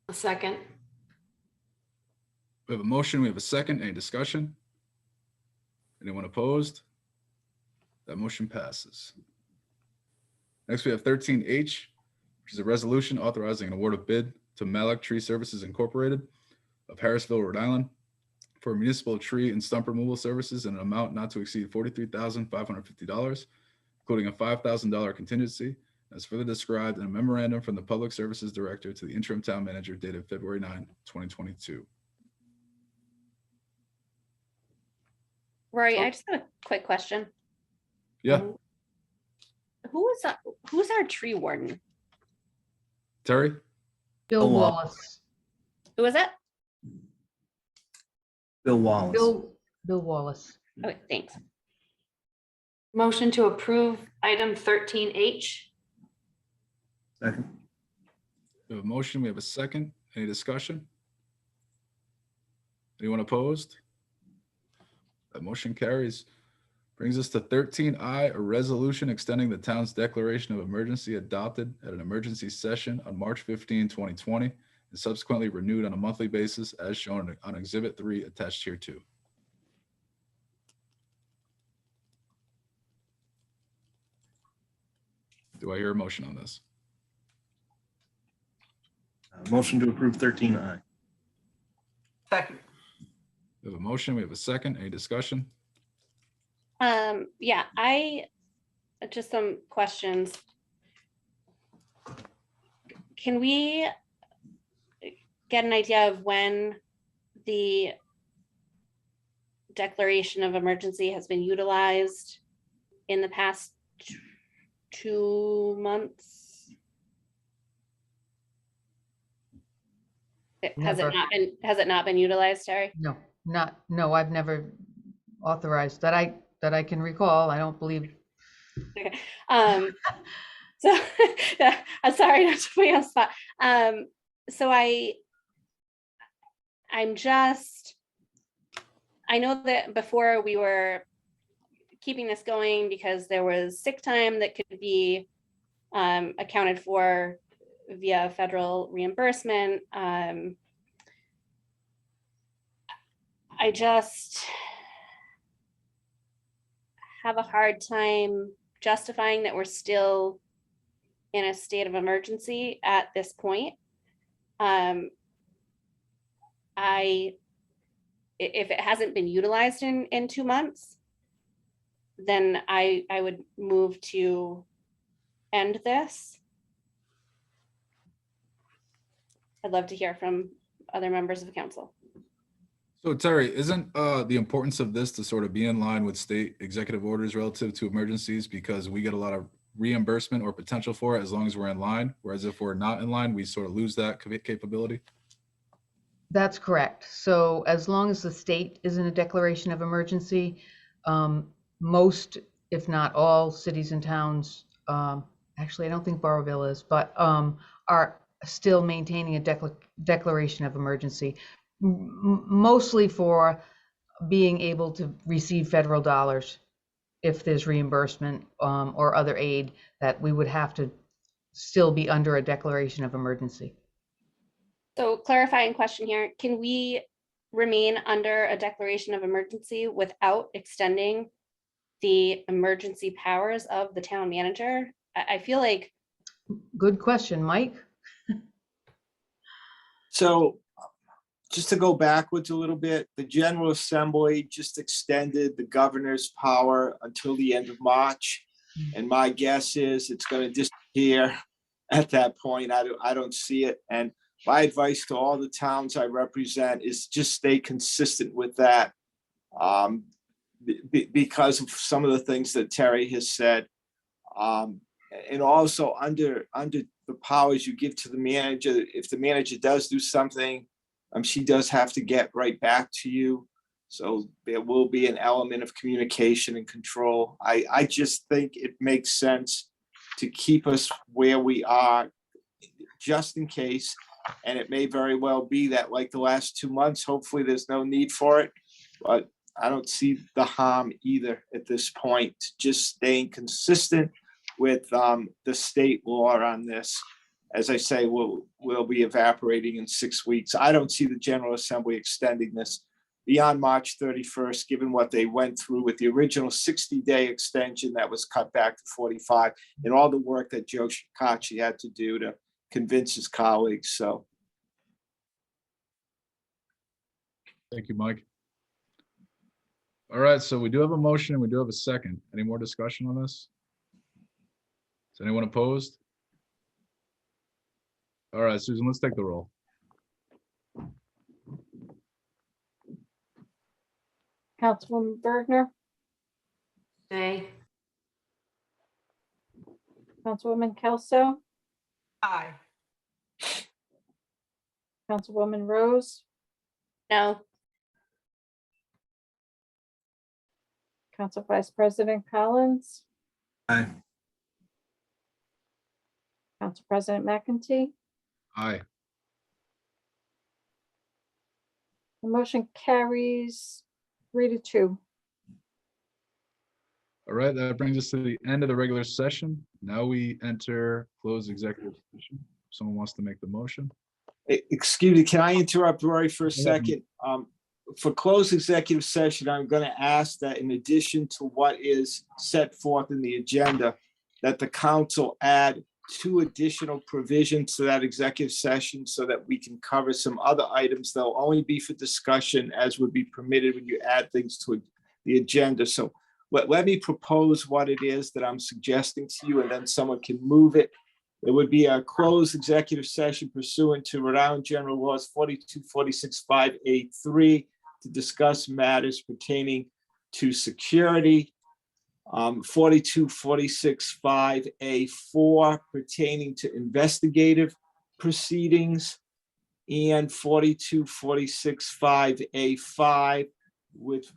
A second.
We have a motion, we have a second. Any discussion? Anyone opposed? That motion passes. Next, we have 13H, which is a resolution authorizing an award of bid to Malik Tree Services Incorporated of Harrisville, Rhode Island for municipal tree and stump removal services in an amount not to exceed $43,550, including a $5,000 contingency, as further described in a memorandum from the Public Services Director to the interim town manager dated February 9, 2022.
Rory, I just have a quick question.
Yeah,
Who's our tree warden?
Terry?
Bill Wallace.
Who is it?
Bill Wallace.
Bill Wallace.
Okay, thanks.
Motion to approve item 13H.
Second.
We have a motion, we have a second. Any discussion? Anyone opposed? That motion carries. Brings us to 13I, a resolution extending the town's declaration of emergency adopted at an emergency session on March 15, 2020, and subsequently renewed on a monthly basis as shown on Exhibit 3 attached here too. Do I hear a motion on this?
Motion to approve 13I.
Second.
We have a motion, we have a second. Any discussion?
Yeah, just some questions. Can we get an idea of when the declaration of emergency has been utilized in the past 2 months? Has
Never.
it not been utilized, Terry?
No, I've never authorized that I can recall. I don't believe.
Okay. So I'm sorry not to put you on the spot. So I know that before we were keeping this going because there was sick time that could be accounted for via federal reimbursement. I just have a hard time justifying that we're still in a state of emergency at this point. If it hasn't been utilized in 2 months, then I would move to end this. I'd love to hear from other members of the council.
So Terry, isn't the importance of this to sort of be in line with state executive orders relative to emergencies, because we get a lot of reimbursement or potential for it as long as we're in line, whereas if we're not in line, we sort of lose that capability?
That's correct. So as long as the state is in a declaration of emergency, most, if not all, cities and towns, actually, I don't think Barberville is, but are still maintaining a declaration of emergency, mostly for being able to receive federal dollars if there's reimbursement or other aid, that we would have to still be under a declaration of emergency.
So clarifying question here, can we remain under a declaration of emergency without extending the emergency powers of the town manager? I feel like,
Good question, Mike.
So just to go backwards a little bit, the General Assembly just extended the governor's power until the end of March. And my guess is it's going to disappear at that point. I don't see it. And my advice to all the towns I represent is just stay consistent with that. Because of some of the things that Terry has said. And also under the powers you give to the manager, if the manager does do something, she does have to get right back to you. So there will be an element of communication and control. I just think it makes sense to keep us where we are just in case. And it may very well be that like the last 2 months, hopefully there's no need for it. But I don't see the harm either at this point, just staying consistent with the state law on this. As I say, will be evaporating in 6 weeks. I don't see the General Assembly extending this beyond March 31st, given what they went through with the original 60-day extension that was cut back to 45, and all the work that Joe Shikachi had to do to convince his colleagues. So.
Thank you, Mike. All right, so we do have a motion and we do have a second. Any more discussion on this? Is anyone opposed? All right, Susan, let's take the roll.
Councilwoman Bergner,
Stay.
Councilwoman Kelso,
Aye.
Councilwoman Rose,
no,
Council Vice President Collins,
Aye.
Council President McEntee.
Aye.
The motion carries 3-2.
All right, that brings us to the end of the regular session. Now we enter closed executive session. Someone wants to make the motion?
Excuse me, can I interrupt Rory for a second? For closed executive session, I'm going to ask that in addition to what is set forth in the agenda, that the council add 2 additional provisions to that executive session so that we can cover some other items. They'll only be for discussion as would be permitted when you add things to the agenda. So let me propose what it is that I'm suggesting to you, and then someone can move it. It would be a closed executive session pursuant to Rhode Island General Laws 4246(5)(a)(3) to discuss matters pertaining to security. 4246(5)(a)(4) pertaining to investigative proceedings, and 4246(5)(a)(5) with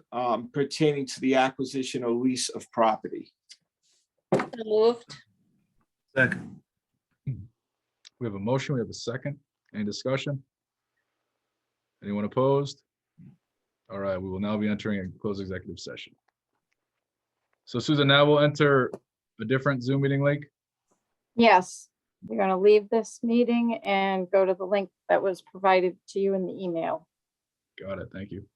pertaining to the acquisition or lease of property.
so moved.
Second.
We have a motion, we have a second. Any discussion? Anyone opposed? All right, we will now be entering a closed executive session. So Susan, now we'll enter a different Zoom meeting link.
Yes, you're going to leave this meeting and go to the link that was provided to you in the email.
Got it, thank you.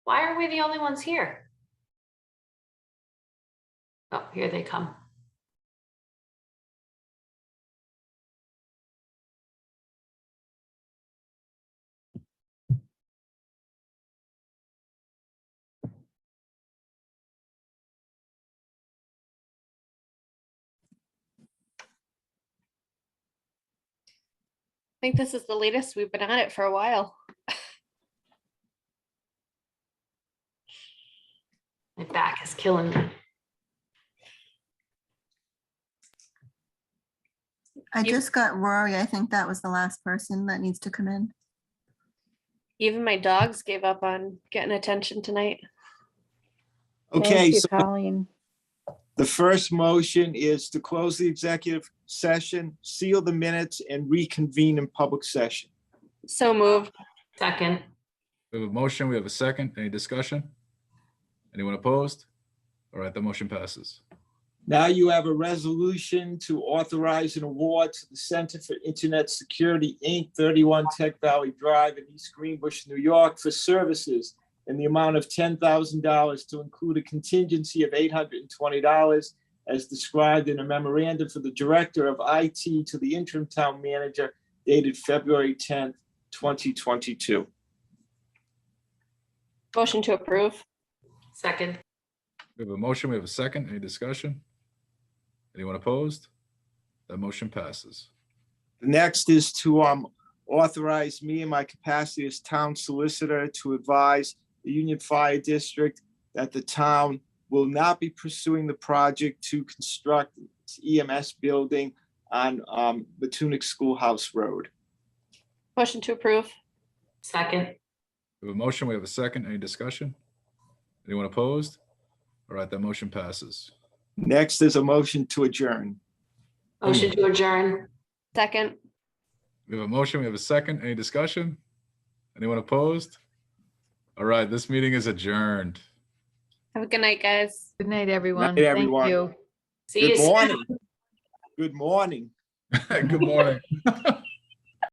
Why are we the only ones here? Oh, here they come.
I think this is the latest. We've been at it for a while.
My back is killing me.
I just got Rory. I think that was the last person that needs to come in.
Even my dogs gave up on getting attention tonight.
Okay,
Thank you,
so
Colleen.
the first motion is to close the executive session, seal the minutes, and reconvene in public session.
So moved.
Second.
We have a motion, we have a second. Any discussion? Anyone opposed? All right, the motion passes.
Now you have a resolution to authorize an award to the Center for Internet Security, Inc., 31 Tech Valley Drive in East Greenbush, New York, for services in the amount of $10,000 to include a contingency of $820 as described in a memorandum for the Director of IT to the interim town manager dated February 10th, 2022.
Motion to approve.
Second.
We have a motion, we have a second. Any discussion? Anyone opposed? That motion passes.
The next is to authorize me in my capacity as town solicitor to advise the Union Fire District that the town will not be pursuing the project to construct its EMS building on Matunic Schoolhouse Road.
Motion to approve.
Second.
We have a motion, we have a second. Any discussion? Anyone opposed? All right, that motion passes.
Next is a motion to adjourn.
Motion to adjourn.
Second.
We have a motion, we have a second. Any discussion? Anyone opposed? All right, this meeting is adjourned.
Have a good night, guys.
Good night, everyone.
Night,
Thank
everyone.
you.
See you
Good
soon.
morning. Good morning.
Good morning.